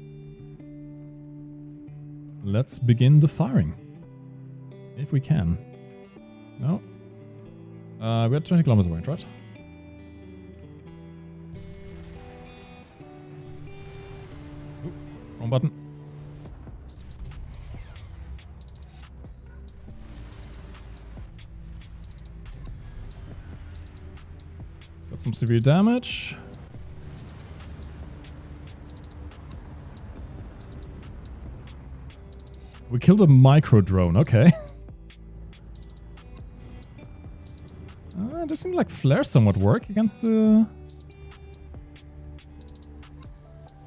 Let's begin the firing. If we can. No? We're 20 kilometers away, right? Ooh, wrong button. Got some severe damage. We killed a micro drone, okay. It does seem like flares somewhat work against the...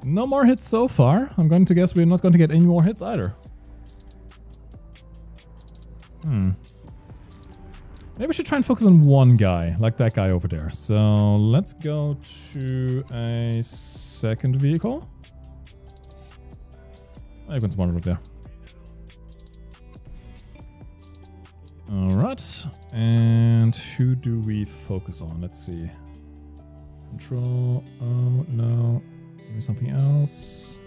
No more hits so far. I'm going to guess we're not going to get any more hits either. Maybe we should try and focus on one guy, like that guy over there. So let's go to a second vehicle. I can spawn right there. Alright, and who do we focus on? Let's see. Control, oh no, give me something else.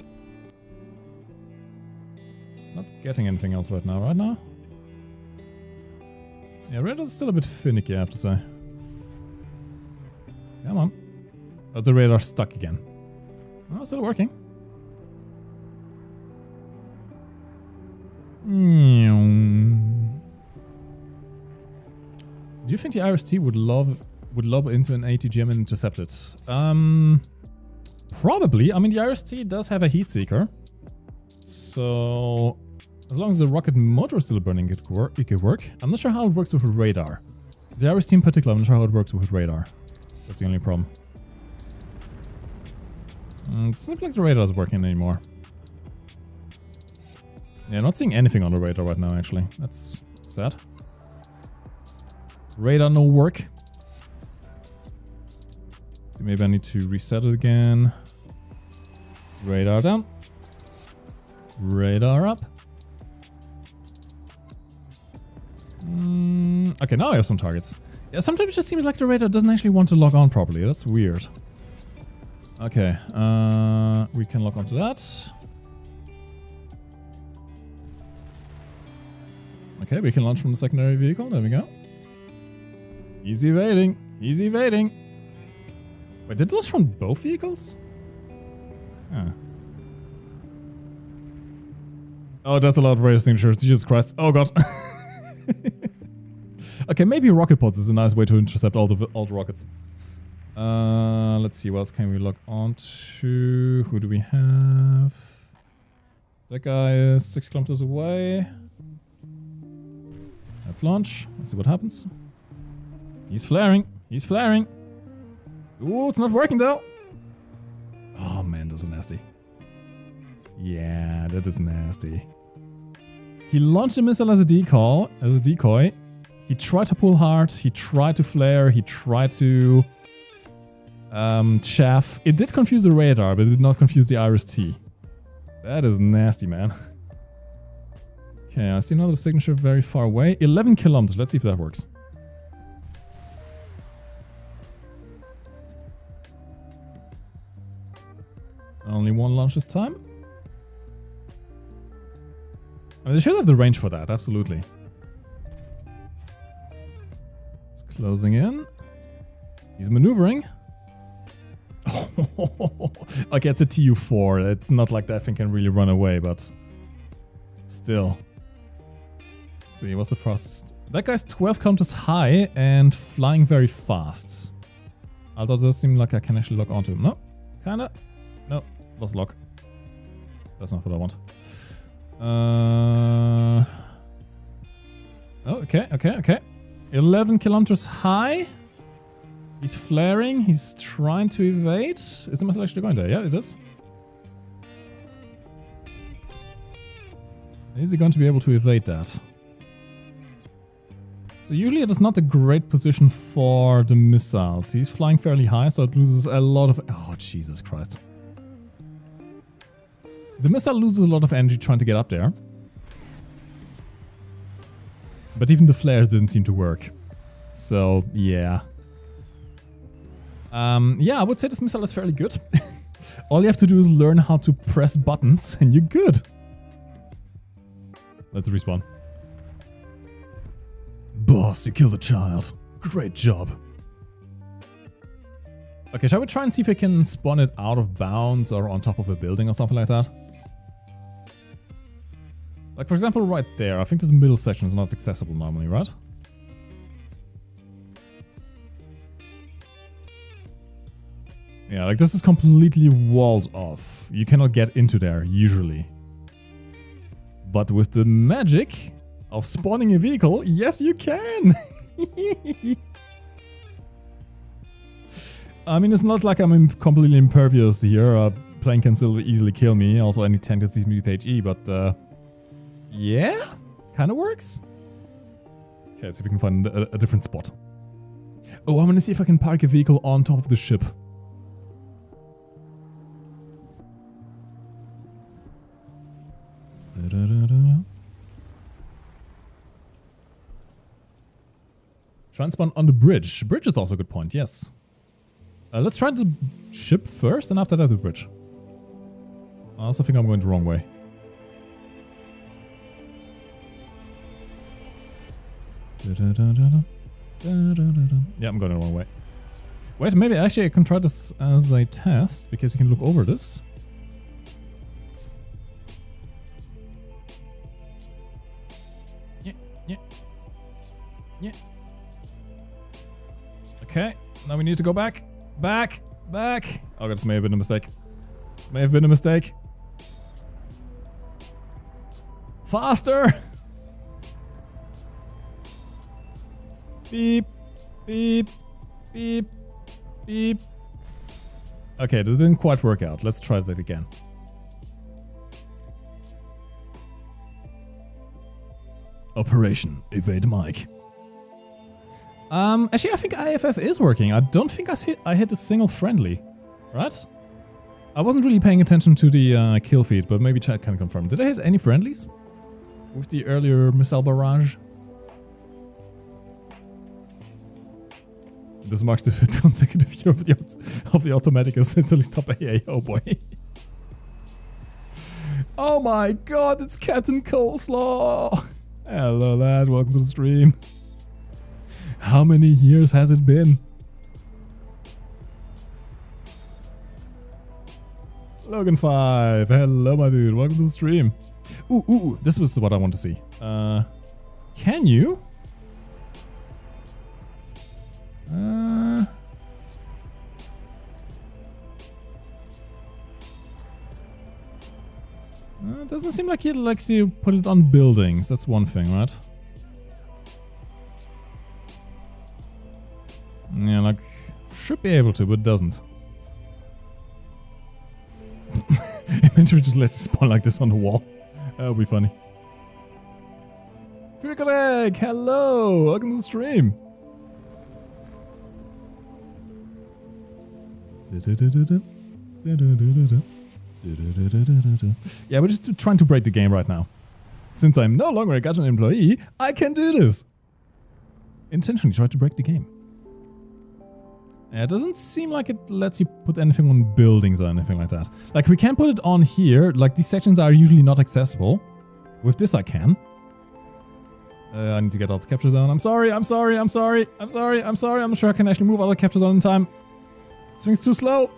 It's not getting anything else right now, Yeah, radar's still a bit finicky, I have to say. Come on. Oh, the radar's stuck again. Oh, it's still working. Do you think the IRST would lob into an ATGM and intercept it? Probably. I mean, the IRST does have a heat seeker. So, as long as the rocket motor is still burning, it could work. I'm not sure how it works with radar. The IRST in particular, I'm not sure how it works with radar. That's the only problem. It doesn't look like the radar is working anymore. Yeah, not seeing anything on the radar right now, actually. That's sad. Radar no work. So maybe I need to reset it again. Radar down. Radar up. Okay, now I have some targets. Yeah, sometimes it just seems like the radar doesn't actually want to lock on properly. That's weird. Okay, we can lock onto that. Okay, we can launch from the secondary vehicle. There we go. Easy evading. Easy evading. Wait, did it launch from both vehicles? Huh. Oh, that's a lot of radar signatures. Jesus Christ. Oh, God. Okay, maybe rocket pods is a nice way to intercept all the rockets. Let's see, what else can we log on to? Who do we have? That guy is 6 kilometers away. Let's launch. Let's see what happens. He's flaring. He's flaring. Ooh, it's not working though. Oh man, this is nasty. Yeah, that is nasty. He launched a missile as a decoy. He tried to pull hard. He tried to flare. He tried to chaff. It did confuse the radar, but it did not confuse the Iris-T. That is nasty, man. Okay, I see another signature very far away. 11 kilometers. Let's see if that works. Only one launch this time. I mean, they should have the range for that, absolutely. It's closing in. He's maneuvering. Okay, it's a TU-4. It's not like that thing can really run away, but still. Let's see, what's the fastest? That guy's 12 kilometers high and flying very fast. Although it does seem like I can actually lock onto him. No, kinda. No, lost lock. That's not what I want. Oh, okay. 11 kilometers high. He's flaring. He's trying to evade. Is the missile actually going there? Yeah, it is. Is he going to be able to evade that? So usually it is not a great position for the missiles. He's flying fairly high, so it loses a lot of... Oh, Jesus Christ. The missile loses a lot of energy trying to get up there. But even the flares didn't seem to work. So, yeah. Yeah, I would say this missile is fairly good. All you have to do is learn how to press buttons and you're good. Let's respawn. Boss, you killed a child. Great job. Okay, shall we try and see if we can spawn it out of bounds or on top of a building or something like that? Like, for example, right there. I think this middle section is not accessible normally, right? Yeah, like this is completely walled off. You cannot get into there, usually. But with the magic of spawning a vehicle, yes, you can! I mean, it's not like I'm completely impervious here. A plane can still easily kill me. Also, any tank that sees me with HE, but yeah, kind of works. Okay, let's see if we can find a different spot. Oh, I'm gonna see if I can park a vehicle on top of the ship. Try and spawn on the bridge. Bridge is also a good point, yes. Let's try the ship first, and after that the bridge. I also think I'm going the wrong way. Yeah, I'm going the wrong way. Wait, maybe actually I can try this as a test, because you can look over this. Yeah. Okay, now we need to go back. Back. Oh, this may have been a mistake. Faster! Beep. Okay, that didn't quite work out. Let's try that again. Operation Evade Mike. Actually, I think IFF is working. I don't think I hit a single friendly, right? I wasn't really paying attention to the kill feed, but maybe chat can confirm. Did I hit any friendlies with the earlier missile barrage? This marks the 5th consecutive year of the automatic Italy's top AA. Oh boy. Oh my god, it's Captain Coleslaw! Hello lad, welcome to the stream. How many years has it been? Logan5, hello my dude, welcome to the stream. Ooh, this was what I want to see. Can you? It doesn't seem like he likes to put it on buildings. That's one thing, right? Yeah, like, should be able to, but doesn't. Eventually just let it spawn like this on the wall. That would be funny. Critical Egg, hello! Welcome to the stream. Yeah, we're just trying to break the game right now. Since I'm no longer a Gaijin employee, I can do this. Intentionally try to break the game. Yeah, it doesn't seem like it lets you put anything on buildings or anything like that. Like, we can put it on here. Like, these sections are usually not accessible. With this, I can. I need to get out of the capture zone. I'm sorry. I'm not sure I can actually move out of the capture zone in time. This thing's too slow.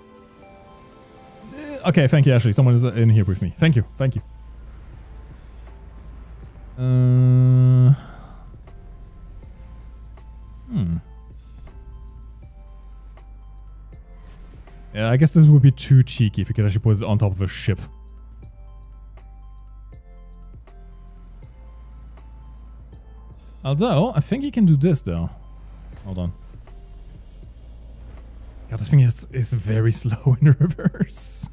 Okay, thank you, Ashley. Someone is in here with me. Thank you. Yeah, I guess this would be too cheeky if you could actually put it on top of a ship. Although, I think you can do this, though. Hold on. God, this thing is very slow in reverse.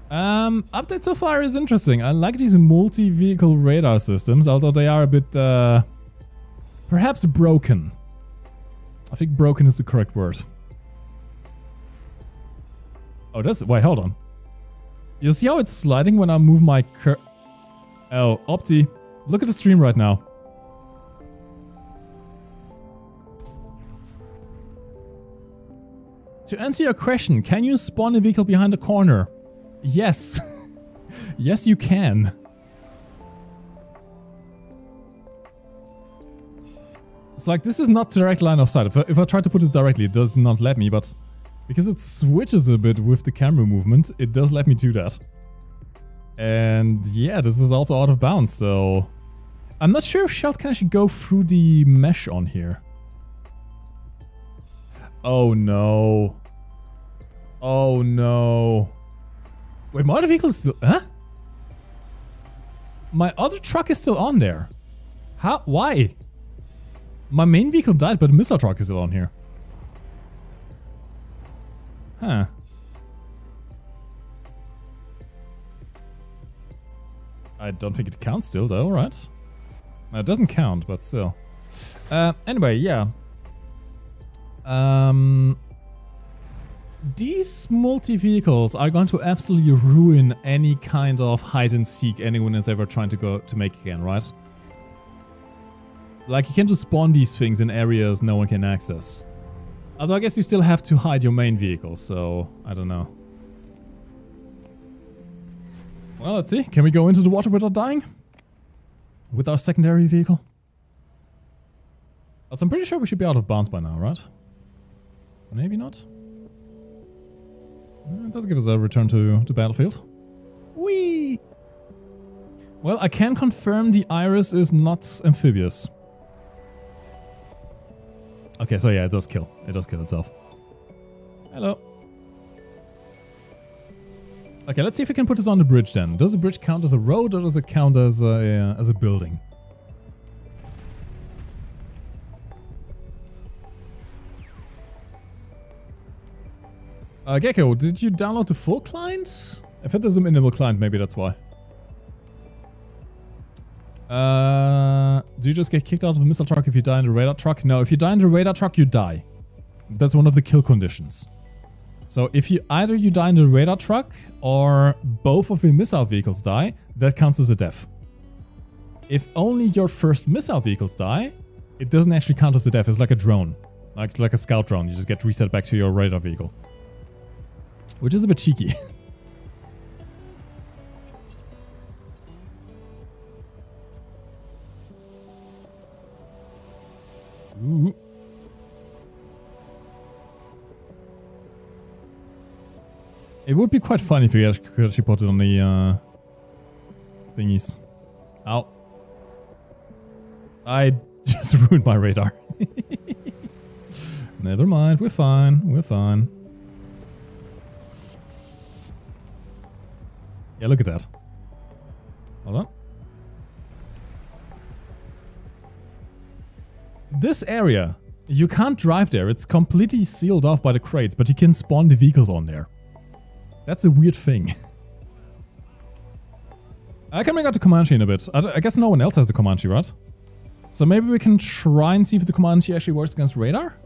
Update so far is interesting. I like these multi-vehicle radar systems, although they are a bit, perhaps broken. I think broken is the correct word. Oh, wait, hold on. You see how it's sliding when I move my Oh, Opti, look at the stream right now. To answer your question, can you spawn a vehicle behind a corner? Yes. Yes, you can. It's like, this is not direct line of sight. If I try to put this directly, it does not let me, but because it switches a bit with the camera movement, it does let me do that. And yeah, this is also out of bounds, so I'm not sure if Shelt can actually go through the mesh on here. Oh no. Oh no. Wait, my other vehicle is still... Huh? My other truck is still on there. How? Why? My main vehicle died, but the missile truck is still on here. Huh. I don't think it counts still, though, right? No, it doesn't count, but still. Anyway, yeah. These multi-vehicles are going to absolutely ruin any kind of hide-and-seek anyone is ever trying to make again, right? Like, you can just spawn these things in areas no one can access. Although I guess you still have to hide your main vehicle, so I don't know. Well, let's see. Can we go into the water without dying? With our secondary vehicle? Also, I'm pretty sure we should be out of bounds by now, right? Maybe not. It does give us a return to the battlefield. Whee! Well, I can confirm the Iris is not amphibious. Okay, so yeah, it does kill. It does kill itself. Hello. Okay, let's see if we can put this on the bridge then. Does the bridge count as a road or does it count as a building? Gecko, did you download the full client? If it is a minimal client, maybe that's why. Do you just get kicked out of the missile truck if you die in the radar truck? No, if you die in the radar truck, you die. That's one of the kill conditions. So if you either you die in the radar truck or both of your missile vehicles die, that counts as a death. If only your first missile vehicles die, it doesn't actually count as a death. It's like a drone. Like a scout drone. You just get reset back to your radar vehicle. Which is a bit cheeky. Ooh. It would be quite funny if you could actually put it on the thingies. Ow. I just ruined my radar. Never mind, we're fine, we're fine. Yeah, look at that. Hold on. This area, you can't drive there. It's completely sealed off by the crates, but you can spawn the vehicles on there. That's a weird thing. I can bring out the Comanche in a bit. I guess no one else has the Comanche, right? So maybe we can try and see if the Comanche actually works against radar?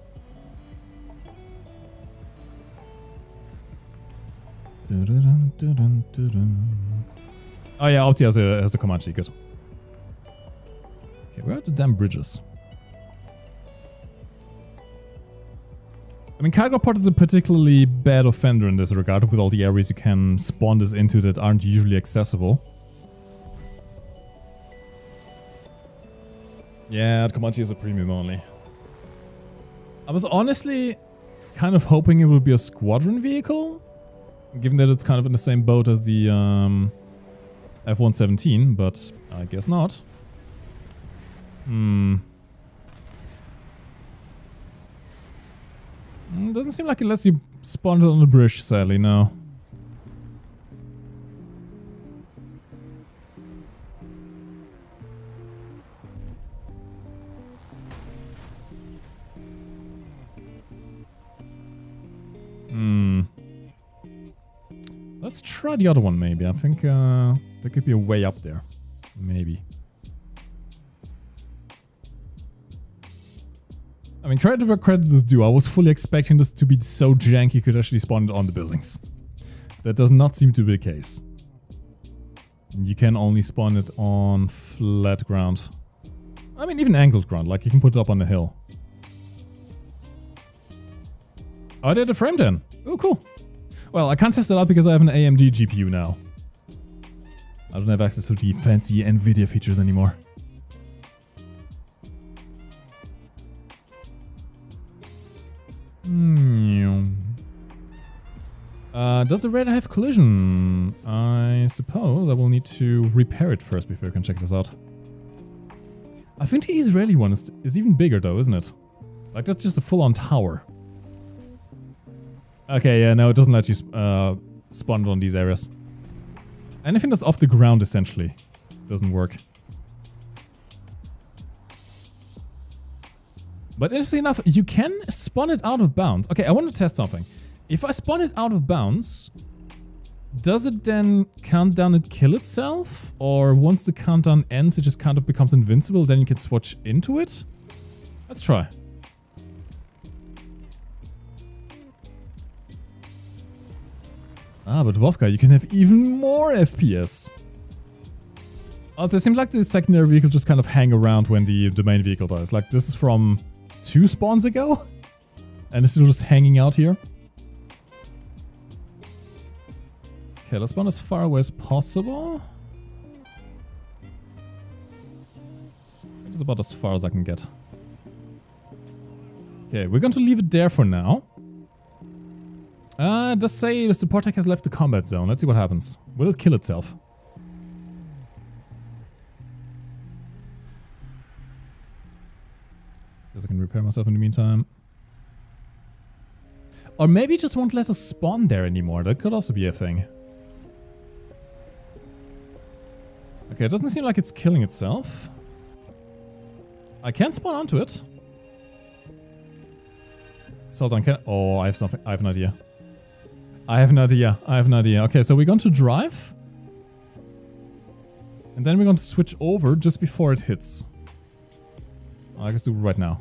Oh yeah, Opti has a Comanche, good. Okay, where are the damn bridges? I mean, cargo port is a particularly bad offender in this regard, with all the areas you can spawn this into that aren't usually accessible. Yeah, the Comanche is a premium only. I was honestly kind of hoping it would be a squadron vehicle, given that it's kind of in the same boat as the F-117, but I guess not. Doesn't seem like it lets you spawn it on the bridge, sadly, no. Let's try the other one, maybe. I think there could be a way up there. Maybe. I mean, credit where credit is due. I was fully expecting this to be so janky you could actually spawn it on the buildings. That does not seem to be the case. You can only spawn it on flat ground. I mean, even angled ground. Like, you can put it up on the hill. Oh, I did a frame then. Oh, cool. Well, I can't test that out because I have an AMD GPU now. I don't have access to the fancy NVIDIA features anymore. Does the radar have collision? I suppose I will need to repair it first before I can check this out. I think the Israeli one is even bigger though, isn't it? Like, that's just a full-on tower. Okay, yeah, no, it doesn't let you spawn it on these areas. Anything that's off the ground, essentially, doesn't work. But interesting enough, you can spawn it out of bounds. Okay, I want to test something. If I spawn it out of bounds, does it then count down and kill itself? Or once the countdown ends, it just kind of becomes invincible, then you can switch into it? Let's try. Ah, but Wolfka, you can have even more FPS. Also, it seems like the secondary vehicle just kind of hang around when the main vehicle dies. Like, this is from 2 spawns ago? And it's still just hanging out here? Okay, let's spawn as far away as possible. It's about as far as I can get. Okay, we're going to leave it there for now. Does say the support tech has left the combat zone. Let's see what happens. Will it kill itself? Guess I can repair myself in the meantime. Or maybe it just won't let us spawn there anymore. That could also be a thing. Okay, it doesn't seem like it's killing itself. I can spawn onto it. So then oh, I have something. I have an idea. I have an idea. Okay, so we're going to drive. And then we're going to switch over just before it hits. I guess do it right now.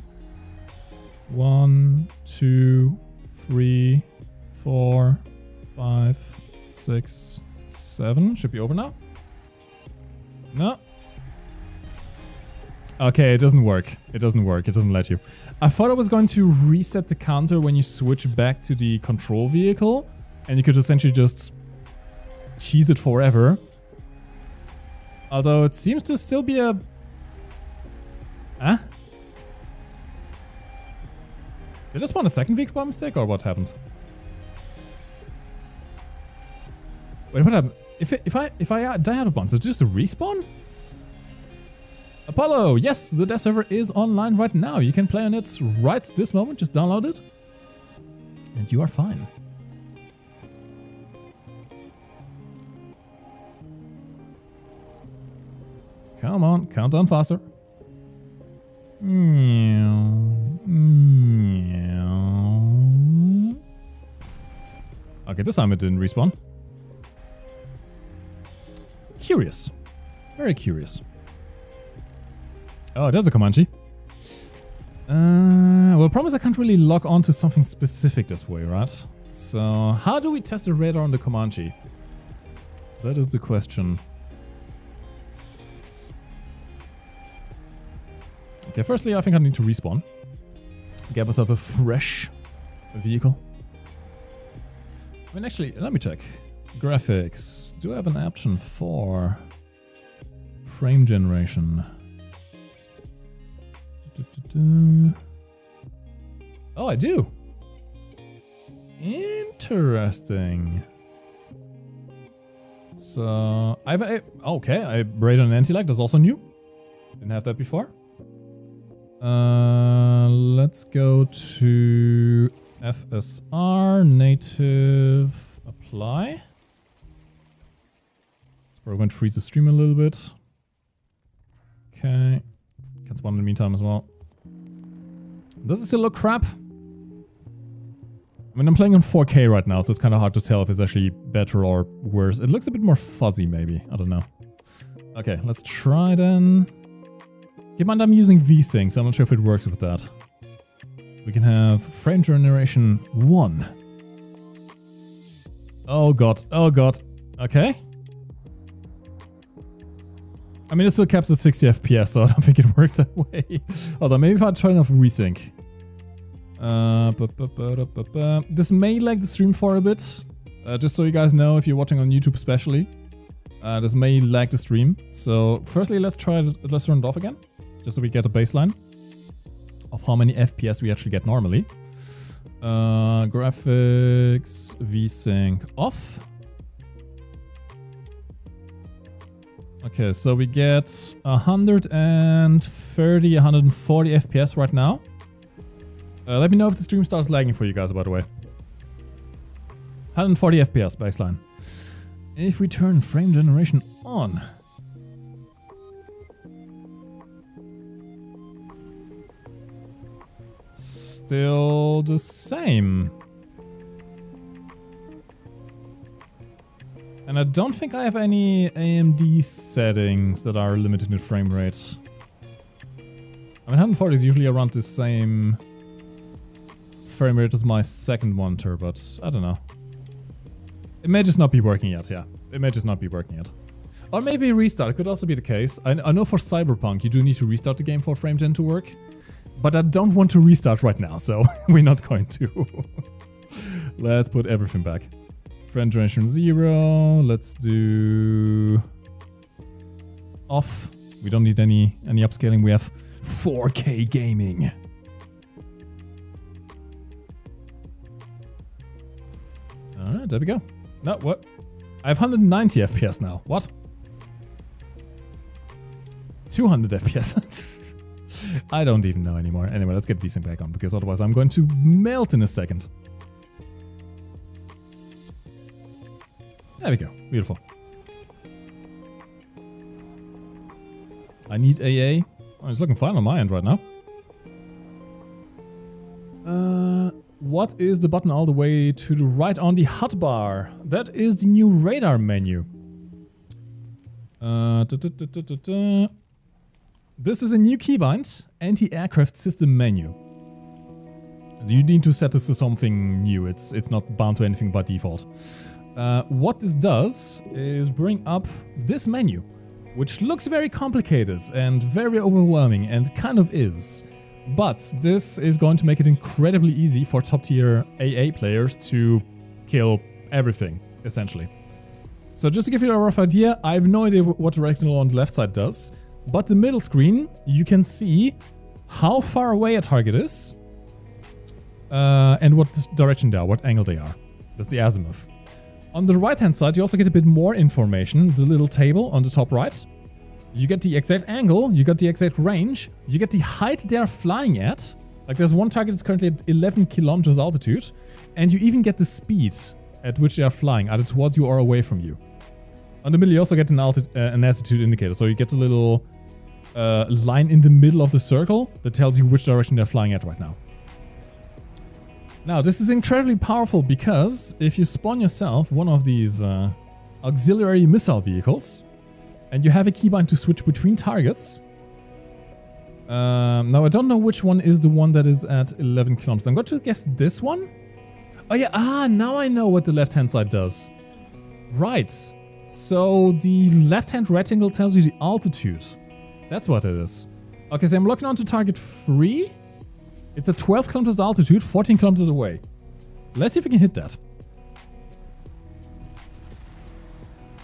1, 2, 3, 4, 5, 6, 7. Should be over now. No. Okay, it doesn't work. It doesn't work. It doesn't let you. I thought I was going to reset the counter when you switch back to the control vehicle. And you could essentially just cheese it forever. Although it seems to still be a... Huh? Did I spawn a second vehicle by mistake or what happened? Wait, what happened? If I die out of bounds, is it just a respawn? Apollo, yes, the dev server is online right now. You can play on it right this moment. Just download it. And you are fine. Come on, count down faster. Okay, this time it didn't respawn. Curious. Very curious. Oh, there's a Comanche. Well, promise I can't really lock onto something specific this way, right? So, how do we test the radar on the Comanche? That is the question. Okay, firstly, I think I need to respawn. Get myself a fresh vehicle. I mean, actually, let me check. Graphics. Do I have an option for frame generation? Oh, I do. Interesting. So, okay, I braid on anti-lag. That's also new. Didn't have that before. Let's go to FSR, native, apply. It's probably going to freeze the stream a little bit. Okay. Can spawn in the meantime as well. Does it still look crap? I mean, I'm playing on 4K right now, so it's kind of hard to tell if it's actually better or worse. It looks a bit more fuzzy, maybe. I don't know. Okay, let's try then. Keep in mind I'm using VSync, so I'm not sure if it works with that. We can have frame generation 1. Oh god, oh god. Okay. I mean, it still caps at 60 FPS, so I don't think it works that way. Although, maybe if I turn off VSync. This may lag the stream for a bit. Just so you guys know, if you're watching on YouTube especially. This may lag the stream. So, firstly, let's turn it off again. Just so we get a baseline of how many FPS we actually get normally. Graphics, VSync off. Okay, so we get 130, 140 FPS right now. Let me know if the stream starts lagging for you guys, by the way. 140 FPS baseline. If we turn frame generation on. Still the same. And I don't think I have any AMD settings that are limited in frame rate. I mean, 140 is usually around the same frame rate as my second monitor, but I don't know. It may just not be working yet, yeah. It may just not be working yet. Or maybe restart, it could also be the case. I know for Cyberpunk you do need to restart the game for frame gen to work. But I don't want to restart right now, so we're not going to. Let's put everything back. Frame generation 0. Let's do off. We don't need any upscaling. We have 4K gaming. Alright, there we go. No, what? I have 190 FPS now. What? 200 FPS. I don't even know anymore. Anyway, let's get VSync back on, because otherwise I'm going to melt in a second. There we go. Beautiful. I need AA. Oh, it's looking fine on my end right now. What is the button all the way to the right on the hotbar? That is the new radar menu. This is a new keybind, anti-aircraft system menu. You need to set this to something new. It's not bound to anything by default. What this does is bring up this menu, which looks very complicated and very overwhelming, and kind of is. But this is going to make it incredibly easy for top tier AA players to kill everything, essentially. So just to give you a rough idea, I have no idea what the rectangle on the left side does, but the middle screen, you can see how far away a target is, and what direction they are, what angle they are. That's the azimuth. On the right hand side, you also get a bit more information, the little table on the top right. You get the exact angle, you got the exact range, you get the height they are flying at. Like there's one target that's currently at 11 kilometers altitude, and you even get the speed at which they are flying, either towards you or away from you. On the middle, you also get an altitude indicator, so you get a little line in the middle of the circle that tells you which direction they're flying at right now. Now, this is incredibly powerful because if you spawn yourself one of these auxiliary missile vehicles and you have a keybind to switch between targets. Now, I don't know which one is the one that is at 11 kilometers. I'm going to guess this one. Oh yeah, now I know what the left-hand side does. Right. So the left-hand rectangle tells you the altitude. That's what it is. Okay, so I'm looking onto target 3. It's at 12 kilometers altitude, 14 kilometers away. Let's see if we can hit that.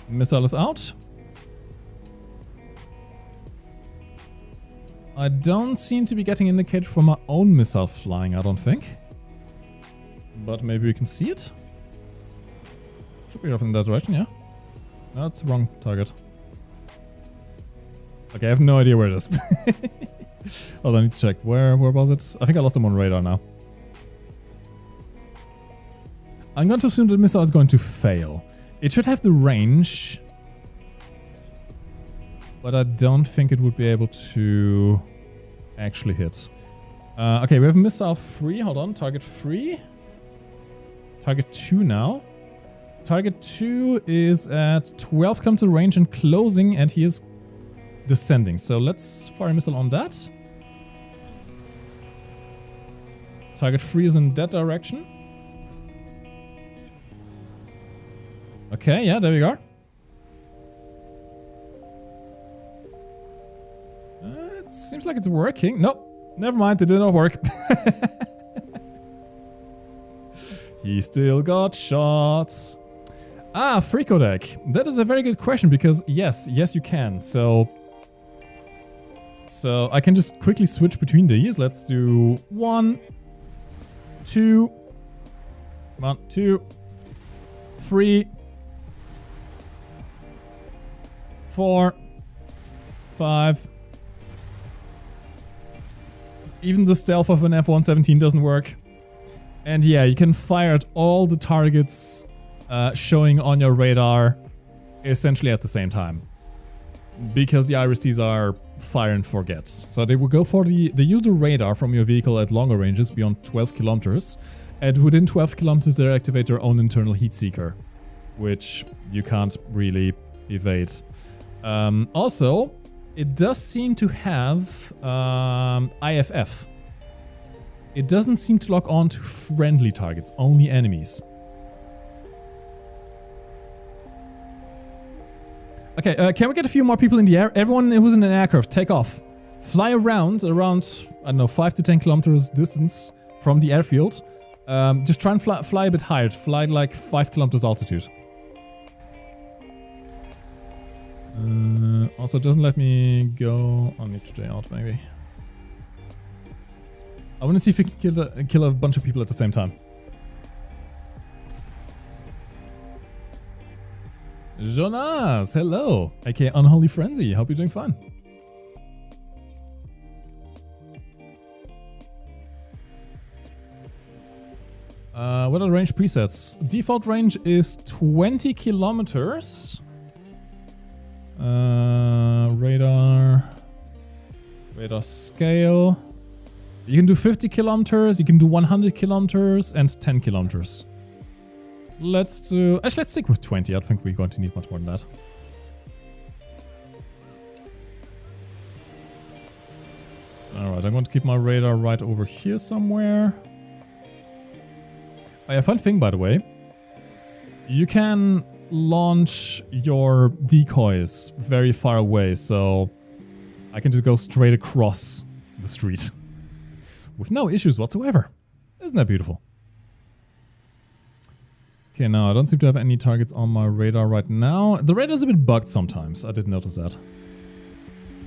Missile is out. I don't seem to be getting indicated from my own missile flying, I don't think. But maybe we can see it. Should be off in that direction, yeah? No, it's the wrong target. Okay, I have no idea where it is. Hold on, I need to check. Where was it? I think I lost them on radar now. I'm going to assume the missile is going to fail. It should have the range, but I don't think it would be able to actually hit. Okay, we have missile 3. Hold on, target 3. Target 2 now. Target 2 is at 12 kilometer range and closing, and he is descending. So let's fire a missile on that. Target 3 is in that direction. Okay, yeah, there we go. It seems like it's working. Nope, never mind, it did not work. He still got shots. Ah, Freako deck. That is a very good question because yes, you can. So I can just quickly switch between these. Let's do 1, 2, 1, 2, 3, 4, 5. Even the stealth of an F-117 doesn't work. And yeah, you can fire at all the targets showing on your radar essentially at the same time. Because the IRSTs are fire and forget. So they will go for they use the radar from your vehicle at longer ranges beyond 12 kilometers. And within 12 kilometers, they activate their own internal heat seeker, which you can't really evade. Also, it does seem to have IFF. It doesn't seem to lock on to friendly targets, only enemies. Okay, can we get a few more people in the air? Everyone who's in an aircraft, take off. Fly around, I don't know, 5 to 10 kilometers distance from the airfield. Just try and fly a bit higher. Fly like 5 kilometers altitude. Also, it doesn't let me go. I'll need to J out, maybe. I want to see if we can kill a bunch of people at the same time. Jonas, hello, aka Unholy Frenzy. Hope you're doing fine. What are the range presets? Default range is 20 kilometers. Radar scale. You can do 50 kilometers, you can do 100 kilometers, and 10 kilometers. Let's stick with 20. I don't think we're going to need much more than that. Alright, I'm going to keep my radar right over here somewhere. A fun thing, by the way. You can launch your decoys very far away, so I can just go straight across the street with no issues whatsoever. Isn't that beautiful? Okay, now I don't seem to have any targets on my radar right now. The radar's a bit bugged sometimes. I did notice that.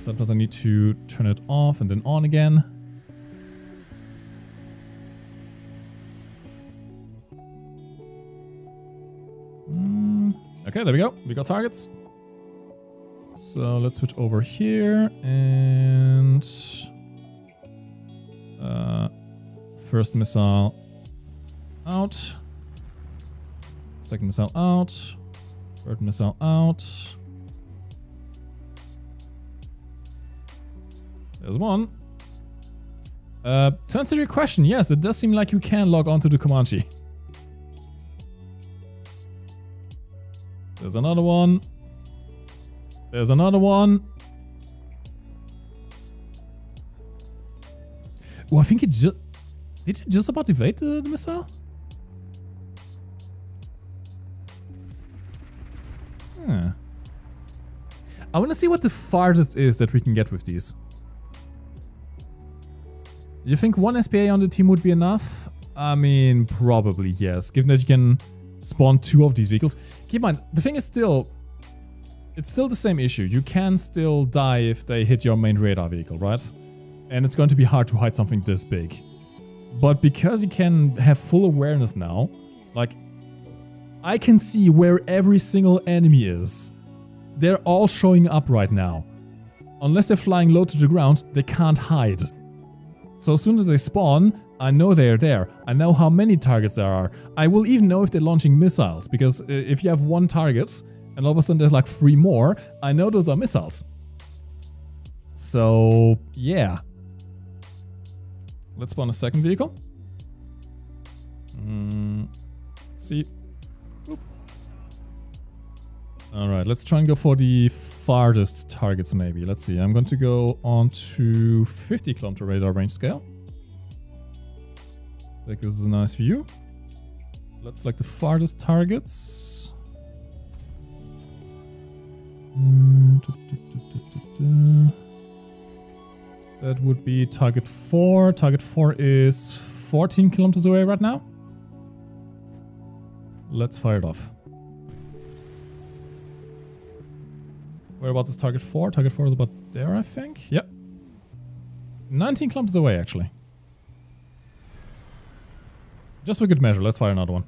Sometimes I need to turn it off and then on again. Okay, there we go. We got targets. So let's switch over here and first missile out. Second missile out. Third missile out. There's one. To answer your question, yes, it does seem like you can log on to the Comanche. There's another one. There's another one. Oh, I think it just... Did you just about evade the missile? Huh. I want to see what the farthest is that we can get with these. You think one SPA on the team would be enough? I mean, probably yes, given that you can spawn 2 of these vehicles. Keep in mind, the thing is still... It's still the same issue. You can still die if they hit your main radar vehicle, right? And it's going to be hard to hide something this big. But because you can have full awareness now, like, I can see where every single enemy is. They're all showing up right now. Unless they're flying low to the ground, they can't hide. So as soon as they spawn, I know they're there. I know how many targets there are. I will even know if they're launching missiles, because if you have 1 target and all of a sudden there's like 3 more, I know those are missiles. So, yeah. Let's spawn a second vehicle. See. Oop. Alright, let's try and go for the farthest targets maybe. Let's see, I'm going to go on to 50 kilometer radar range scale. That gives us a nice view. Let's select the farthest targets. That would be target 4. Target 4 is 14 kilometers away right now. Let's fire it off. Whereabouts is target 4? Target 4 is about there, I think. Yep. 19 kilometers away, actually. Just for good measure, let's fire another one.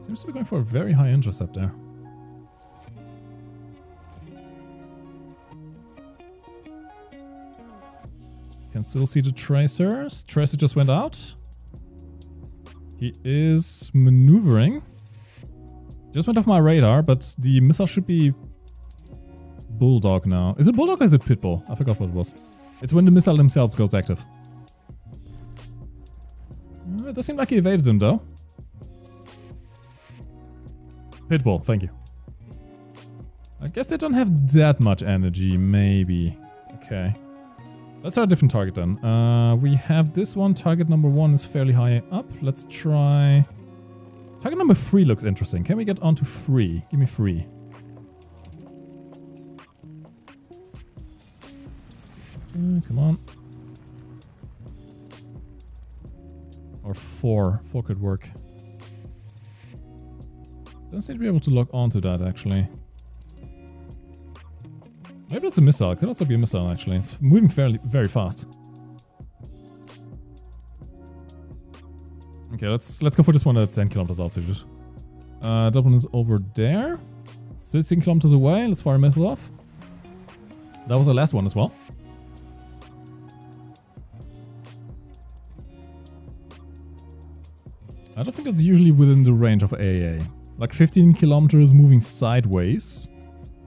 Seems to be going for a very high intercept there. Can still see the tracers. Tracer just went out. He is maneuvering. Just went off my radar, but the missile should be Bulldog now. Is it Bulldog or is it Pitbull? I forgot what it was. It's when the missile themselves goes active. It does seem like he evaded him though. Pitbull, thank you. I guess they don't have that much energy, maybe. Okay. Let's try a different target then. We have this one. Target number 1 is fairly high up. Let's try... Target number 3 looks interesting. Can we get onto 3? Give me 3. Come on. Or 4. 4 could work. Don't seem to be able to lock onto that, actually. Maybe that's a missile. It could also be a missile, actually. It's moving very fast. Okay, let's go for this one at 10 kilometers altitude. That one is over there. 16 kilometers away. Let's fire a missile off. That was the last one as well. I don't think that's usually within the range of AAA. Like 15 kilometers moving sideways.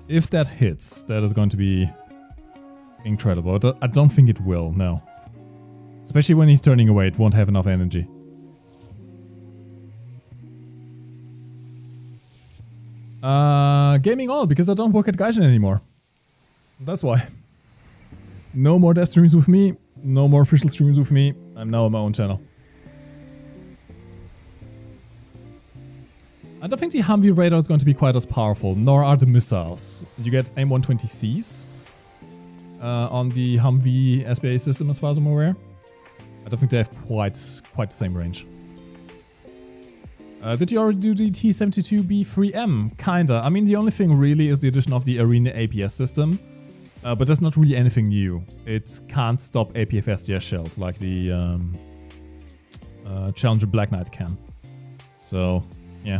If that hits, that is going to be incredible. I don't think it will, no. Especially when he's turning away, it won't have enough energy. Gaming all, because I don't work at Gaijin anymore. That's why. No more dev streams with me. No more official streams with me. I'm now on my own channel. I don't think the Humvee radar is going to be quite as powerful, nor are the missiles. You get AIM-120Cs on the Humvee SBA system, as far as I'm aware. I don't think they have quite the same range. Did you already do the T-72B3M? Kinda. I mean, the only thing really is the addition of the Arena APS system. But that's not really anything new. It can't stop APF-STS shells like the Challenger Black Knight can. So, yeah.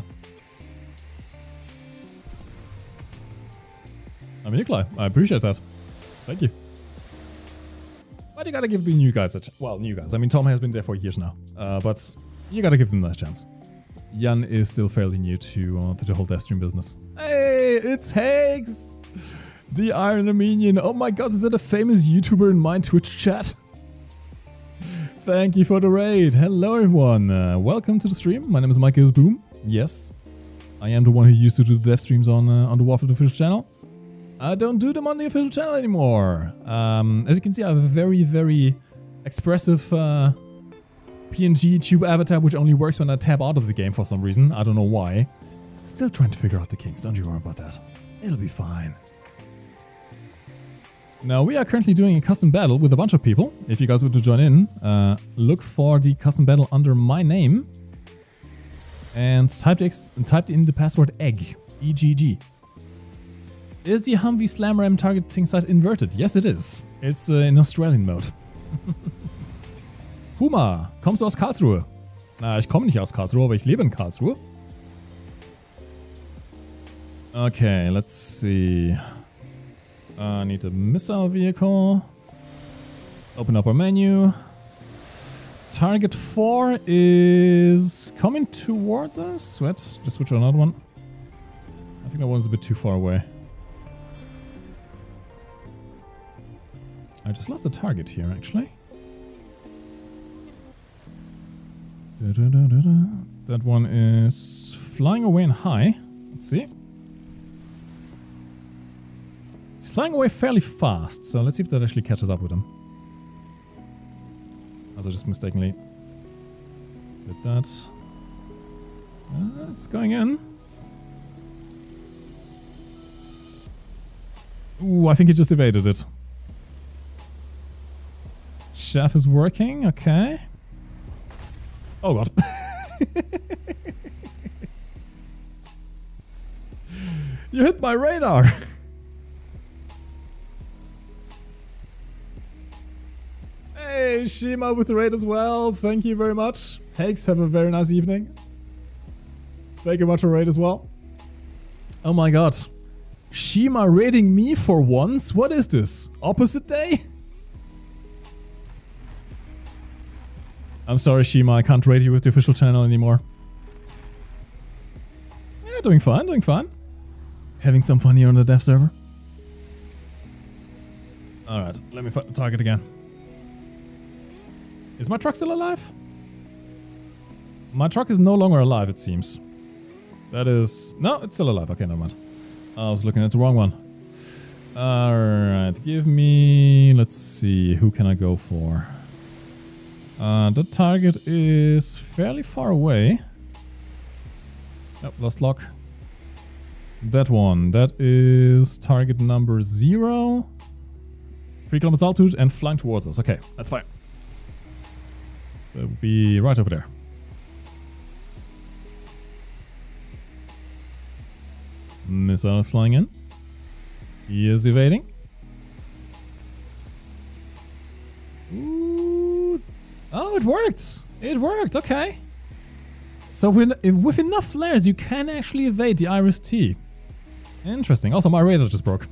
I mean, Nikolai, I appreciate that. Thank you. But you gotta give the new guys a chance. Well, new guys. I mean, Tom has been there for years now. But you gotta give them a chance. Jan is still fairly new to the whole dev stream business. Hey, it's Hags! The Iron Armenian. Oh my god, is that a famous YouTuber in my Twitch chat? Thank you for the raid. Hello everyone. Welcome to the stream. My name is MikeGoesBoom's. Yes, I am the one who used to do the dev streams on the Warfield official channel. I don't do them on the official channel anymore. As you can see, I have a very, very expressive PNG tube avatar, which only works when I tab out of the game for some reason. I don't know why. Still trying to figure out the kinks. Don't you worry about that. It'll be fine. Now, we are currently doing a custom battle with a bunch of people. If you guys want to join in, look for the custom battle under my name. And type in the password EGG. E-G-G. Is the Humvee Slam Ram targeting sight inverted? Yes, it is. It's in Australian mode. Puma, kommst du aus Karlsruhe? Na, ich komme nicht aus Karlsruhe, aber ich lebe in Karlsruhe. Okay, let's see. I need a missile vehicle. Open up our menu. Target 4 is coming towards us. Wait, just switch to another one. I think that one's a bit too far away. I just lost a target here, actually. That one is flying away in high. Let's see. He's flying away fairly fast, so let's see if that actually catches up with him. Also just mistakenly did that. It's going in. Ooh, I think he just evaded it. Chef is working, okay. Oh god. You hit my radar! Hey, Shima with the raid as well. Thank you very much. Hakes, have a very nice evening. Thank you much for raid as well. Oh my god. Shima raiding me for once? What is this? Opposite day? I'm sorry, Shima, I can't raid you with the official channel anymore. Yeah, doing fine, doing fine. Having some fun here on the dev server. Alright, let me find the target again. Is my truck still alive? My truck is no longer alive, it seems. That is... No, it's still alive. Okay, never mind. I was looking at the wrong one. Alright, give me... Let's see, who can I go for? The target is fairly far away. Yep, lost lock. That one. That is target number 0. 3 kilometers altitude and flying towards us. Okay, that's fine. That would be right over there. Missile is flying in. He is evading. Ooh. Oh, it worked! It worked, okay. So with enough flares, you can actually evade the Iris-T. Interesting. Also, my radar just broke.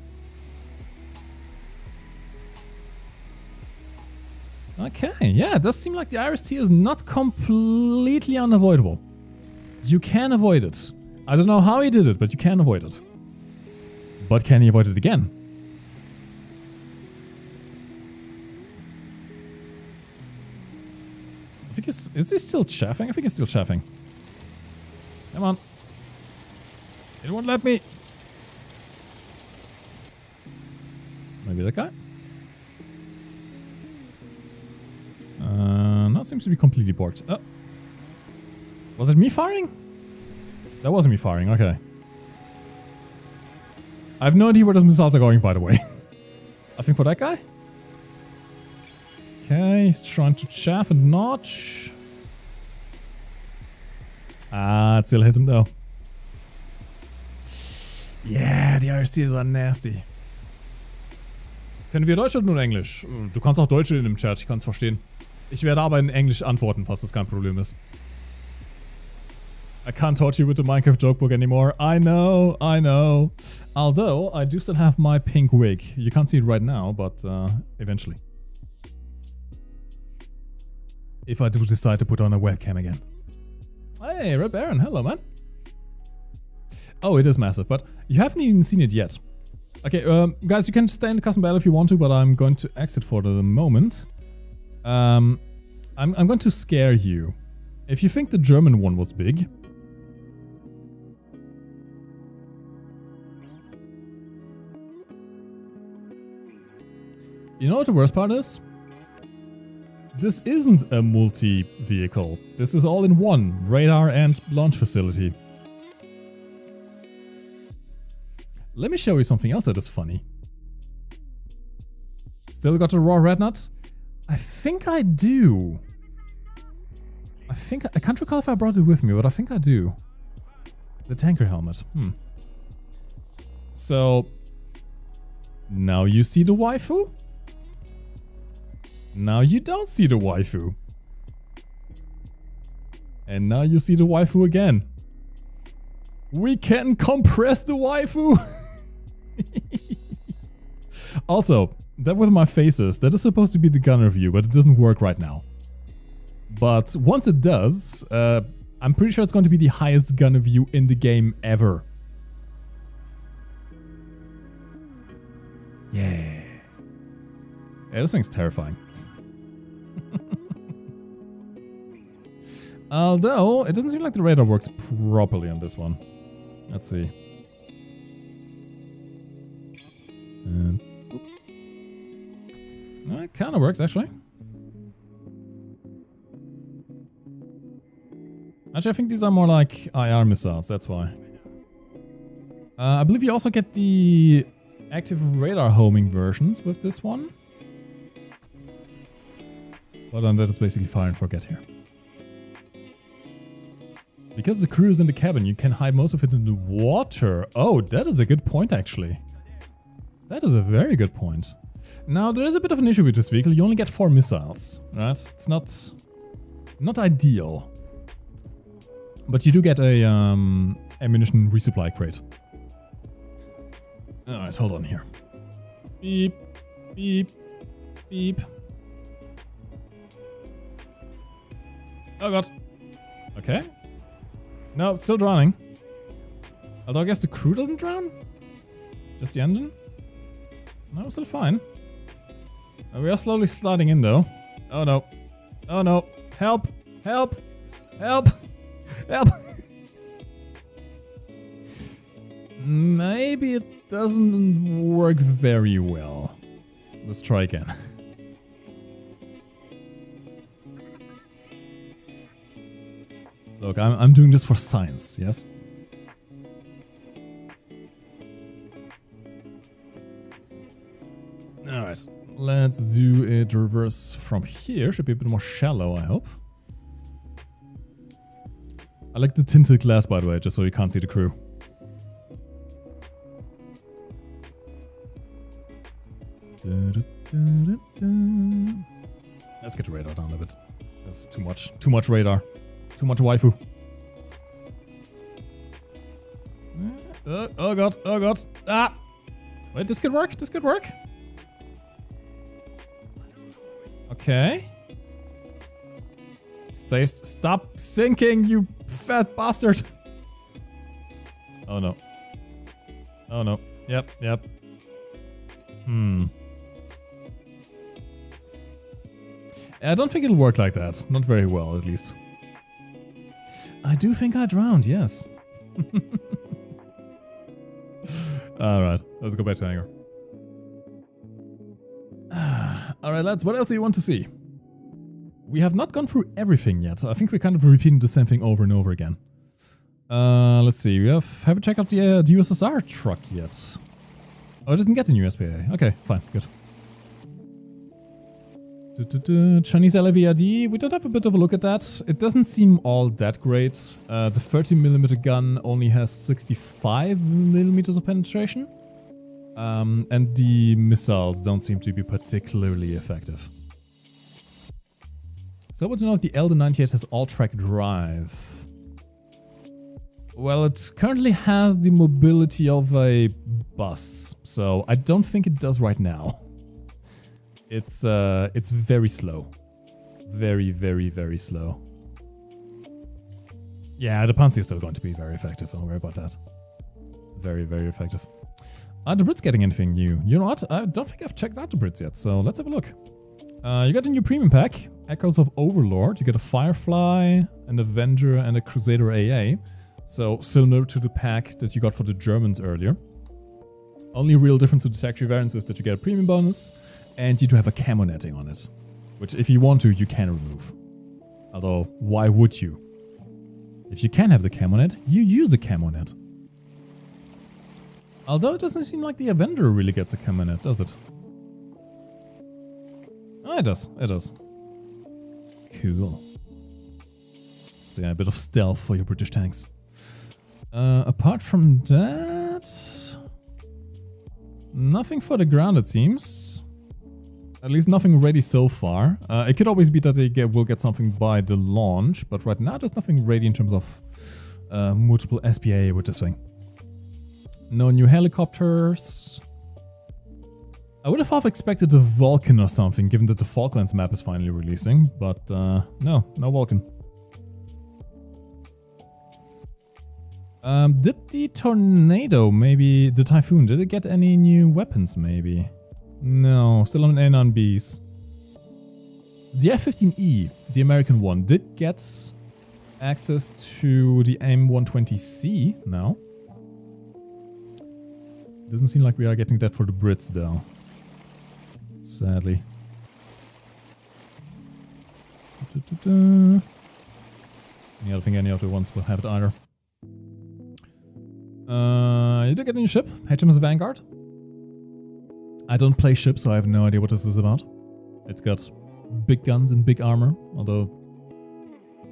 Okay, yeah, it does seem like the Iris-T is not completely unavoidable. You can avoid it. I don't know how he did it, but you can avoid it. But can he avoid it again? I think is he still chaffing? I think he's still chaffing. Come on. It won't let me. Maybe that guy? seems to be completely borked. Was it me firing? That wasn't me firing, okay. I have no idea where those missiles are going, by the way. I think for that guy? Okay, he's trying to chaff and notch. Ah, it still hit him though. Yeah, die IRCs are nasty. Kennen wir Deutsch oder nur Englisch? Du kannst auch Deutsch in dem Chat, ich kann es verstehen. Ich werde aber in Englisch antworten, falls das kein Problem ist. I can't torture you with the Minecraft jokebook anymore. I know. Although, I do still have my pink wig. You can't see it right now, but eventually. If I do decide to put on a webcam again. Hey, Red Baron, hello man. Oh, it is massive, but you haven't even seen it yet. Okay, guys, you can stay in the custom battle if you want to, but I'm going to exit for the moment. I'm going to scare you. If you think the German one was big... You know what the worst part is? This isn't a multi-vehicle. This is all in one, radar and launch facility. Let me show you something else that is funny. Still got the raw red nut? I think I do. I can't recall if I brought it with me, but I think I do. The tanker helmet. So, now you see the waifu? Now you don't see the waifu. And now you see the waifu again. We can compress the waifu! Also, that with my faces, that is supposed to be the gunner view, but it doesn't work right now. But once it does, I'm pretty sure it's going to be the highest gunner view in the game ever. Yeah. Yeah, this thing's terrifying. Although, it doesn't seem like the radar works properly on this one. Let's see. And it kind of works, actually. Actually, I think these are more like IR missiles, that's why. I believe you also get the active radar homing versions with this one. But on that, it's basically fire and forget here. Because the crew is in the cabin, you can hide most of it in the water. Oh, that is a good point, actually. That is a very good point. Now, there is a bit of an issue with this vehicle. You only get 4 missiles, right? It's not ideal. But you do get a ammunition resupply crate. Alright, hold on here. Beep, beep, beep. Oh god. Okay. No, it's still drowning. Although I guess the crew doesn't drown? Just the engine? No, still fine. We are slowly sliding in though. Oh no. Oh no. Help! Help! Help! Help! Maybe it doesn't work very well. Let's try again. Look, I'm doing this for science, yes? Alright, let's do it reverse from here. Should be a bit more shallow, I hope. I like the tinted glass, by the way, just so you can't see the crew. Let's get the radar down a bit. That's too much. Too much radar. Too much waifu. Oh god, oh god. Ah! Wait, this could work, this could work. Okay. Stop sinking, you fat bastard. Oh no. Oh no. Yep, yep. I don't think it'll work like that. Not very well, at least. I do think I drowned, yes. Alright, let's go back to hangar. Alright, lads, what else do you want to see? We have not gone through everything yet. I think we're kind of repeating the same thing over and over again. Let's see. We haven't checked out the USSR truck yet. Oh, it doesn't get the new SPA. Okay, fine, good. Chinese LAVRD, we did have a bit of a look at that. It doesn't seem all that great. The 30mm gun only has 65mm of penetration. And the missiles don't seem to be particularly effective. So I want to know if the Elder 98 has all-track drive. Well, it currently has the mobility of a bus, so I don't think it does right now. It's very slow. Very, very, very slow. Yeah, the Panzer is still going to be very effective. Don't worry about that. Very, very effective. Are the Brits getting anything new? You know what? I don't think I've checked out the Brits yet, so let's have a look. You got a new premium pack. Echoes of Overlord. You get a Firefly, an Avenger, and a Crusader AA. So similar to the pack that you got for the Germans earlier. Only real difference to the factory variants is that you get a premium bonus. And you do have a camo netting on it, which if you want to, you can remove. Although, why would you? If you can have the camo net, you use the camo net. Although it doesn't seem like the Avenger really gets a camo net, does it? Oh, it does. It does. Cool. So yeah, a bit of stealth for your British tanks. Apart from that... nothing for the ground, it seems. At least nothing ready so far. It could always be that they will get something by the launch, but right now there's nothing ready in terms of multiple SPA with this thing. No new helicopters. I would have expected a Vulcan or something, given that the Falklands map is finally releasing, but no Vulcan. Did the Tornado, maybe the Typhoon, did it get any new weapons maybe? No, still on A9Bs. The F-15E, the American one, did get access to the AIM-120C now. Doesn't seem like we are getting that for the Brits though. Sadly. I don't think any other ones will have it either. You did get a new ship, HMS Vanguard. I don't play ships, so I have no idea what this is about. It's got big guns and big armor, although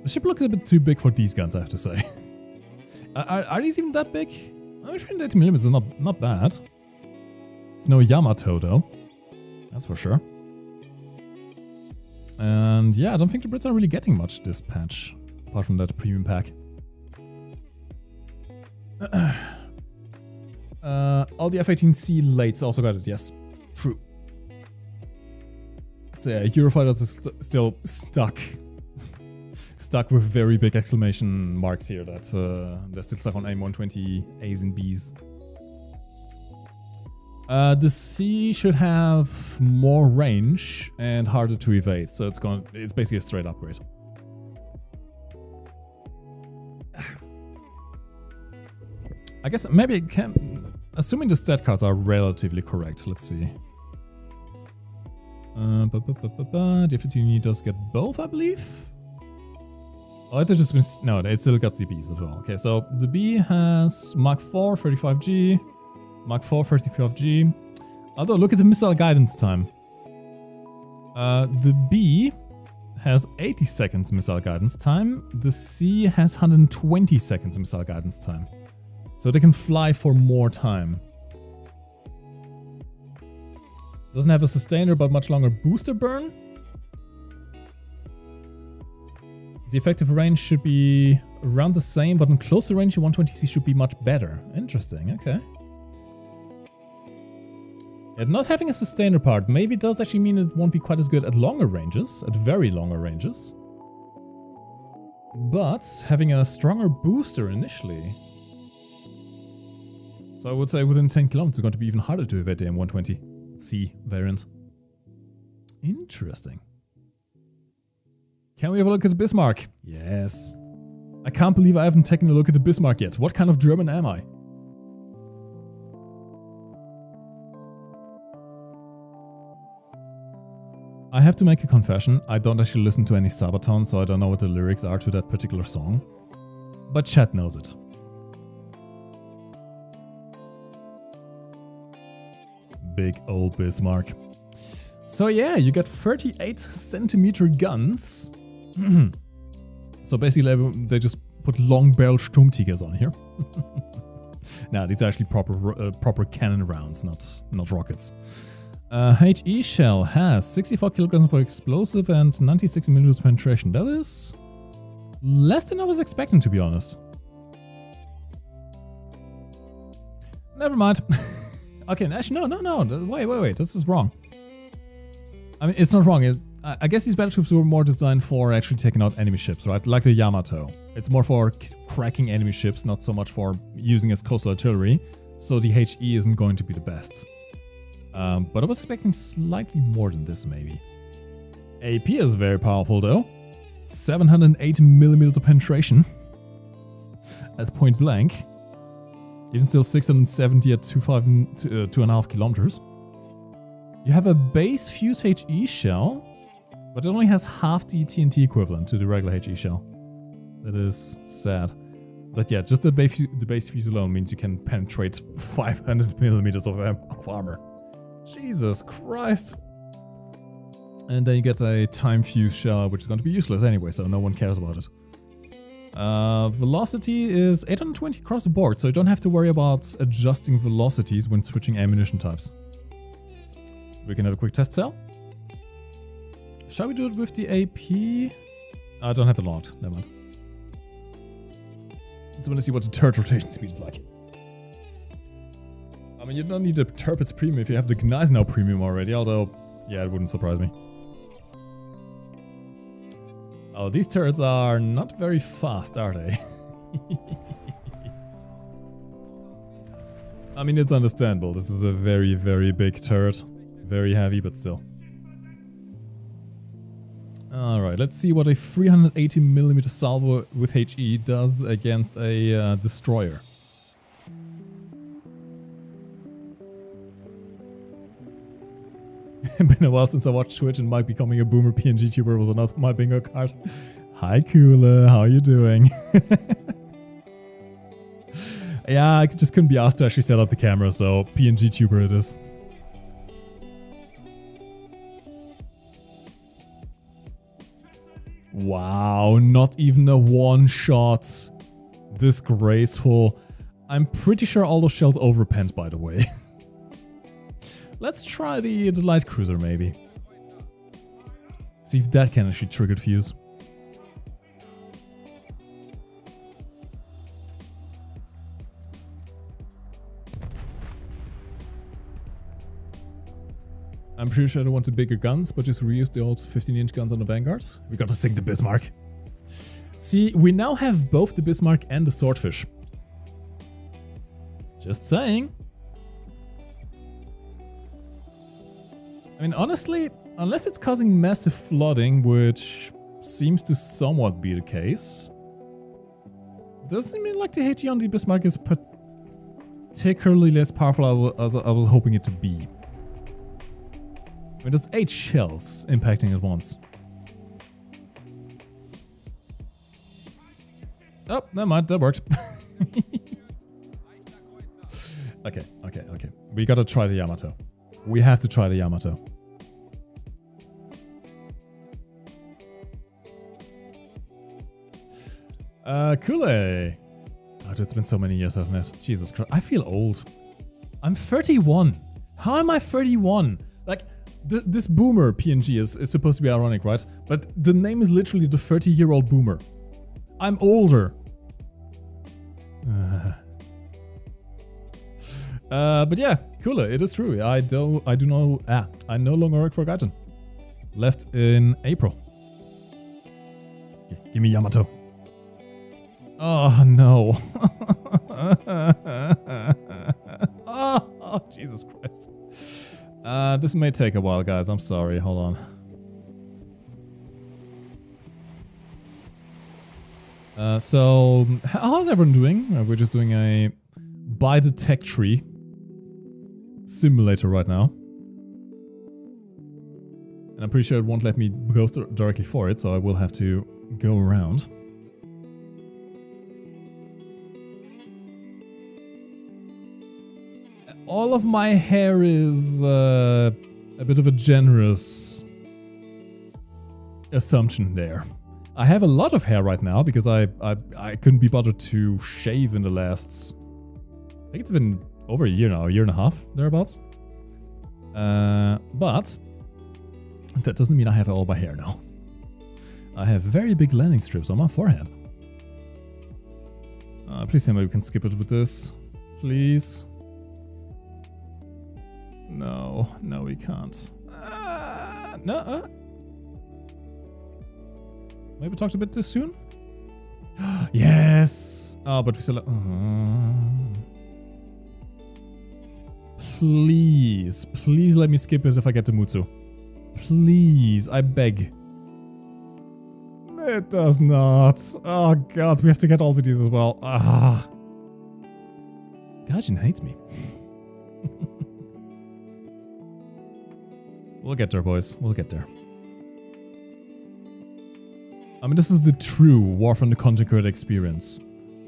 the ship looks a bit too big for these guns, I have to say. Are these even that big? I mean, 380mm is not bad. It's no Yamato though, that's for sure. And yeah, I don't think the Brits are really getting much this patch, apart from that premium pack. All the F-18C lates also got it, yes. True. So yeah, Eurofighters is still stuck. Stuck with very big exclamation marks here that they're still stuck on AIM-120 A's and B's. The C should have more range and harder to evade, so it's basically a straight upgrade. I guess maybe it can... Assuming the stat cards are relatively correct, let's see. The F-15E does get both, I believe. Oh, it just been... No, it still got the Bs as well. Okay, so the B has Mach 4, 35G. Mach 4, 35G. Although, look at the missile guidance time. The B has 80 seconds missile guidance time. The C has 120 seconds missile guidance time. So they can fly for more time. Doesn't have a sustainer, but much longer booster burn. The effective range should be around the same, but in closer range, the 120C should be much better. Interesting, okay. And not having a sustainer part maybe does actually mean it won't be quite as good at longer ranges, at very longer ranges. But having a stronger booster initially... So I would say within 10 kilometers it's going to be even harder to evade the M120C variant. Interesting. Can we have a look at the Bismarck? Yes. I can't believe I haven't taken a look at the Bismarck yet. What kind of German am I? I have to make a confession. I don't actually listen to any Sabaton, so I don't know what the lyrics are to that particular song. But chat knows it. Big old Bismarck. So yeah, you get 38 centimeter guns. So basically they just put long barrel Sturmtigers on here. Nah, these are actually proper cannon rounds, not rockets. HE shell has 64 kilograms per explosive and 96 millimeters penetration. That is less than I was expecting, to be honest. Never mind. Okay, actually, no. Wait. This is wrong. I mean, it's not wrong. I guess these battleships were more designed for actually taking out enemy ships, right? Like the Yamato. It's more for cracking enemy ships, not so much for using as coastal artillery. So the HE isn't going to be the best. But I was expecting slightly more than this, maybe. AP is very powerful, though. 708 millimeters of penetration at point blank. Even still 670 at 2.5 kilometers. You have a base fuse HE shell, but it only has half the TNT equivalent to the regular HE shell. That is sad. But yeah, just the base fuse alone means you can penetrate 500 millimeters of armor. Jesus Christ. And then you get a time fuse shell, which is going to be useless anyway, so no one cares about it. Velocity is 820 across the board, so you don't have to worry about adjusting velocities when switching ammunition types. We can have a quick test cell. Shall we do it with the AP? I don't have it logged. Never mind. I just want to see what the turret rotation speed is like. I mean, you don't need the Turpitz Premium if you have the Gneisenau Premium already, although, yeah, it wouldn't surprise me. Oh, these turrets are not very fast, are they? I mean, it's understandable. This is a very, very big turret. Very heavy, but still. Alright, let's see what a 380mm salvo with HE does against a destroyer. Been a while since I watched Twitch, and Mike becoming a boomer PNG tuber was another my bingo card. Hi Kula, how you doing? Yeah, I just couldn't be asked to actually set up the camera, so PNG tuber it is. Wow, not even a one-shot. Disgraceful. I'm pretty sure all those shells overpenned, by the way. Let's try the light cruiser, maybe. See if that can actually trigger fuse. I'm pretty sure I don't want the bigger guns, but just reuse the old 15-inch guns on the Vanguard. We got to sink the Bismarck. See, we now have both the Bismarck and the Swordfish. Just saying. I mean, honestly, unless it's causing massive flooding, which seems to somewhat be the case, doesn't mean like the HE on the Bismarck is particularly less powerful as I was hoping it to be. I mean, there's 8 shells impacting at once. Oh, never mind, that worked. Okay. We gotta try the Yamato. We have to try the Yamato. Kule. Oh, it's been so many years, hasn't it? Jesus Christ. I feel old. I'm 31. How am I 31? Like, this boomer PNG is supposed to be ironic, right? But the name is literally the 30-year-old boomer. I'm older. But yeah, cooler. It is true. I no longer work for Gaijin. Left in April. Give me Yamato. Oh no. Oh, Jesus Christ. This may take a while, guys. I'm sorry. Hold on. So, how's everyone doing? We're just doing a buy the tech tree simulator right now. And I'm pretty sure it won't let me go directly for it, so I will have to go around. All of my hair is a bit of a generous assumption there. I have a lot of hair right now because I couldn't be bothered to shave in the last... I think it's been over a year now, a year and a half, thereabouts. But that doesn't mean I have all my hair now. I have very big landing strips on my forehead. Please tell me we can skip it with this. Please. No, no we can't. No. Maybe we talked a bit too soon? Yes! Oh, but we still... Please, please let me skip it if I get to Mutsu. Please, I beg. It does not. Oh god, we have to get all of these as well. Ah. Gaijin hates me. We'll get there, boys. We'll get there. I mean, this is the true War from the Content Creator experience.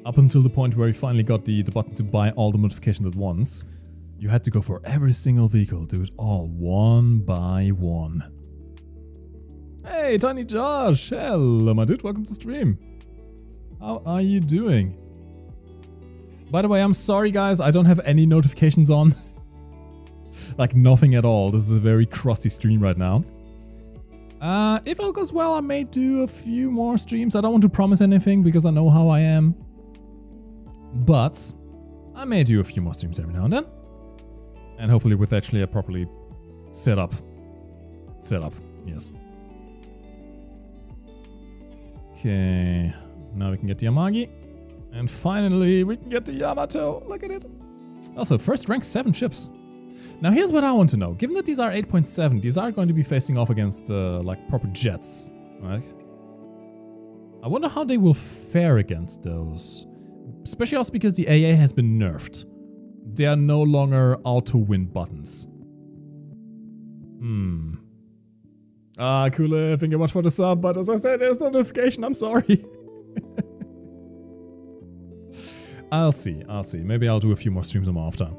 Up until the point where we finally got the button to buy all the modifications at once, you had to go for every single vehicle, do it all one by one. Hey, Tiny Josh! Hello, my dude. Welcome to stream. How are you doing? By the way, I'm sorry, guys. I don't have any notifications on. Like, nothing at all. This is a very crusty stream right now. If all goes well, I may do a few more streams. I don't want to promise anything because I know how I am. But I may do a few more streams every now and then. And hopefully with actually a properly set up, yes. Okay, now we can get the Yamagi. And finally, we can get the Yamato. Look at it. Also, first rank 7 ships. Now here's what I want to know. Given that these are 8.7, these are going to be facing off against like proper jets, right? I wonder how they will fare against those. Especially also because the AA has been nerfed. They are no longer auto-win buttons. Cool. Thank you much for the sub, but as I said, there's no notification. I'm sorry. I'll see. Maybe I'll do a few more streams on my off time.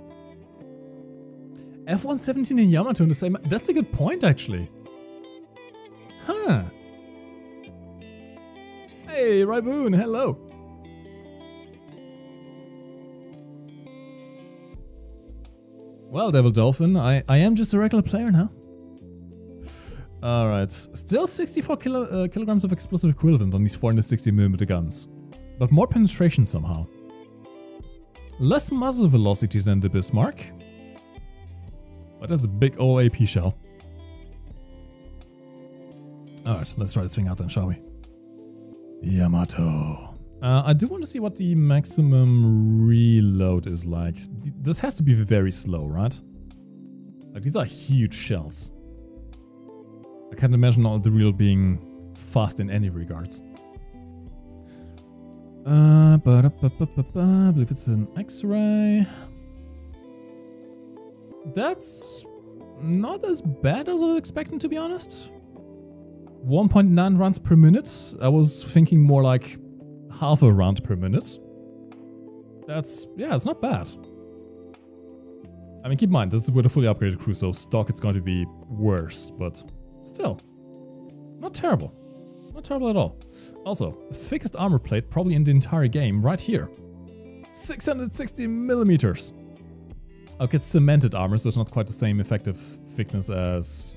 F-117 and Yamato in the same... That's a good point, actually. Huh. Hey, Raboon, hello. Well, Devil Dolphin, I am just a regular player now. Alright, still 64 kilograms of explosive equivalent on these 460mm guns. But more penetration somehow. Less muzzle velocity than the Bismarck. But that's a big old AP shell. Alright, let's try to swing out then, shall we? Yamato. I do want to see what the maximum reload is like. This has to be very slow, right? Like, these are huge shells. I can't imagine all the reload being fast in any regards. I believe it's an X-ray. That's not as bad as I was expecting, to be honest. 1.9 rounds per minute. I was thinking more like half a round per minute. That's, yeah, it's not bad. I mean, keep in mind, this is with a fully upgraded crew, so stock it's going to be worse, but still, not terrible. Not terrible at all. Also, the thickest armor plate probably in the entire game, right here. 660mm. Okay, it's cemented armor, so it's not quite the same effective thickness as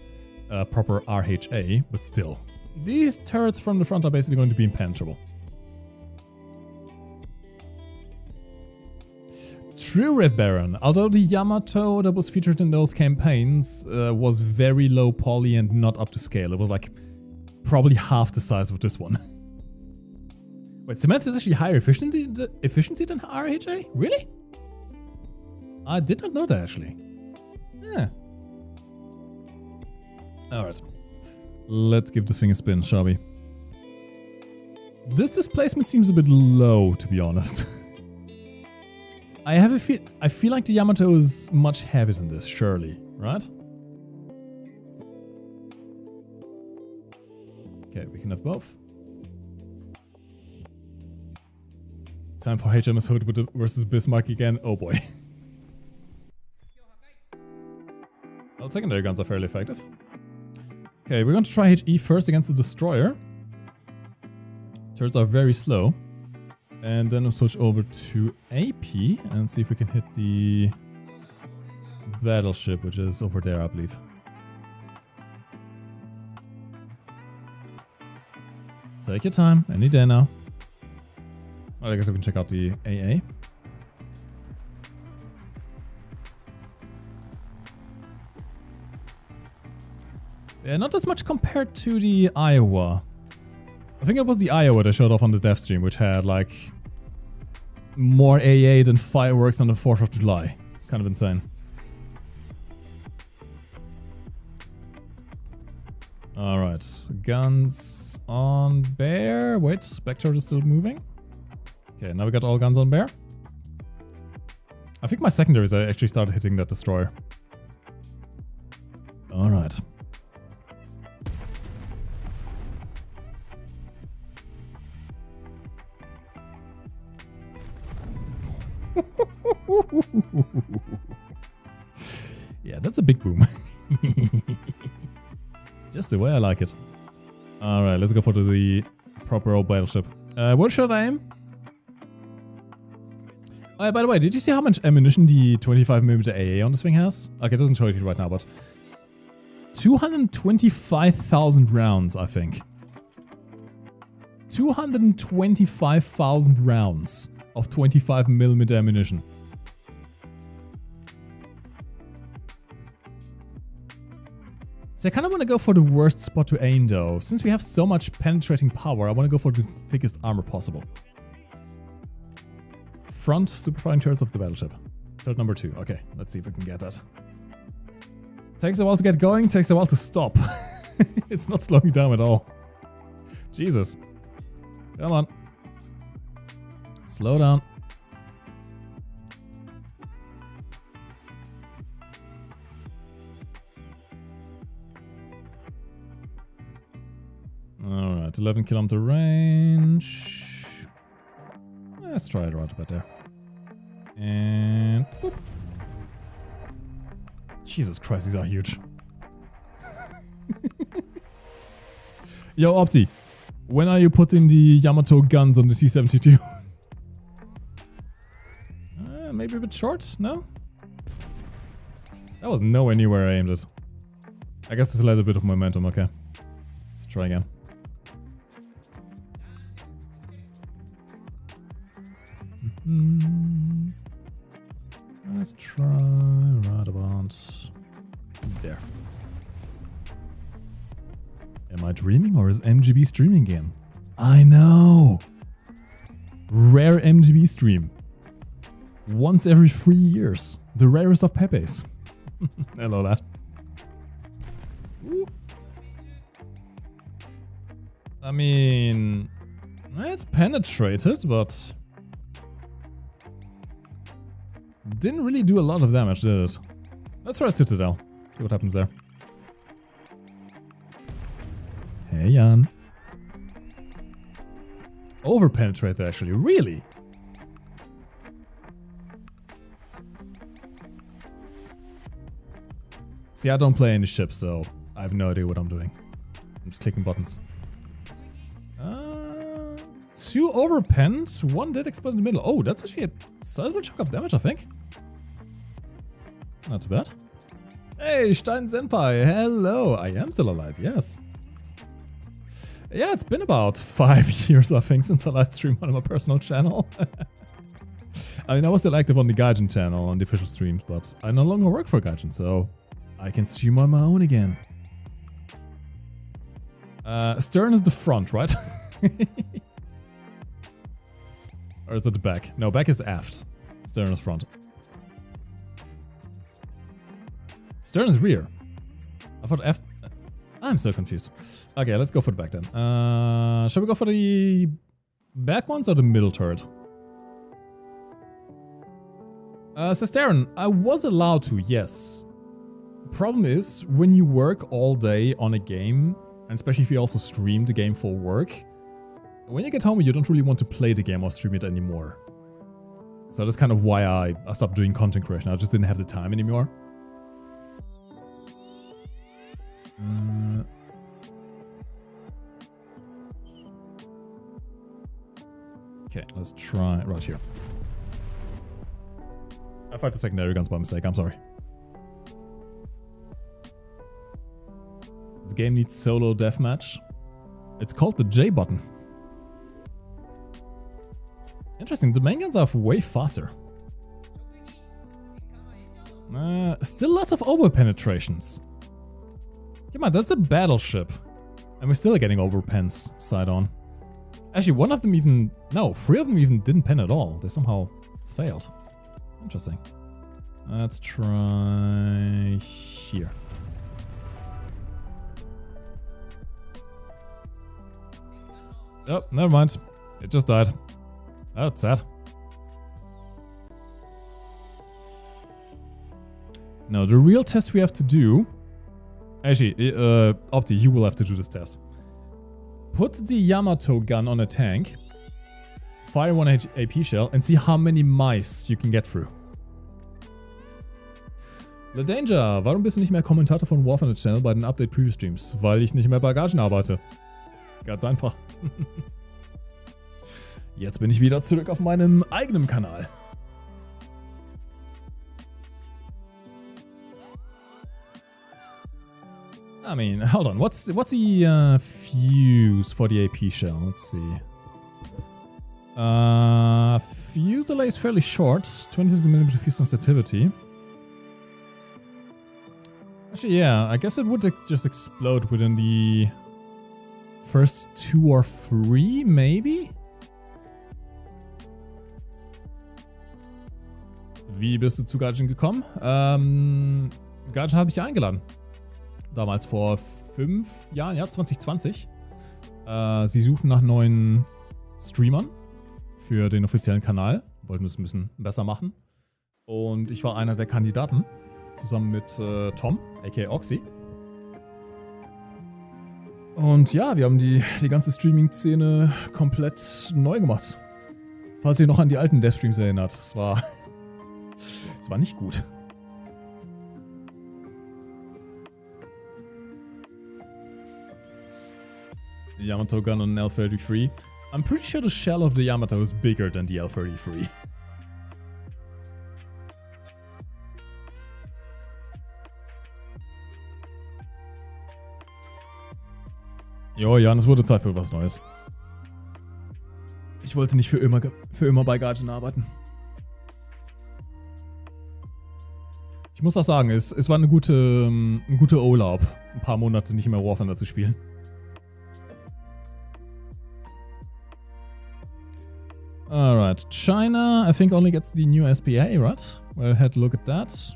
proper RHA, but still. These turrets from the front are basically going to be impenetrable. True, Red Baron. Although the Yamato that was featured in those campaigns was very low poly and not up to scale. It was like probably half the size of this one. Wait, cement is actually higher efficiency than RHA? Really? I did not know that, actually. Yeah. Alright. Let's give this thing a spin, shall we? This displacement seems a bit low, to be honest. I feel like the Yamato is much heavier than this, surely, right? Okay, we can have both. Time for HMS Hood versus Bismarck again. Oh boy. Well, secondary guns are fairly effective. Okay, we're going to try HE first against the destroyer. Turrets are very slow. And then we'll switch over to AP and see if we can hit the battleship, which is over there, I believe. Take your time, any day now. Well, I guess we can check out the AA. Yeah, not as much compared to the Iowa. I think it was the Iowa that showed off on the dev stream, which had like more AA than fireworks on the 4th of July. It's kind of insane. Alright, guns on bear. Wait, back turret is still moving. Okay, now we got all guns on bear. I think my secondaries actually started hitting that destroyer. Alright. Yeah, that's a big boom. Just the way I like it. Alright, let's go for the proper old battleship. What should I aim? Oh, yeah, by the way, did you see how much ammunition the 25mm AA on this thing has? Okay, it doesn't show it right now, but 225,000 rounds, I think. 225,000 rounds of 25mm ammunition. So I kind of want to go for the worst spot to aim though. Since we have so much penetrating power, I want to go for the thickest armor possible. Front superfiring turrets of the battleship. Turret number 2. Okay, let's see if we can get that. Takes a while to get going, takes a while to stop. It's not slowing down at all. Jesus. Come on. Slow down. Alright, 11 kilometer range. Let's try it right about there. And whoop. Jesus Christ, these are huge. Yo, Opti, when are you putting the Yamato guns on the C-72? Maybe a bit short? No? That was nowhere near where I aimed it. I guess there's a little bit of momentum, okay. Let's try again. Let's try right about there. Am I dreaming or is MGB streaming again? I know! Rare MGB stream. Once every 3 years. The rarest of Pepes. Hello, lad. Ooh. I mean, it's penetrated, but didn't really do a lot of damage, did it? Let's try Citadel. See what happens there. Hey, Jan. Over-penetrated, actually. Really? See, I don't play any ships, so I have no idea what I'm doing. I'm just clicking buttons. 2 overpenned, 1 did explode in the middle. Oh, that's actually a sizable chunk of damage, I think. Not too bad. Hey, Stein Senpai, hello. I am still alive, yes. Yeah, it's been about 5 years, I think, since I last streamed on my personal channel. I mean, I was still active on the Gaijin channel, on the official streams, but I no longer work for Gaijin, so I can stream on my own again. Stern is the front, right? Or is it the back? No, back is aft. Stern is front. Stern is rear. I thought aft... I'm so confused. Okay, let's go for the back then. Shall we go for the back ones or the middle turret? Stern, I was allowed to, yes. Problem is, when you work all day on a game and especially if you also stream the game for work, when you get home, you don't really want to play the game or stream it anymore. So that's kind of why I stopped doing content creation. I just didn't have the time anymore. Okay, let's try right here. I fired the secondary guns by mistake, I'm sorry. This game needs solo deathmatch. It's called the J button. Interesting, the main guns are way faster. Still lots of over-penetrations. Come on, that's a battleship. And we're still getting over-pens side on. Actually, one of them even... No, 3 of them even didn't pen at all. They somehow failed. Interesting. Let's try here. Oh, never mind. It just died. Oh, that's sad. Now, the real test we have to do... Actually, Opti, you will have to do this test. Put the Yamato gun on a tank, fire 1 AP shell, and see how many mice you can get through. Le Danger, warum bist du nicht mehr Kommentator von Warfare Channel bei den Update-Preview-Streams? Weil ich nicht mehr bei Gaijin arbeite. Ganz einfach. Jetzt bin ich wieder zurück auf meinem eigenen Kanal. I mean, hold on. What's the fuse for the AP shell? Let's see. Fuse delay is fairly short. 26mm fuse sensitivity. Actually, yeah. I guess it would just explode within the first 2 or 3, maybe? Wie bist du zu Gaijin gekommen? Gaijin habe ich ja eingeladen. Damals vor 5 Jahren, ja, 2020. Sie suchten nach neuen Streamern für den offiziellen Kanal. Wollten es ein bisschen besser machen. Und ich war einer der Kandidaten. Zusammen mit Tom, aka Oxy. Und ja, wir haben die ganze Streaming-Szene komplett neu gemacht. Falls ihr noch an die alten Death-Streams erinnert. Es war nicht gut. The Yamato gun on an L-33. I'm pretty sure the shell of the Yamato is bigger than the L-33. Jo, Jan, es wurde Zeit für was Neues. Ich wollte nicht für immer bei Gaijin arbeiten. Ich muss auch sagen, es war ein guter Urlaub, ein paar Monate nicht mehr War Thunder zu spielen. Alright, China, I think only gets the new SPA, right? Well, I had a look at that.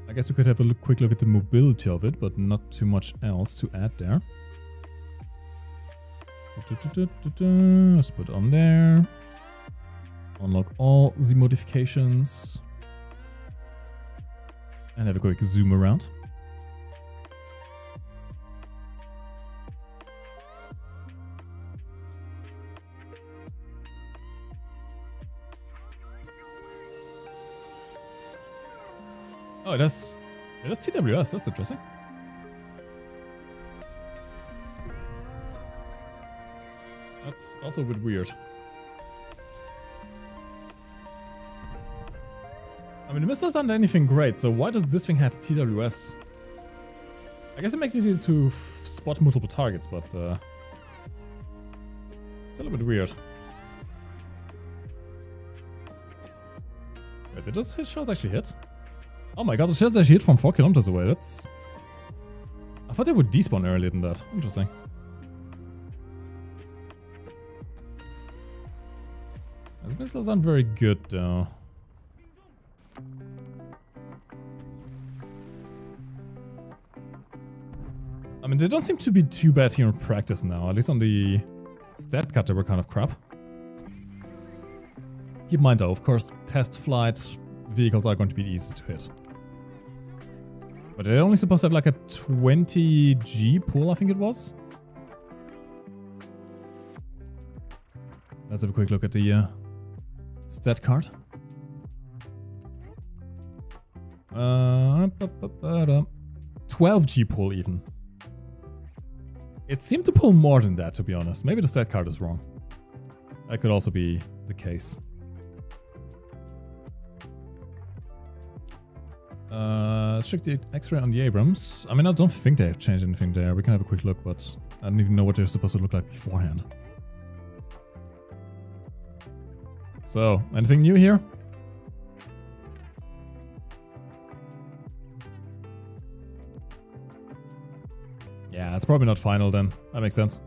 I guess we could have a quick look at the mobility of it, but not too much else to add there. Let's put on there. Unlock all the modifications. And have a quick zoom around. Oh, that's TWS. That's interesting. That's also a bit weird. I mean, the missiles aren't anything great, so why does this thing have TWS? I guess it makes it easier to spot multiple targets, but still a bit weird. Wait, did those shells actually hit? Oh my god, the shells actually hit from 4 kilometers away. That's... I thought they would despawn earlier than that. Interesting. Those missiles aren't very good, though. I mean, they don't seem to be too bad here in practice now. At least on the stat cut, they were kind of crap. Keep in mind, though, of course, test flight vehicles are going to be easy to hit. But they're only supposed to have like a 20G pool, I think it was. Let's have a quick look at the stat card. 12G pull even. It seemed to pull more than that, to be honest. Maybe the stat card is wrong. That could also be the case. Let's check the X-ray on the Abrams. I mean, I don't think they have changed anything there. We can have a quick look, but I don't even know what they're supposed to look like beforehand. So, anything new here? Yeah, it's probably not final then. That makes sense.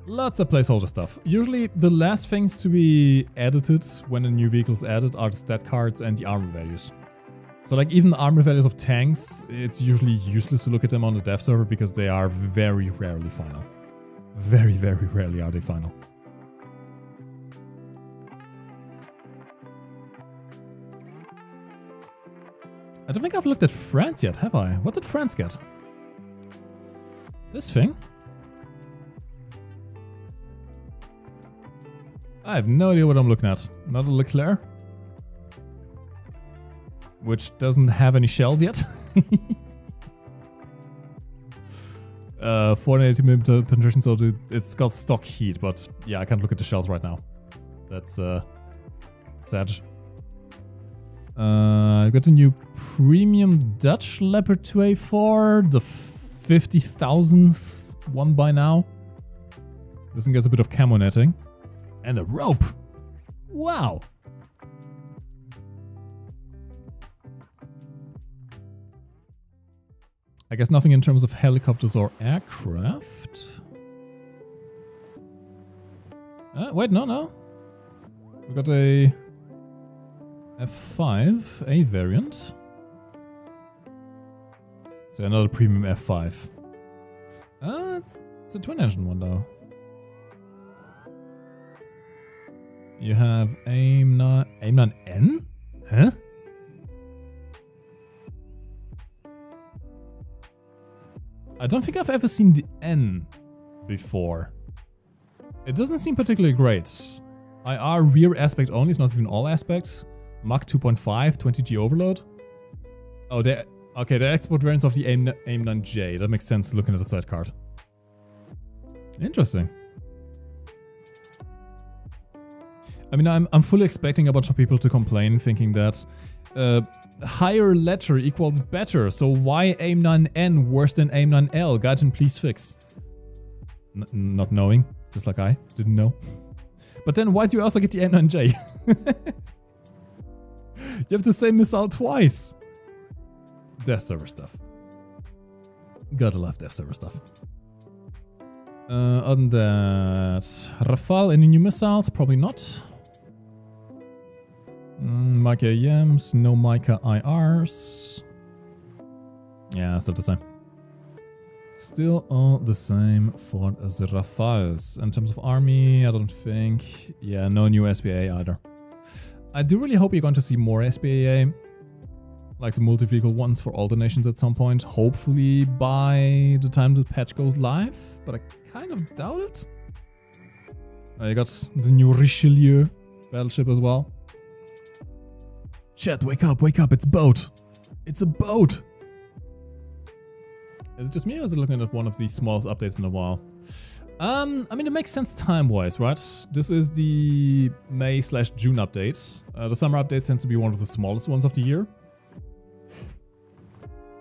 Lots of placeholder stuff. Usually the last things to be edited when a new vehicle is added are the stat cards and the armor values. So like even the armor values of tanks, it's usually useless to look at them on the dev server because they are very rarely final. Very, very rarely are they final. I don't think I've looked at France yet, have I? What did France get? This thing? I have no idea what I'm looking at. Not a Leclerc. Which doesn't have any shells yet. 480mm penetration, so it's got stock heat, but yeah, I can't look at the shells right now. That's sad. I've got a new premium Dutch Leopard 2A4, the 50,000th one by now. This one gets a bit of camo netting. And a rope! Wow! I guess nothing in terms of helicopters or aircraft. Wait, no. We got a F5, A variant. So another premium F5. It's a twin engine one though. You have AIM-9N? Huh? I don't think I've ever seen the N before. It doesn't seem particularly great. IR rear aspect only, it's not even all aspects. Mach 2.5, 20G overload. Oh, they're export variants of the AIM-9J. That makes sense looking at the side card. Interesting. I mean, I'm fully expecting a bunch of people to complain, thinking that higher letter equals better, so why AIM-9N worse than AIM-9L? Gaijin, please fix. Not knowing, just like I didn't know. But then why do you also get the AIM-9J? You have the same missile twice. Dev server stuff. Gotta love dev server stuff. On that, Rafale, any new missiles? Probably not. Mica EMs, no Mica IRs. Yeah, still the same. Still all the same for the Rafales. In terms of army, I don't think. Yeah, no new SPA either. I do really hope you're going to see more SPA, like the multi-vehicle ones for all the nations at some point. Hopefully by the time the patch goes live, but I kind of doubt it. You got the new Richelieu battleship as well. Chat, wake up, it's a boat. It's a boat. Is it just me or is it looking at one of the smallest updates in a while? I mean, it makes sense time-wise, right? This is the May/June update. The summer update tends to be one of the smallest ones of the year.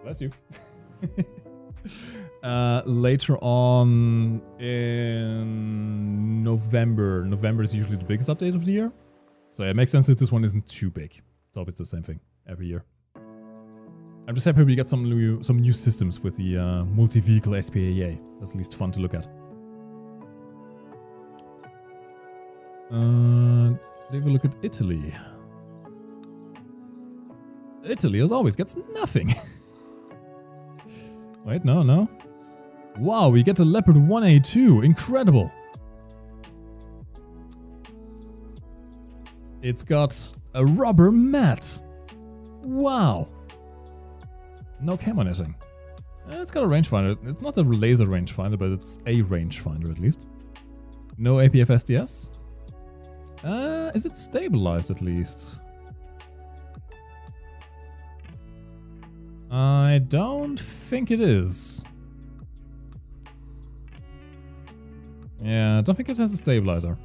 Bless you. Later on in November. November is usually the biggest update of the year. So yeah, it makes sense that this one isn't too big. It's always the same thing every year. I'm just happy we got some new systems with the multi-vehicle SPAA. That's at least fun to look at. Leave a look at Italy. Italy, as always, gets nothing. Wait, no. Wow, we get a Leopard 1A2. Incredible. It's got a rubber mat. Wow. No camo netting. It's got a rangefinder. It's not a laser rangefinder, but it's a rangefinder at least. No APF SDS. Is it stabilized at least? I don't think it is. Yeah, I don't think it has a stabilizer.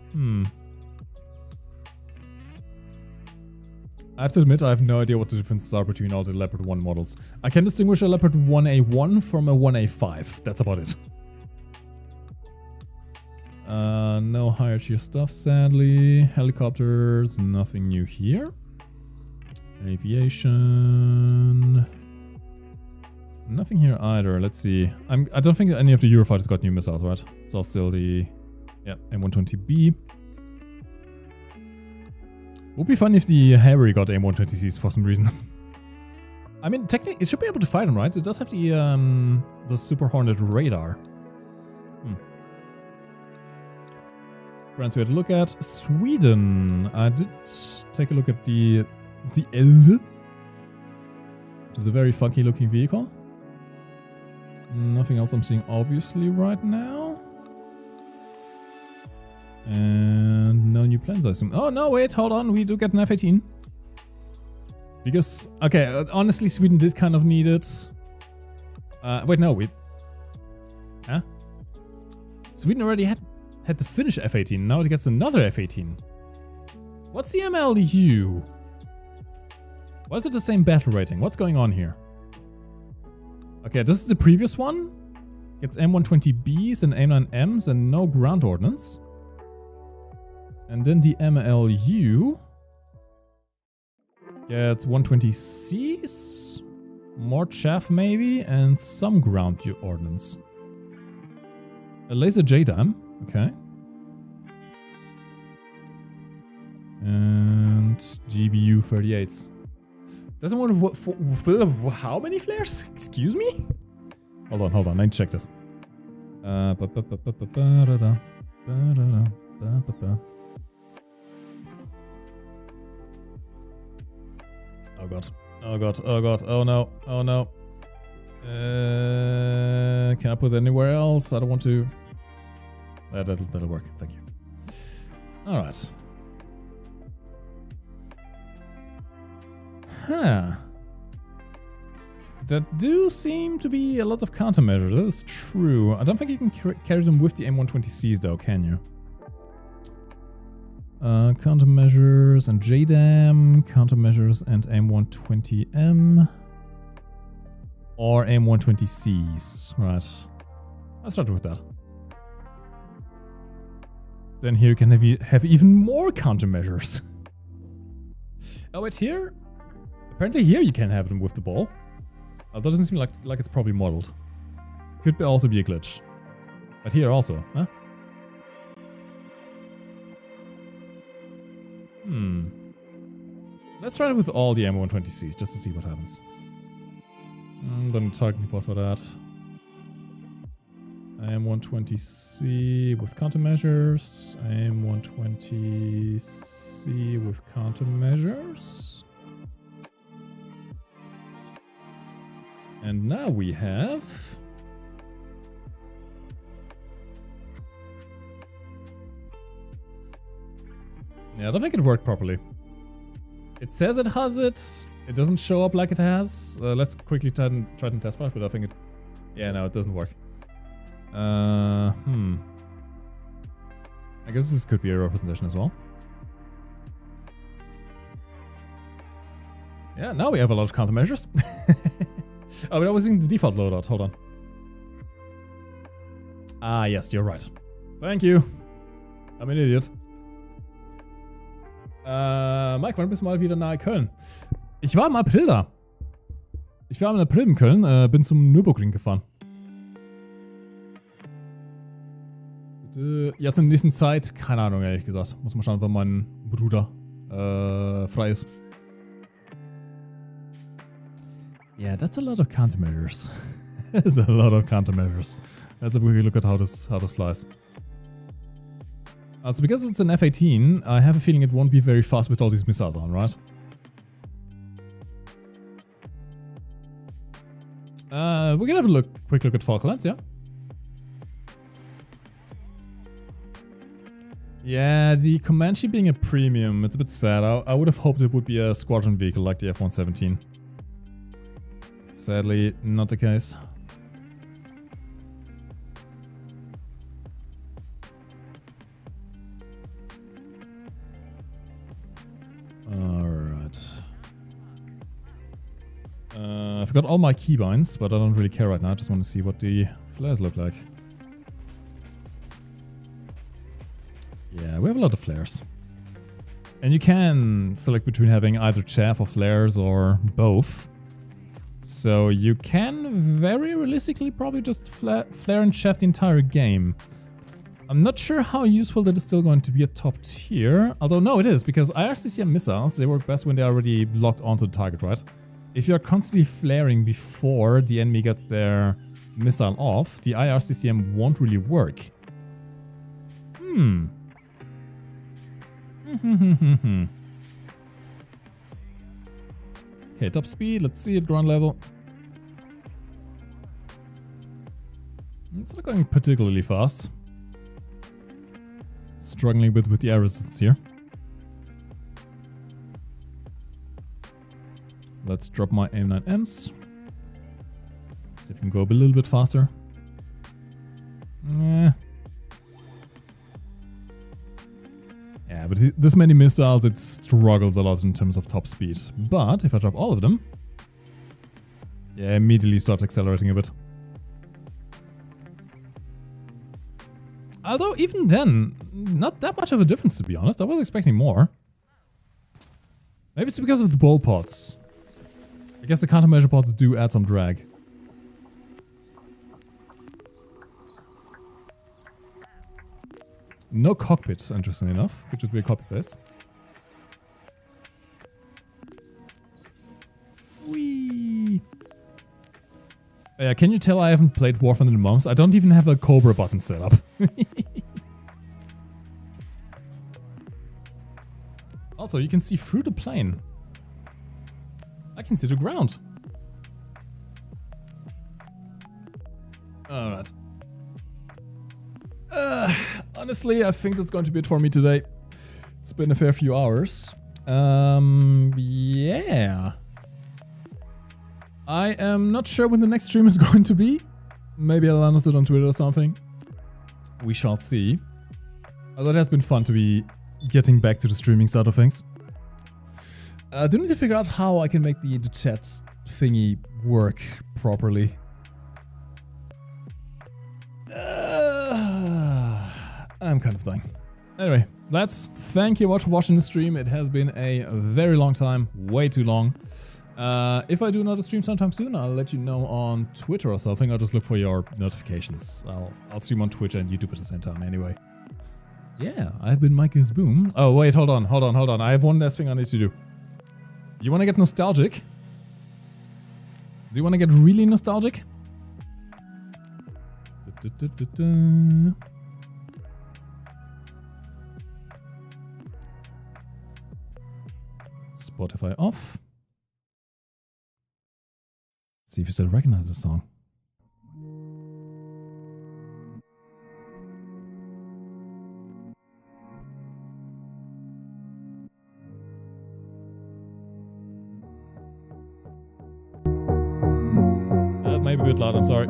I have to admit, I have no idea what the differences are between all the Leopard 1 models. I can distinguish a Leopard 1A1 from a 1A5. That's about it. No higher tier stuff, sadly. Helicopters, nothing new here. Aviation. Nothing here either. Let's see. I don't think any of the Eurofighters got new missiles, right? It's all still the M120B. Would be fun if the Harry got M120Cs for some reason. I mean, technically, it should be able to fight them, right? It does have the Super Hornet radar. France we had to look at. Sweden. I did take a look at the Elde, which is a very funky looking vehicle. Nothing else I'm seeing obviously right now. And no new plans, I assume. Oh, no, wait, hold on. We do get an F-18. Because, okay, honestly, Sweden did kind of need it. Wait, no, huh? Sweden already had the Finnish F-18. Now it gets another F-18. What's the MLU? Why is it the same battle rating? What's going on here? Okay, this is the previous one. Gets M120Bs and M9Ms and no ground ordnance. And then the MLU gets 120Cs, more chaff maybe, and some ground ordnance. A laser JDAM, okay. And GBU 38s. Doesn't want to how many flares? Excuse me? Hold on, I need to check this. Oh god. Oh god. Oh god. Oh no. Oh no. Can I put it anywhere else? I don't want to. That'll work. Thank you. Alright. Huh. There do seem to be a lot of countermeasures. That is true. I don't think you can carry them with the M120Cs though, can you? Countermeasures and JDAM, countermeasures and M120M or M120Cs. Right. Let's start with that. Then here you can have even more countermeasures. Oh, wait, here? Apparently here you can have them with the ball. That doesn't seem like it's probably modeled. Could also be a glitch. But here also, huh? Let's try it with all the M120Cs just to see what happens. Don't need target report for that. M120C with countermeasures. M120C with countermeasures. And now we have... Yeah, I don't think it worked properly. It says it has it. It doesn't show up like it has. Let's quickly try and test for it, but I think it... Yeah, no, it doesn't work. I guess this could be a representation as well. Yeah, now we have a lot of countermeasures. Oh, but I was using the default loadout. Hold on. Ah, yes, you're right. Thank you. I'm an idiot. Mike, wann bist du mal wieder nahe Köln? Ich war im April da. Ich war im April in Köln, bin zum Nürburgring gefahren. Jetzt in der nächsten Zeit, keine Ahnung, ehrlich gesagt. Muss mal schauen, wann mein Bruder frei ist. Yeah, that's a lot of countermeasures. That's a lot of countermeasures. Let's have a quick look at how this flies. So because it's an F-18, I have a feeling it won't be very fast with all these missiles on, right? We can have a quick look at Falklands, yeah? Yeah, the Comanche being a premium, it's a bit sad. I would have hoped it would be a squadron vehicle like the F-117. Sadly, not the case. Alright. I've got all my keybinds, but I don't really care right now. I just want to see what the flares look like. Yeah, we have a lot of flares. And you can select between having either chaff or flares or both. So you can very realistically probably just flare and chaff the entire game. I'm not sure how useful that is still going to be at top tier. Although no, it is, because IRCCM missiles, they work best when they're already locked onto the target, right? If you're constantly flaring before the enemy gets their missile off, the IRCCM won't really work. Okay, top speed, let's see it, ground level. It's not going particularly fast. Struggling a bit with the air resistance here. Let's drop my AIM-9Ms. See if we can go a little bit faster. Yeah, but this many missiles, it struggles a lot in terms of top speed. But if I drop all of them, yeah, immediately start accelerating a bit. Although even then, not that much of a difference to be honest. I was expecting more. Maybe it's because of the ball pods. I guess the countermeasure pods do add some drag. No cockpit, interestingly enough. Could just be a copy-paste. Whee! Yeah, can you tell I haven't played War Thunder in months? I don't even have a Cobra button set up. Also, you can see through the plane. I can see the ground. Alright. Honestly, I think that's going to be it for me today. It's been a fair few hours. Yeah. I am not sure when the next stream is going to be. Maybe I'll announce it on Twitter or something. We shall see. Although it has been fun to be getting back to the streaming side of things. I do need to figure out how I can make the chat thingy work properly. I'm kind of dying. Anyway, thank you much for watching the stream. It has been a very long time, way too long. If I do another stream sometime soon, I'll let you know on Twitter or something. I'll just look for your notifications. I'll stream on Twitch and YouTube at the same time anyway. Yeah, I've been MikeGoesBoom's. Oh wait, hold on. I have one last thing I need to do. You want to get nostalgic? Do you want to get really nostalgic? Spotify off. See if you still recognize the song. That may be a bit loud, I'm sorry.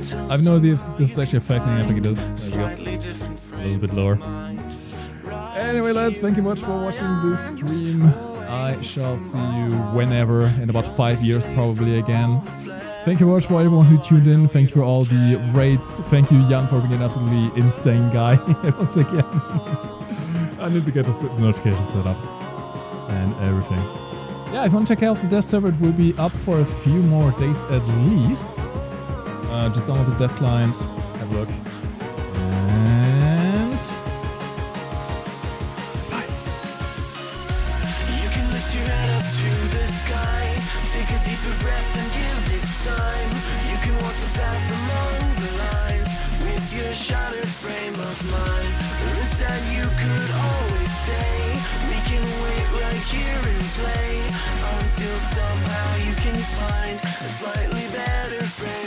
I have no idea if this is actually affecting. I think it is. There we go. A little bit lower. Anyway, lads, thank you much for watching this stream. I shall see you whenever, in about 5 years probably again. Thank you much for everyone who tuned in. Thank you for all the raids. Thank you, Jan, for being an absolutely insane guy once again. I need to get the notification set up and everything. Yeah, if you want to check out the dev server, it will be up for a few more days at least. Just download the dev client, have a look, and bye. You can lift your head up to the sky, take a deeper breath and give it time. You can walk the path among the lines. that you could always stay. We can wait right here and play until somehow you can find a slightly better friend.